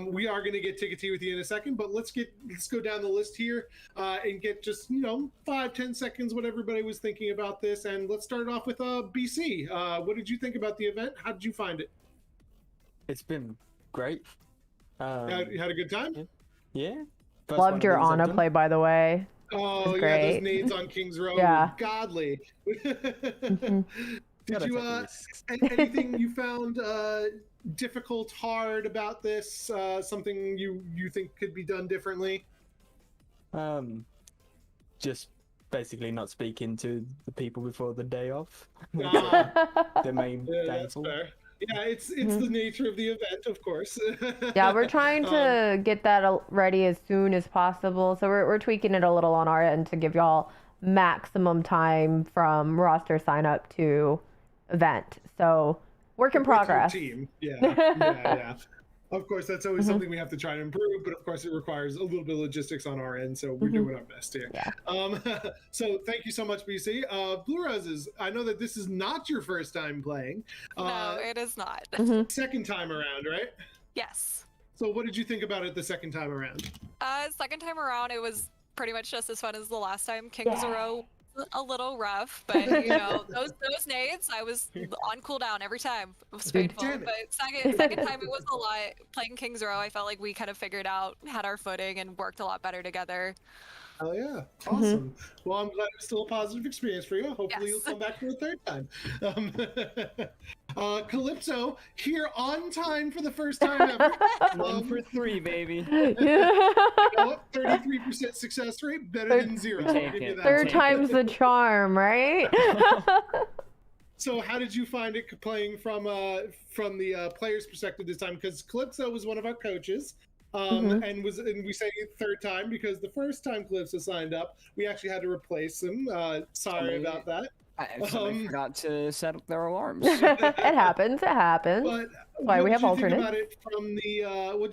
We are going to get Tickety with you in a second, but let's go down the list here and get just 5-10 seconds what everybody was thinking about this, and let's start off with BC. What did you think about the event? How did you find it? It's been great. You had a good time? Yeah. Loved your Ana play, by the way. Oh, yeah, great. those nades on King's Row Yeah. were godly. Mhm. Did you, anything you found difficult, hard about this? Something you think could be done differently? Just basically not speaking to the people before the day off. The main That's downfall. fair. Yeah, it's the nature of the event, of course. Yeah, we're trying to get that ready as soon as possible. So we're tweaking it a little on our end to give y'all maximum time from roster sign up to event. So work in With your progress. team. Yeah. Of course, that's always something we have to try to improve, but of course it requires a little bit of logistics on our end, so we're doing our best here. So thank you so much, BC. Blue Roses, I know that this is not your first time playing. No, it is not. Second time around, right? Yes. So what did you think about it the second time around? Second time around, it was pretty much just as fun as the last time. King's Row was a little rough, but those nades, I was on cooldown every time. It was painful, but second time it was a lot. Playing King's Row, I felt like we kind of figured out, had our footing, and worked a lot better together. Oh yeah, awesome. Well, I'm glad it was still a positive experience for you. Hopefully you'll come back for a third time. Calypso, here on time for the first time ever. 1 for 3, baby. 33% success rate, better than 0. I'll give you that. Third time's the charm, right? So how did you find it playing from the player's perspective this time? Because Calypso was one of our coaches. And we say third time because the first time Calypso signed up, we actually had to replace him. Sorry about that. Somebody forgot to set up their alarms. It happens. But why we have alternates. What do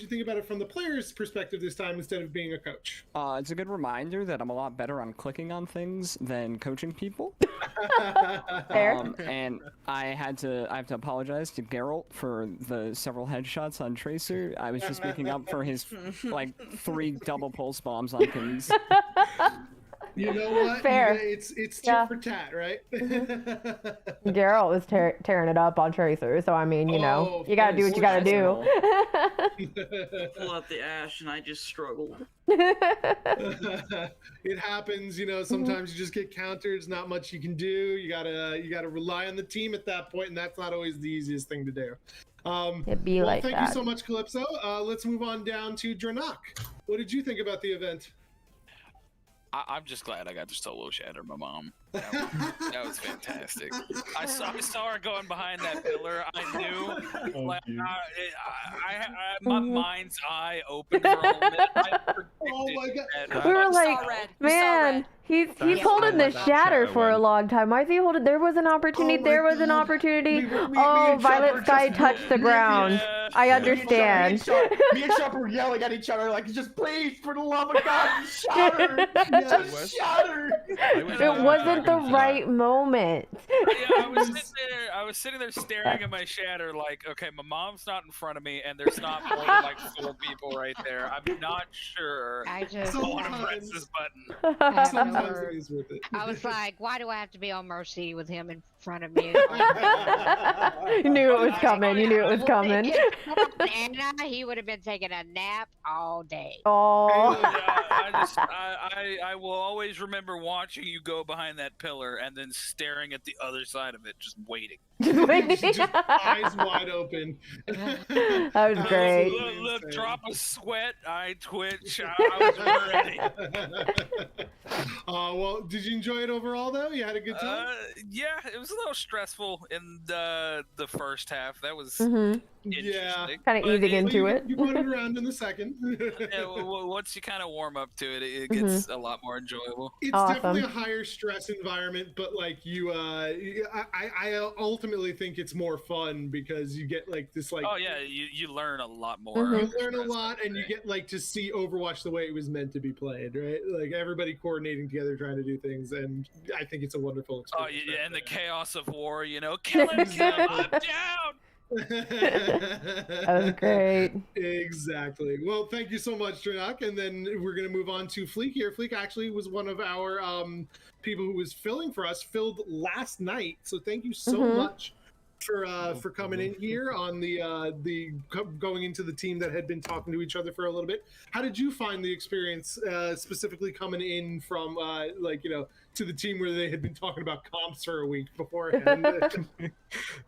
you think about it from the player's perspective this time instead of being a coach? It's a good reminder that I'm a lot better on clicking on things than coaching people. Fair. And I have to apologize to Geralt for the several headshots on Tracer. I was just making up for his 3 double pulse bombs on things. You know what? Fair. It's tit for tat, right? Geralt was tearing it up on Tracer, so I mean, you gotta do what you gotta do. Pull out the Ash and I just struggled. It happens, sometimes you just get countered, not much you can do. You gotta rely on the team at that point, and that's not always the easiest thing to do. It'd be like thank that. you so much, Calypso. Let's move on down to Dranak. What did you think about the event? I'm just glad I got to solo shatter my mom. That was fantastic. I saw her going behind that pillar. I knew, my mind's eye opened for a minute. Oh my god! We were like, man, he's holding the shatter for a long time. Why is he holding? There was an opportunity. There was an opportunity. Violet Sky touched the ground. I understand. Me and Shop were yelling at each other like, just please, for the love of God, shatter! Just shatter! It wasn't the right moment. Yeah, I was sitting there staring at my shatter like, okay, my mom's not in front of me, and there's not more than 4 people right there. I'm not sure I just want to press this button. Sometimes it is worth it. I was like, why do I have to be on Mercy with him in front of me? You knew it was coming. You knew it was coming. Anna, he would have been taking a nap all day. Oh. I will always remember watching you go behind that pillar and then staring at the other side of it, just waiting. Just eyes wide open. That was great. Look, drop a sweat, I twitch, I was ready. Well, did you enjoy it overall, though? You had a good time? Yeah, it was a little stressful in the first half. That was yeah, kind of easing into it. You put it around in the second. Yeah, once you kind of warm up to it, it gets a lot more enjoyable. It's definitely a higher stress environment, but I ultimately ultimately think it's more fun because you get like this like. Oh yeah, you learn a lot more. You learn a lot, and you get like to see Overwatch the way it was meant to be played, right? Like everybody coordinating together, trying to do things, and I think it's a wonderful experience. Oh yeah, and the chaos of war, kill him, I'm down. That was great. Exactly. Well, thank you so much, Dranak. And then we're going to move on to Fleek here. Fleek actually was one of our people who was filled last night. So thank you so much for coming in here on the going into the team that had been talking to each other for a little bit. How did you find the experience specifically coming in from to the team where they had been talking about comps for a week beforehand?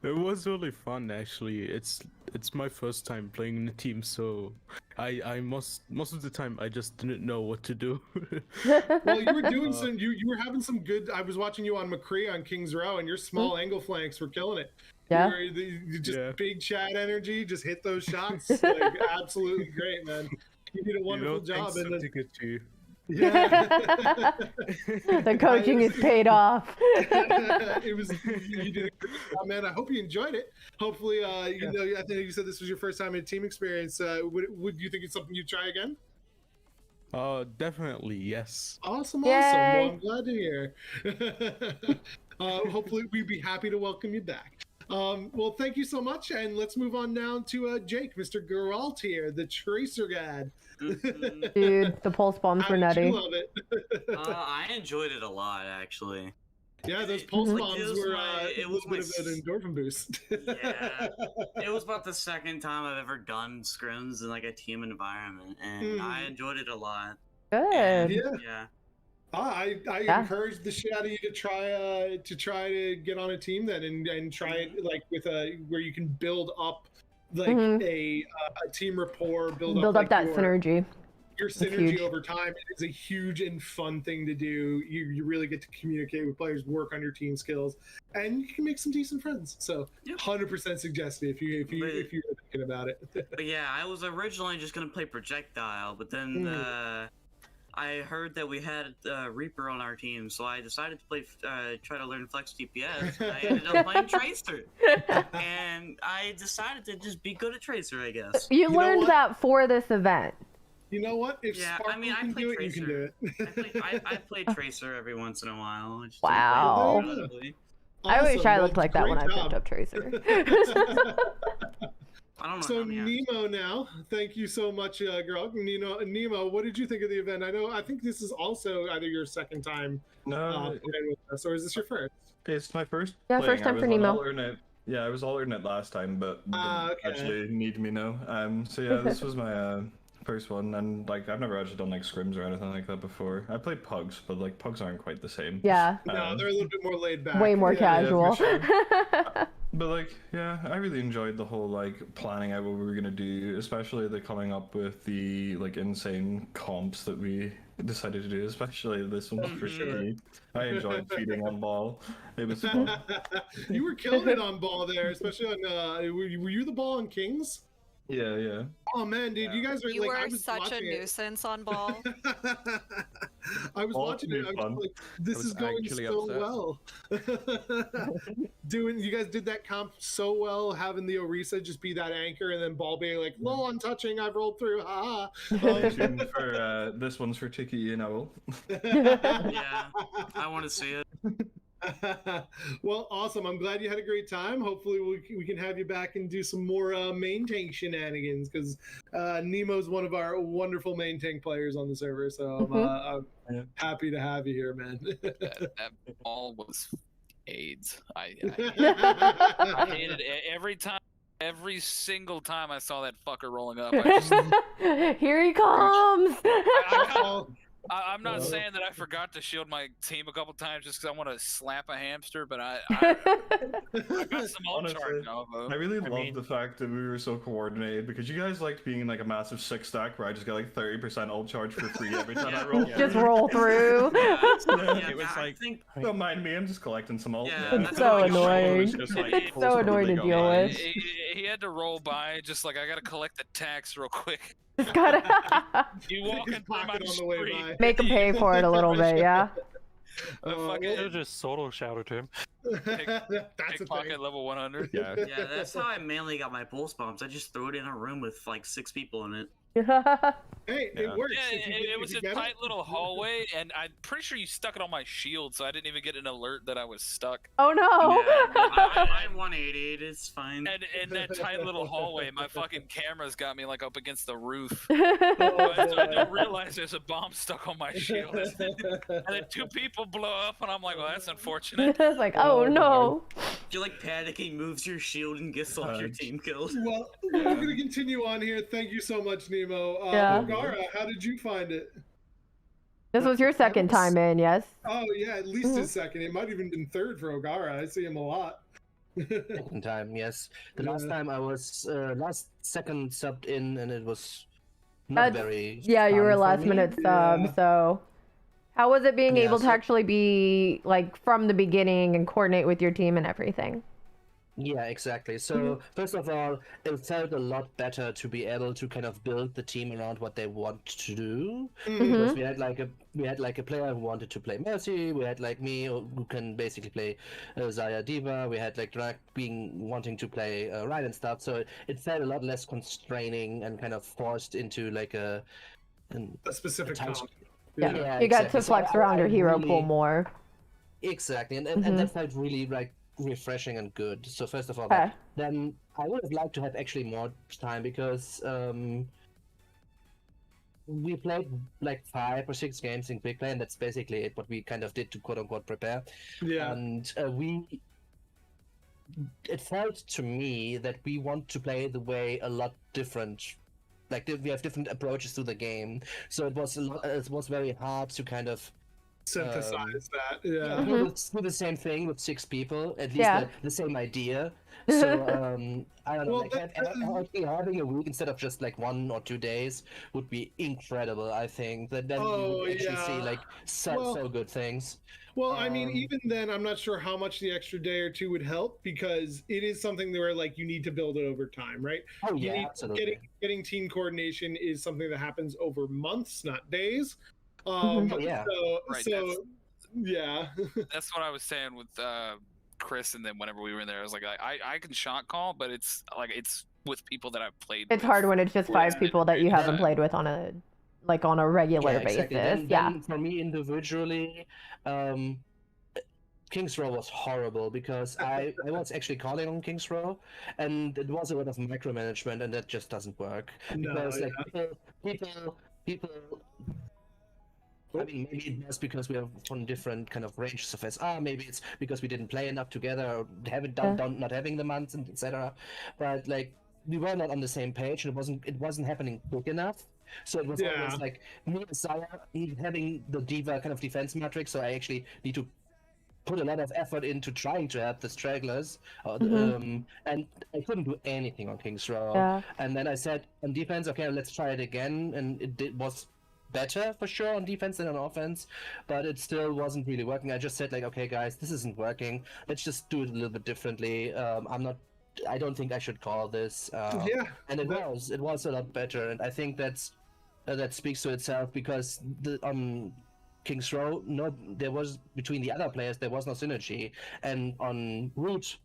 It was really fun, actually. It's my first time playing in a team, so I most of the time I just didn't know what to do. Well, you were doing you were having some good. I was watching you on McCree on Kings Row, and your small angle flanks were killing it. Yeah. You just big chat energy, just hit those shots. Like absolutely great, man. You did a wonderful job. And to get you. Yeah. The coaching is paid off. You did a great job, man. I hope you enjoyed it. Hopefully, I think you said this was your first time in a team experience. Would you think it's something you'd try again? Definitely, yes. Awesome. Yay. Well, I'm glad to hear. Hopefully, we'd be happy to welcome you back. Well, thank you so much, and let's move on now to Jake, Mr. Geralt here, the Tracer God. Dude, the pulse bombs were nutty. You love it. I enjoyed it a lot, actually. Yeah, those pulse bombs were it a was little bit of an endorphin boost. Yeah, it was about the second time I've ever done scrims in like a team environment, and I enjoyed it a lot. Good. And, Yeah. yeah. I encourage the shit out of you to try to get on a team then and try it like with where you can build up like a team rapport, build up that your synergy. Your That's synergy huge. over time. It is a huge and fun thing to do. You really get to communicate with players, work on your team skills, and you can make some decent friends. So 100% suggest it if you're thinking about it. But yeah, I was originally just gonna play Projectile, but then I heard that we had Reaper on our team, so I decided to play, try to learn Flex TPS. And I ended up playing Tracer, and I decided to just be good at Tracer, I guess. You learned that for this event. You know what? If Yeah, Sparkle I mean, I can play do it, Tracer. you can do it. I play Tracer every once in a while. Just Wow. randomly. I wish I looked Well, like that when I great picked job. up Tracer. I don't know. So Nemo now, thank you so much, girl. Nemo, what did you think of the event? I think this is also either your second time playing with us, or is this your first? It's my first. Yeah, playing. first time I for was on Nemo. alternate. Yeah, I was alternate last time, but didn't okay. actually need me now. So yeah, this was my first one, and like I've never actually done like scrims or anything like that before. I played pugs, but like pugs aren't quite the same. Yeah. No, they're a little bit more laid back. Way more casual. for sure. But like, yeah, I really enjoyed the whole like planning out what we were gonna do, especially the coming up with the like insane comps that we decided to do, especially this one for me. I enjoyed feeding on ball. It was fun. You were killing it on ball there, especially on. Were you the ball on Kings? Yeah. Oh man, dude, you guys are You like. I were was such a watching it. nuisance on ball. I was watching it. I was like, this is going so well. You guys did that comp so well, having the Orisa just be that anchor, and then ball being like, "Low on touching, I've rolled through." Ha Tuned for this one's for Tiki and Owl. Yeah, I want to see it. Well, awesome. I'm glad you had a great time. Hopefully we can have you back and do some more main tank shenanigans, because Nemo's one of our wonderful main tank players on the server, so I'm happy to have you here, man. that ball was AIDS. I hated it every single time I saw that fucker rolling up. I just, Here he comes. I'm not saying that I forgot to shield my team a couple times just because I want to slap a hamster, but I got some ult charge now, though. I really love the fact that we were so coordinated, because you guys liked being in like a massive 6-stack where I just got like 30% ult charge for free every time I roll. Just roll through. It was like, don't mind me, I'm just collecting some ult. It's so annoying. It's so annoying to deal with. He had to roll by, just like, I gotta collect the tax real quick. Gotta You walking through my on the way by. make him pay for it a little bit, yeah. It'll just solo shout to him. Pickpocket level 100. Yeah. Yeah, that's how I mainly got my pulse bombs. I just threw it in a room with like 6 people in it. Hey, it works. Yeah, If you it get- was if a you get tight little hallway, and I'm pretty sure you stuck it on my shield, so I didn't even get an alert that I was stuck. Oh no! I 180'd, it's fine. And in that tight little hallway, my fucking camera's got me like up against the roof. Oh, So I didn't realize there's a bomb stuck on my shield. And then 2 people blow up, and I'm like, well, that's unfortunate. It's like, oh no. If you're like panicking, moves your shield and gets like your team killed. Well, we're gonna continue on here. Thank you so much, Nemo. Yeah. Ogara, how did you find it? This was your second time in, yes? Oh yeah, at least his second. It might have even been third for Ogara. I see him a lot. Second time, yes. The last time I was second subbed in, and it was not very. Yeah, you were fun for last me. minute sub, so how was it being able to actually be like from the beginning and coordinate with your team and everything? Yeah, exactly. So first of all, it felt a lot better to be able to kind of build the team around what they want to do. Because we had like a player who wanted to play Mercy. We had like me who can basically play Zarya D.Va. We had like Drak wanting to play Ryan and stuff. So it felt a lot less constraining and kind of forced into like a specific type. comp. Yeah, you got to flex around your hero pool more. Exactly, and that felt really like refreshing and good. So first of all, Okay. then I would have liked to have actually more time because we played like 5 or 6 games in quick play, and that's basically it. What we kind of did to quote unquote prepare. Yeah. And it felt to me that we want to play the way a lot different. Like we have different approaches to the game, so it was very hard to kind of synthesize that. Yeah. Do the same thing with 6 people, at least Yeah. the same idea. So I don't know, Well, like having a week instead of just like 1 or 2 days would be incredible. I think that then you would actually see like so good things. Well, I mean, even then, I'm not sure how much the extra day or 2 would help because it is something where like you need to build it over time, right? Oh You yeah, need- absolutely. Getting team coordination is something that happens over months, not days. Oh, yeah. Right, Yeah. That's what I was saying with Chris, and then whenever we were in there, I was like, I can shot call, but it's with people that I've played It's with. hard when it's just 5 people that you haven't played with on a regular basis. Exactly. Then for me individually, King's Row was horrible because I was actually calling on King's Row, and it was a lot of micromanagement, and that just doesn't work. No, Because like people. I mean, maybe it was because we are from different kind of ranges of SR. Maybe it's because we didn't play enough together, or haven't done not having the months, and etc. But like we were not on the same page, and it wasn't happening quick enough. So it was always like me and Zarya having the D.Va kind of defense matrix. So I actually need to put a lot of effort into trying to help the stragglers, and I couldn't do anything on King's Row. Yeah. And then I said on defense, okay, let's try it again, and it was better for sure on defense than on offense, but it still wasn't really working. I just said like, okay guys, this isn't working, let's just do it a little bit differently. I don't think I should call this. And it was a lot better, and I think that speaks to itself because on King's Row, there was between the other players there was no synergy, and on Root,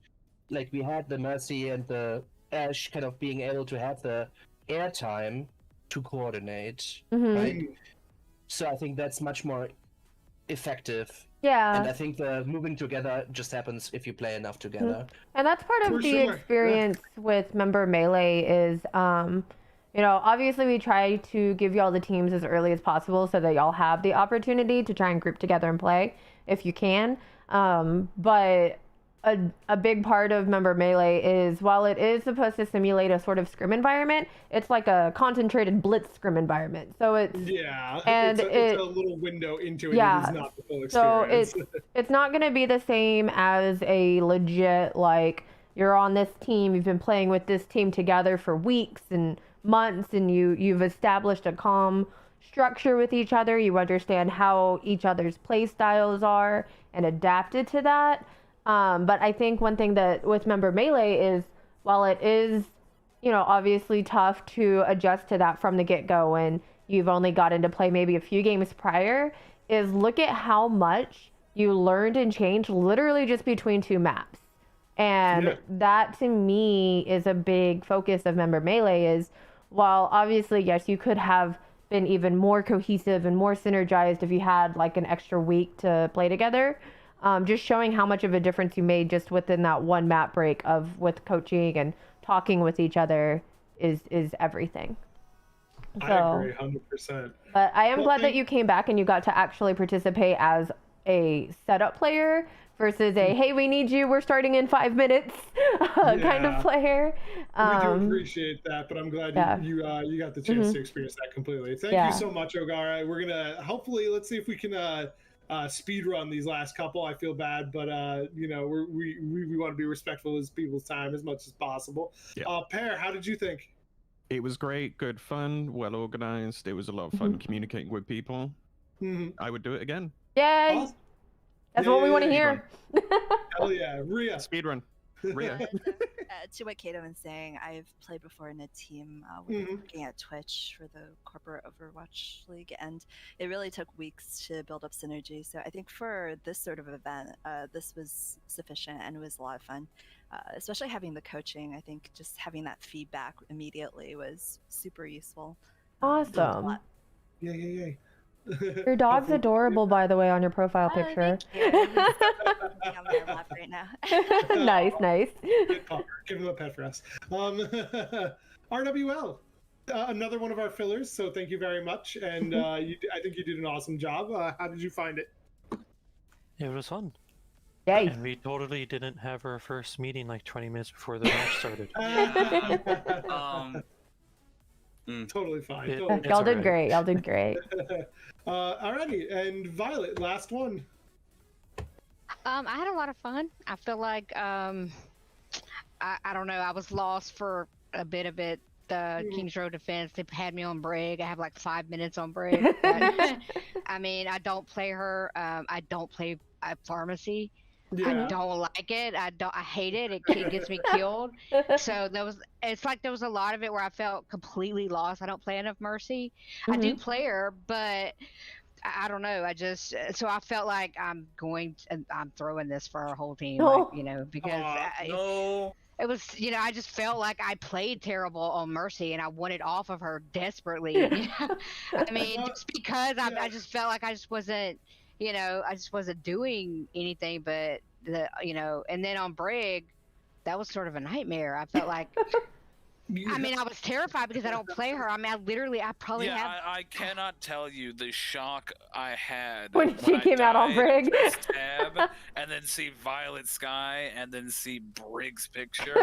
like we had the Mercy and the Ash kind of being able to have the airtime to coordinate, right? So I think that's much more effective. Yeah. And I think the moving together just happens if you play enough together. And that's part of For the sure, experience with Member Melee is, obviously we try to give y'all the teams as early as possible so that y'all have the opportunity to try and group together and play if you can. But a big part of Member Melee is while it is supposed to simulate a sort of scrim environment, it's like a concentrated blitz scrim environment. So it's and it's a little window into it. Yeah. It is not the full So experience. it's not going to be the same as a legit, like, you're on this team, you've been playing with this team together for weeks and months, and you've established a calm structure with each other. You understand how each other's play styles are and adapted to that. But I think one thing that with Member Melee is, while it is, obviously tough to adjust to that from the get-go and you've only gotten to play maybe a few games prior, is look at how much you learned and changed literally just between 2 maps. And that to me is a big focus of Member Melee is, while obviously, yes, you could have been even more cohesive and more synergized if you had like an extra week to play together. Just showing how much of a difference you made just within that one map break of with coaching and talking with each other is everything. So, I agree 100%. But I am glad that you came back and you got to actually participate as a setup player versus a hey, we need you, we're starting in 5 minutes kind of player. We do appreciate that, but I'm glad you got the chance to experience that completely. Thank you so much, Ogara. We're gonna hopefully let's see if we can speed run these last couple. I feel bad, but you know we want to be respectful of people's time as much as possible. Pear, how did you think? It was great, good fun, well organized. It was a lot of fun communicating with people. I would do it again. Yay! Awesome. That's what we want to hear. Hell yeah, Rhea. Speedrun. Rhea. To what Kato was saying, I've played before in a team working at Twitch for the corporate Overwatch League, and it really took weeks to build up synergy. So I think for this sort of event, this was sufficient and it was a lot of fun. Especially having the coaching, I think just having that feedback immediately was super useful. Awesome. Yay. Your dog's adorable, by the way, on your profile picture. Thank you. He's on my lap right now. Nice. Give him a pet for us. RWL, another one of our fillers, so thank you very much. And I think you did an awesome job. How did you find it? It was fun. Yay. And we totally didn't have our first meeting like 20 minutes before the match started. Totally fine. Y'all did great. Y'all did great. Alrighty, and Violet, last one. I had a lot of fun. I feel like I don't know. I was lost for a bit of it. The Kings Row defense, they had me on Brig. I have like 5 minutes on Brig. But, I mean, I don't play her. I don't play Pharmacy. I don't like it. I hate it. It gets me killed. So it's like there was a lot of it where I felt completely lost. I don't play enough Mercy. I do play her, but I don't know. So I felt like I'm throwing this for our whole team, like, you know, because it was, you know, I just felt like I played terrible on Mercy and I wanted off of her desperately. You know? I mean, just because I just felt like I just wasn't, you know, I just wasn't doing anything but you know, and then on Brig, that was sort of a nightmare. I felt like, I mean, I was terrified because I don't play her. I mean, I probably have. I cannot tell you the shock I had when she came out on Brig. Tab, and then see Violet Sky, and then see Brig's picture.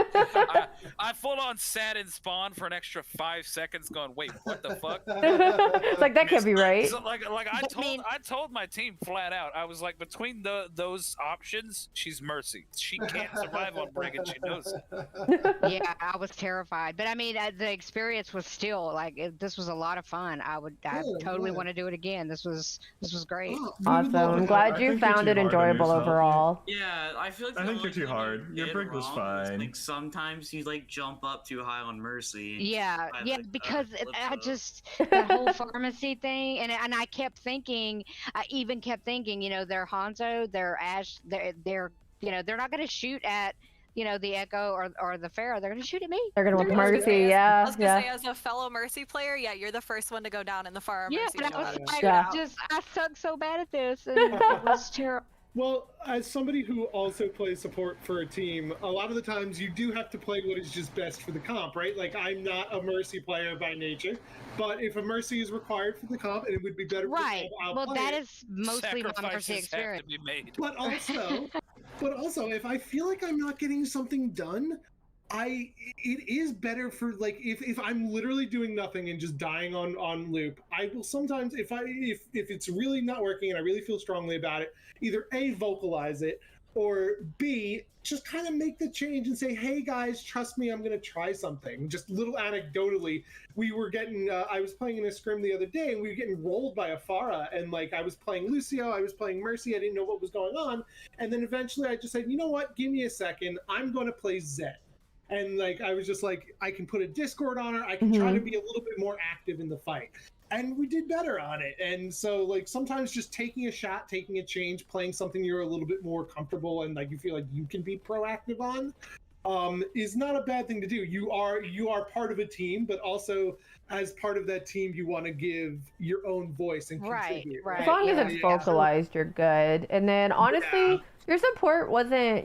I full on sat in spawn for an extra 5 seconds, going, "Wait, what the fuck?" It's like that can't be right. So, like I told my team flat out. I was like, between those options, she's Mercy. She can't survive on Brig, and she knows it. Yeah, I was terrified. But I mean, the experience was still like this was a lot of fun. I totally want to do it again. This was great. Awesome. I'm glad you found it enjoyable overall. Yeah, I feel like I think you're too hard. Your Brig was fine. Like sometimes you like jump up too high on Mercy. Yeah, because I just that whole Pharmacy thing, and I kept thinking, you know, they're Hanzo, they're Ash, they're you know, they're not going to shoot at, you know, the Echo or the Pharaoh. They're gonna shoot at me. They're gonna want Mercy, I was gonna say, as a fellow Mercy player, yeah, you're the first one to go down in the farm. Yeah, Mercy but I was like, Yeah. I suck so bad at this, and it was terrible. Well, as somebody who also plays support for a team, a lot of the times you do have to play what is just best for the comp, right? Like, I'm not a Mercy player by nature, but if a Mercy is required for the comp, and it would be better for Right. the comp, Well, that is mostly my Mercy experience. Have to be made. But also, if I feel like I'm not getting something done, it is better for, like, if I'm literally doing nothing and just dying on loop, I will sometimes, if it's really not working and I really feel strongly about it, either A, vocalize it, or B, just kind of make the change and say, hey guys, trust me, I'm going to try something. Just little anecdotally, we were getting, I was playing in a scrim the other day and we were getting rolled by a Pharah, and like I was playing Lucio, I was playing Mercy, I didn't know what was going on. And then eventually I just said, you know what, give me a second, I'm going to play Zed. And like I was just like, I can put a Discord on her, I can try to be a little bit more active in the fight. and we did better on it. And so like sometimes just taking a shot, taking a change, playing something you're a little bit more comfortable and like you feel like you can be proactive on, is not a bad thing to do. You are part of a team, but also as part of that team, you want to give your own voice and contribute. As long as it's vocalized, you're good. And then honestly, your support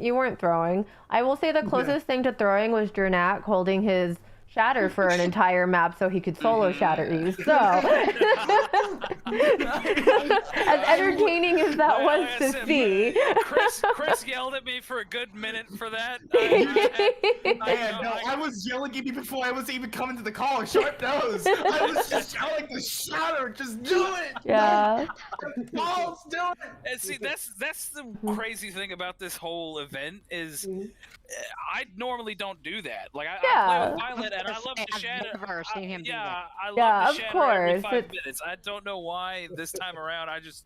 you weren't throwing. I will say the closest thing to throwing was Jernak holding his Shatter for an entire map so he could solo Shatter Eve. So, as entertaining as that was to see. Chris yelled at me for a good minute for that. I was yelling at you before I was even coming to the call. Short nose. I was just yelling the Shatter. Just do it. Yeah. Balls, do it. And see, that's the crazy thing about this whole event is I normally don't do that. Like I play with Violet and I love the Shatter. I've never seen him do that. I love Yeah, the of Shatter every course. 5 minutes. I don't know why this time around I was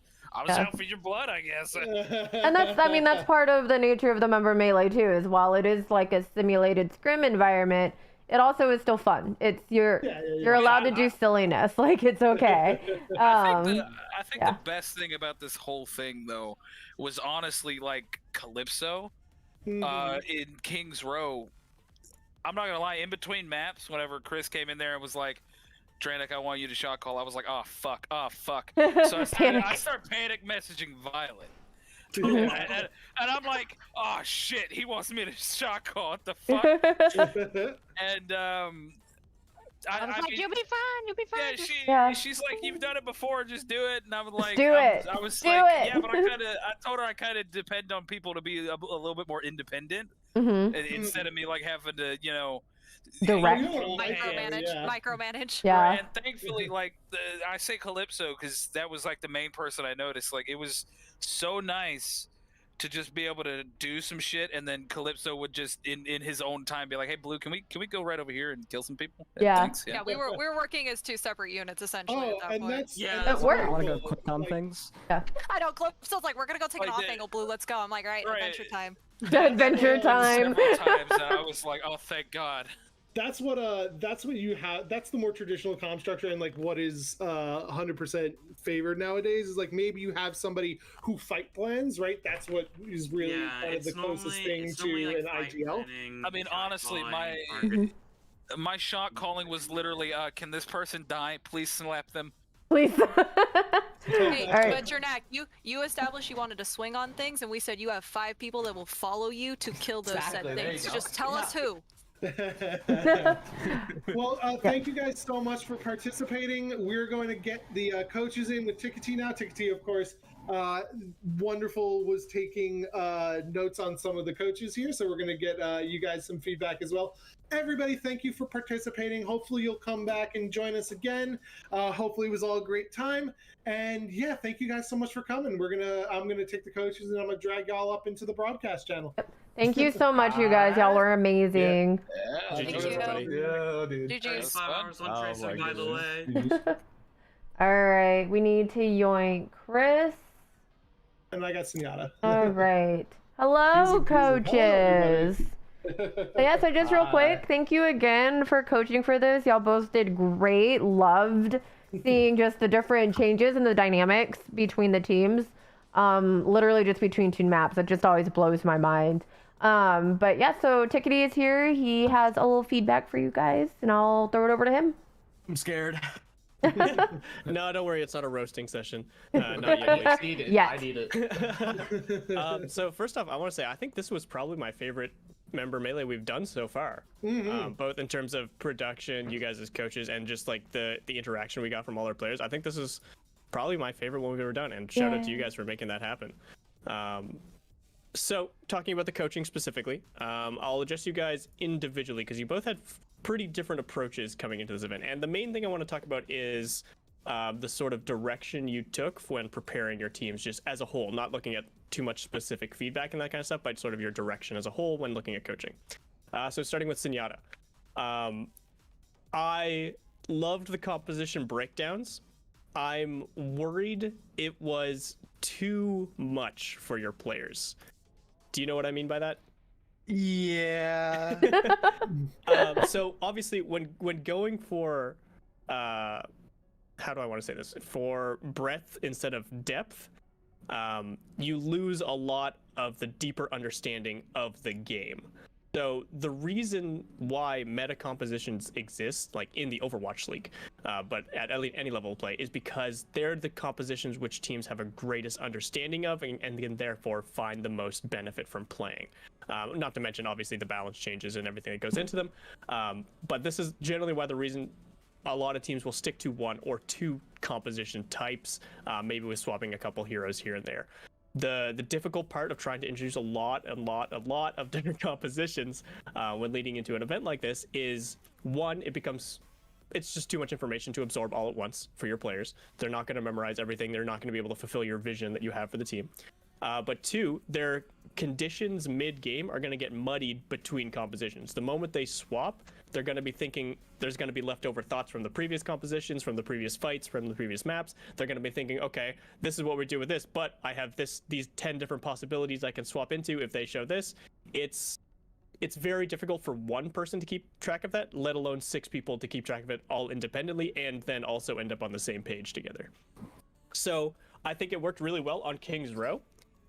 out for your blood, I guess. And that's part of the nature of the member melee too, is while it is like a simulated scrim environment, it also is still fun. You're allowed to do silliness, like it's okay. I think the best thing about this whole thing though was honestly like Calypso in King's Row. I'm not gonna lie, in between maps, whenever Chris came in there and was like, Dranik, I want you to shot call, I was like, oh fuck. So I start panic messaging Violet. And I'm like, oh shit, he wants me to shot call, what the fuck? And I was like, you'll be fine. Yeah, she's like, you've done it before, just do it. And I was like, do it. I was do like, it. yeah, but I told her I kind of depend on people to be a little bit more independent instead of me like having to, direct, micromanage. Yeah. And thankfully, like I say Calypso because that was like the main person I noticed. Like it was so nice to just be able to do some shit, and then Calypso would just in his own time be like, "Hey, Blue, can we go right over here and kill some people?" Yeah. Thanks. Yeah, we were working as two separate units essentially at that point. that worked. I want to go click on things. Yeah. I know. Calypso's like, we're gonna go take an off angle, Blue. Let's go. I'm like, right. Adventure time. Adventure time. Several times, and I was like, "Oh, thank God." That's what you have. That's the more traditional comp structure, and like what is 100% favored nowadays is like maybe you have somebody who fight plans, right? That's what is really kind of the closest thing to an IGL. I mean, honestly, my shot calling was literally, "Can this person die? Please slap them." Please. Hey, Right. but Jernak, you established you wanted to swing on things, and we said you have 5 people that will follow you to kill those said things. Just tell us who. Well, thank you guys so much for participating. We're going to get the coaches in with Tickety now. Tickety, of course, wonderful, was taking notes on some of the coaches here, so we're going to get you guys some feedback as well. Everybody, thank you for participating. Hopefully you'll come back and join us again. Hopefully it was all a great time. And yeah, thank you guys so much for coming. I'm gonna take the coaches and I'm gonna drag y'all up into the broadcast channel. Thank you so much, you guys. Y'all were amazing. Thank you. Yeah, dude. GG's. 5 hours on Tracer, by the way. All right, we need to yoink Chris. And I got Senata. All right. Hello, coaches. So yeah, so just real quick, thank you again for coaching for this. Y'all both did great. Loved seeing just the different changes in the dynamics between the teams. Literally just between 2 maps. It just always blows my mind. But yeah, so Tickety is here. He has a little feedback for you guys, and I'll throw it over to him. I'm scared. No, don't worry. It's not a roasting session. Not yet. I need it. Yes. I need it. So first off, I want to say I think this was probably my favorite member melee we've done so far. Both in terms of production, you guys as coaches, and just like the interaction we got from all our players. I think this is probably my favorite one we've ever done, and shout out to you guys for making that happen. So talking about the coaching specifically, I'll address you guys individually because you both had pretty different approaches coming into this event. And the main thing I want to talk about is the sort of direction you took when preparing your teams just as a whole, not looking at too much specific feedback and that kind of stuff, but sort of your direction as a whole when looking at coaching. So starting with Senata. I loved the composition breakdowns. I'm worried it was too much for your players. Do you know what I mean by that? Yeah. So obviously when going for how do I want to say this? For breadth instead of depth, you lose a lot of the deeper understanding of the game. So the reason why meta compositions exist, like in the Overwatch League, but at any level of play, is because they're the compositions which teams have a greatest understanding of and can therefore find the most benefit from playing. Not to mention, obviously, the balance changes and everything that goes into them. But this is generally why the reason a lot of teams will stick to one or two composition types, maybe with swapping a couple heroes here and there. The difficult part of trying to introduce a lot of different compositions when leading into an event like this is, one, it's just too much information to absorb all at once for your players. They're not going to memorize everything. They're not going to be able to fulfill your vision that you have for the team. But two, their conditions mid-game are going to get muddied between compositions. The moment they swap, they're going to be thinking there's going to be leftover thoughts from the previous compositions, from the previous fights, from the previous maps. They're going to be thinking, okay, this is what we do with this, but I have these 10 different possibilities I can swap into if they show this. It's very difficult for one person to keep track of that, let alone 6 people to keep track of it all independently and then also end up on the same page together. So I think it worked really well on King's Row,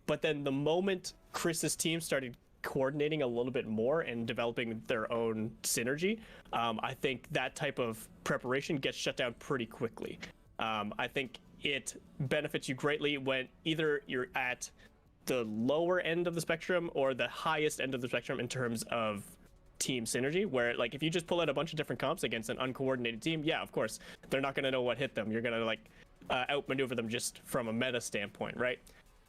but then the moment Chris's team started coordinating a little bit more and developing their own synergy, I think that type of preparation gets shut down pretty quickly. I think it benefits you greatly when either you're at the lower end of the spectrum or the highest end of the spectrum in terms of team synergy, where like if you just pull out a bunch of different comps against an uncoordinated team, yeah, of course, they're not going to know what hit them. You're going to outmaneuver them just from a meta standpoint, right?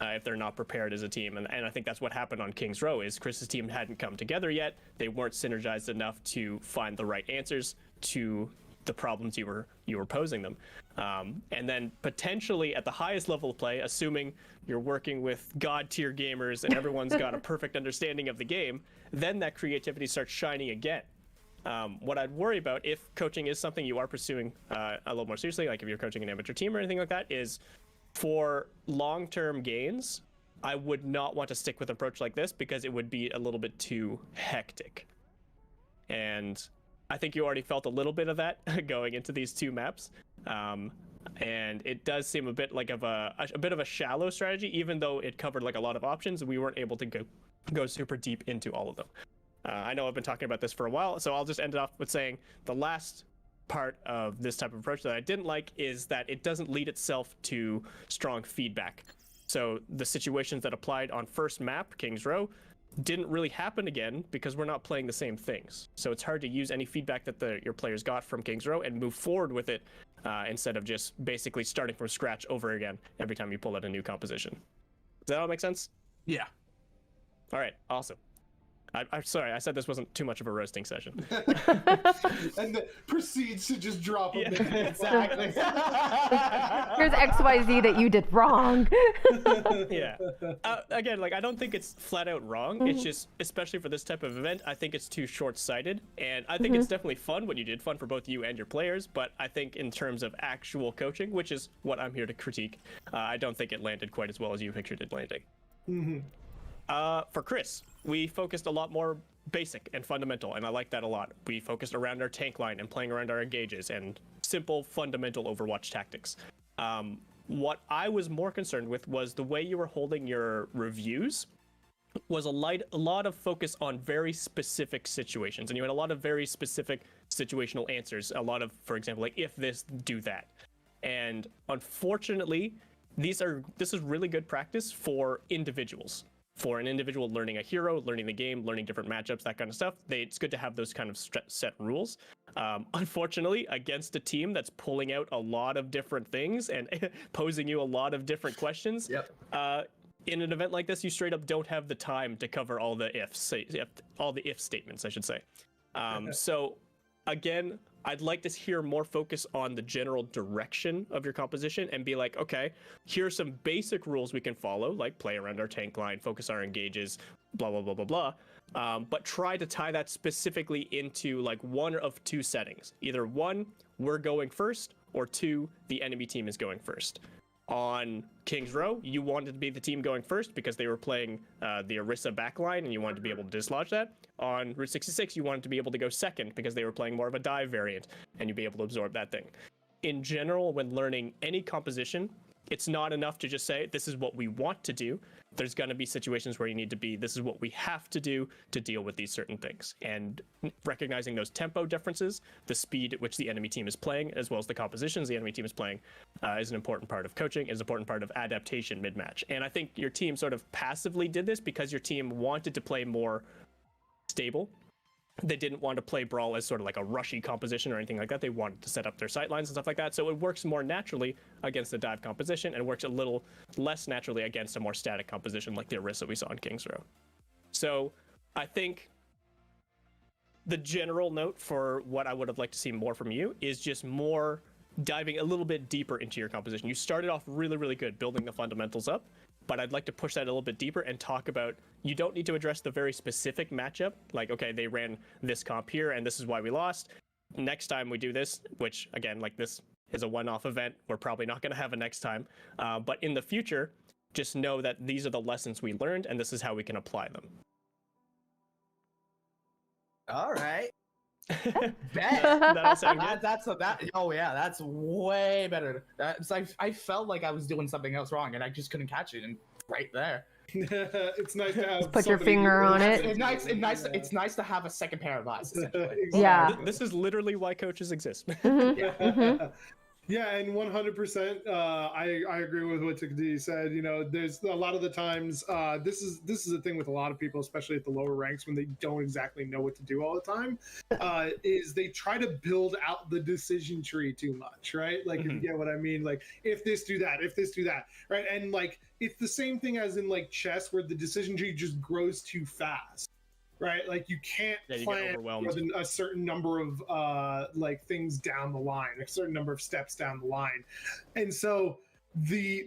If they're not prepared as a team. And I think that's what happened on King's Row is Chris's team hadn't come together yet. They weren't synergized enough to find the right answers to the problems you were posing them. And then potentially at the highest level of play, assuming you're working with god tier gamers and everyone's got a perfect understanding of the game, then that creativity starts shining again. What I'd worry about if coaching is something you are pursuing a little more seriously, like if you're coaching an amateur team or anything like that, is for long-term gains, I would not want to stick with an approach like this because it would be a little bit too hectic. And I think you already felt a little bit of that going into these two maps. And it does seem a bit like a bit of a shallow strategy, even though it covered like a lot of options. We weren't able to go super deep into all of them. I know I've been talking about this for a while, so I'll just end it off with saying the last part of this type of approach that I didn't like is that it doesn't lead itself to strong feedback. So the situations that applied on first map, King's Row, didn't really happen again because we're not playing the same things. So it's hard to use any feedback that your players got from King's Row and move forward with it instead of just basically starting from scratch over again every time you pull out a new composition. Does that all make sense? Yeah. All right, awesome. I'm sorry, I said this wasn't too much of a roasting session. And then proceeds to just drop a bit. Exactly. Here's XYZ that you did wrong. Yeah. Again, like I don't think it's flat out wrong. It's just, especially for this type of event, I think it's too short-sighted. And I think it's definitely fun what you did, fun for both you and your players. But I think in terms of actual coaching, which is what I'm here to critique, I don't think it landed quite as well as you pictured it landing. For Chris, we focused a lot more basic and fundamental, and I like that a lot. We focused around our tank line and playing around our engages and simple, fundamental Overwatch tactics. What I was more concerned with was the way you were holding your reviews was a lot of focus on very specific situations, and you had a lot of very specific situational answers. A lot of, for example, like if this, do that. And unfortunately, this is really good practice for individuals. For an individual learning a hero, learning the game, learning different matchups, that kind of stuff, it's good to have those kind of set rules. Unfortunately, against a team that's pulling out a lot of different things and posing you a lot of different questions, in an event like this, you straight up don't have the time to cover all the if statements, I should say. So again, I'd like to hear more focus on the general direction of your composition and be like, okay, here's some basic rules we can follow, like play around our tank line, focus our engages, blah, blah, blah, blah, blah. But try to tie that specifically into like one of two settings. Either one, we're going first, or two, the enemy team is going first. On King's Row, you wanted to be the team going first because they were playing the Orisa backline and you wanted to be able to dislodge that. On Route 66, you wanted to be able to go second because they were playing more of a dive variant and you'd be able to absorb that thing. in general, when learning any composition, it's not enough to just say, this is what we want to do. There's going to be situations where you need to be, this is what we have to do to deal with these certain things. And recognizing those tempo differences, the speed at which the enemy team is playing, as well as the compositions the enemy team is playing, is an important part of coaching, is an important part of adaptation mid-match. And I think your team sort of passively did this because your team wanted to play more stable. They didn't want to play Brawl as sort of like a rushy composition or anything like that. They wanted to set up their sight lines and stuff like that. So it works more naturally against the dive composition and works a little less naturally against a more static composition like the Orisa we saw in King's Row. So I think the general note for what I would have liked to see more from you is just more diving a little bit deeper into your composition. You started off really, really good building the fundamentals up, but I'd like to push that a little bit deeper and talk about, you don't need to address the very specific matchup, like, okay, they ran this comp here and this is why we lost. Next time we do this, which again, like this is a one-off event, we're probably not gonna have a next time. But in the future, just know that these are the lessons we learned and this is how we can apply them. All right. That'll sound good. Oh yeah, that's way better. I felt like I was doing something else wrong and I just couldn't catch it, and right there. It's nice to have. Put your finger on it. It's nice to have a second pair of eyes. Yeah. This is literally why coaches exist. Yeah, and 100%, I agree with what Tikadi said. You know, there's a lot of the times, this is a thing with a lot of people, especially at the lower ranks, when they don't exactly know what to do all the time, is they try to build out the decision tree too much, right? Like, if you get what I mean, like, if this, do that, if this, do that, right? And like, it's the same thing as in like chess, where the decision tree just grows too fast. Right, like you can't plan more than a certain number of like things down the line, a certain number of steps down the line, and so the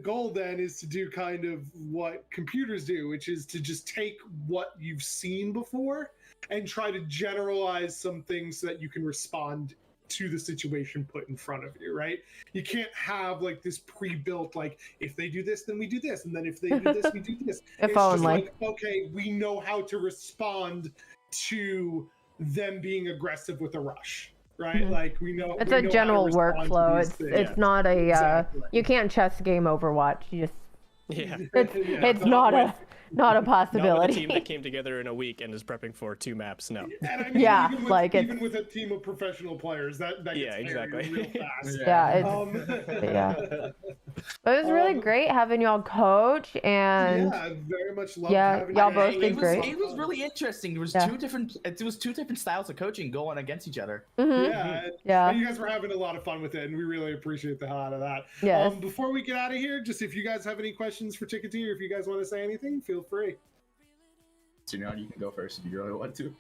goal then is to do kind of what computers do, which is to just take what you've seen before and try to generalize some things so that you can respond to the situation put in front of you, right? You can't have like this pre-built, like, if they do this, then we do this, and then if they do this, we do this. If it's only. just like, okay, we know how to respond to them being aggressive with a rush, right? Like, we know It's we a know general how to respond to workflow. these It's things. not a Exactly. you can't chess game Overwatch. You just Yeah. it's not a Not with a possibility. team that came together in a week and is prepping for 2 maps. No. And I mean, Yeah, even with, like it's- even with a team of professional players, that gets Yeah, exactly. real fast. Yeah, But it was really great having y'all coach, and yeah, very much loved yeah, having y'all you. both did great. It was really interesting. There was Yeah. two different styles of coaching going against each other. Yeah. And you guys were having a lot of fun with it, and we really appreciate the hell out of that. Yes. Before we get out of here, just if you guys have any questions for Tickety, or if you guys want to say anything, feel free. So you can go first if you really want to.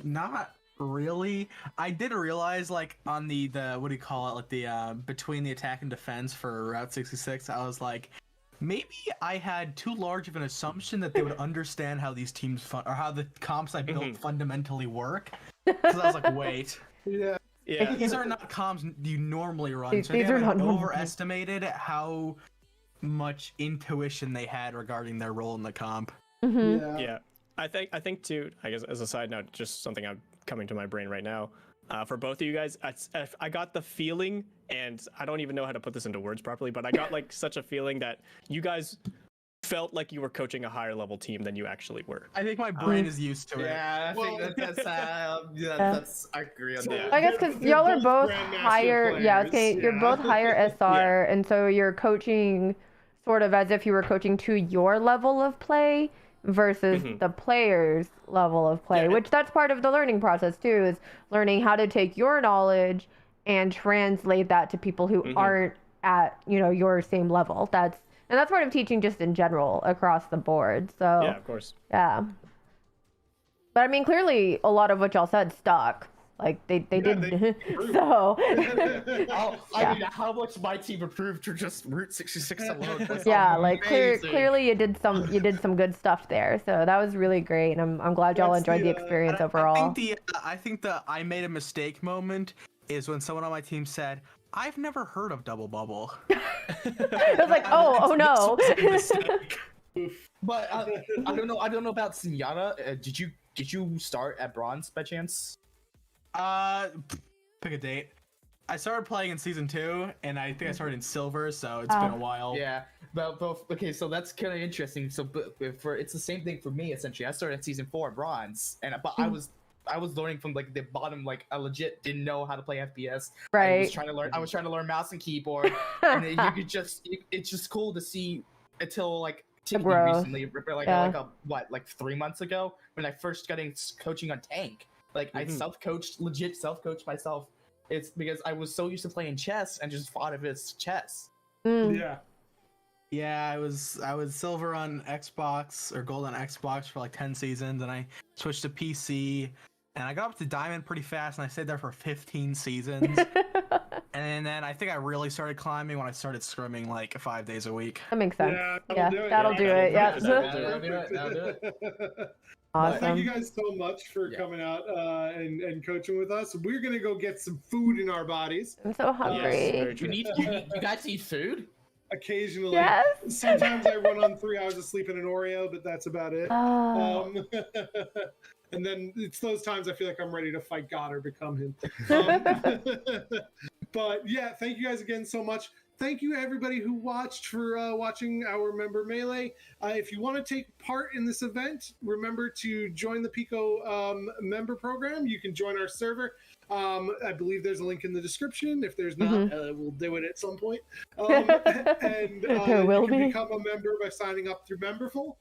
Not really. I did realize, like, on the what do you call it, like the between the attack and defense for Route 66, I was like, maybe I had too large of an assumption that they would understand how these teams or how the comps I built fundamentally work. Because I was like, wait. Yeah. Yeah. These are not comps you normally run. These So they are not normal. overestimated how much intuition they had regarding their role in the comp. Yeah. I think too, I guess as a side note, just something I'm coming to my brain right now. For both of you guys, I got the feeling, and I don't even know how to put this into words properly, but I got like such a feeling that you guys felt like you were coaching a higher level team than you actually were. I think my brain is used to it. Yeah, I think that's I agree on that. I guess because y'all are both higher. Yeah, okay, you're both higher SR, and so you're coaching sort of as if you were coaching to your level of play versus the player's level of play, which that's part of the learning process too, is learning how to take your knowledge and translate that to people who aren't at, your same level. That's part of teaching just in general across the board. So yeah, of course. Yeah. But I mean, clearly a lot of what y'all said stuck. Like they did. So I mean, how much my team improved for just Route 66 alone? Was yeah, like amazing. clearly you did some good stuff there. So that was really great, and I'm glad y'all enjoyed the experience overall. I think the I made a mistake moment is when someone on my team said, "I've never heard of Double Bubble." I was like, oh no. But I don't know about Zenyatta. Did you start at bronze by chance? Pick a date. I started playing in season 2, and I think I started in silver, so it's been a while. Yeah, but okay, so that's kind of interesting. So, but for it's the same thing for me essentially. I started at season 4, bronze, and but I was learning from like the bottom. Like I legit didn't know how to play FPS. I was trying to learn mouse and keyboard, and then you could just it's just cool to see until like recently, like 3 months ago when I first got in coaching on tank. Like I legit self-coached myself. It's because I was so used to playing chess and just thought of it as chess. Yeah, I was silver on Xbox or gold on Xbox for like 10 seasons, and I switched to PC, and I got up to diamond pretty fast, and I stayed there for 15 seasons. And then I think I really started climbing when I started scrimming like 5 days a week. That makes sense. Yeah, that'll do it. Yeah. That'll do it. Awesome. Thank you guys so much for coming out and coaching with us. We're gonna go get some food in our bodies. I'm so hungry. You guys eat food? Occasionally. Yes. Sometimes I run on 3 hours of sleep and an Oreo, but that's about it. And then it's those times I feel like I'm ready to fight God or become him. But yeah, thank you guys again so much. Thank you everybody who watched for watching our member melee. If you want to take part in this event, remember to join the Pico member program. You can join our server. I believe there's a link in the description. If there's not, we'll do it at some point. And There will you can be. become a member by signing up through Memberful.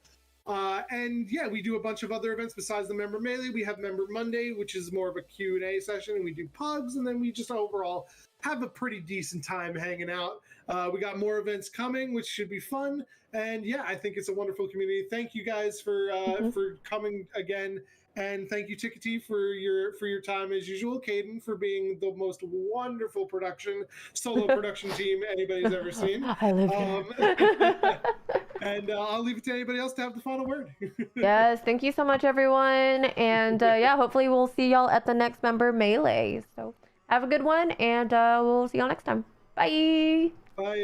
And yeah, we do a bunch of other events besides the Member Melee. We have Member Monday, which is more of a Q&A session, and we do pugs, and then we just overall have a pretty decent time hanging out. We got more events coming, which should be fun. And yeah, I think it's a wonderful community. Thank you guys for coming again. And thank you, Tickety, for your time as usual. Caden, for being the most wonderful solo production team anybody's ever seen. I live here. And I'll leave it to anybody else to have the final word. Yes, thank you so much, everyone. And yeah, hopefully we'll see y'all at the next member melee. So have a good one, and we'll see y'all next time. Bye. Bye.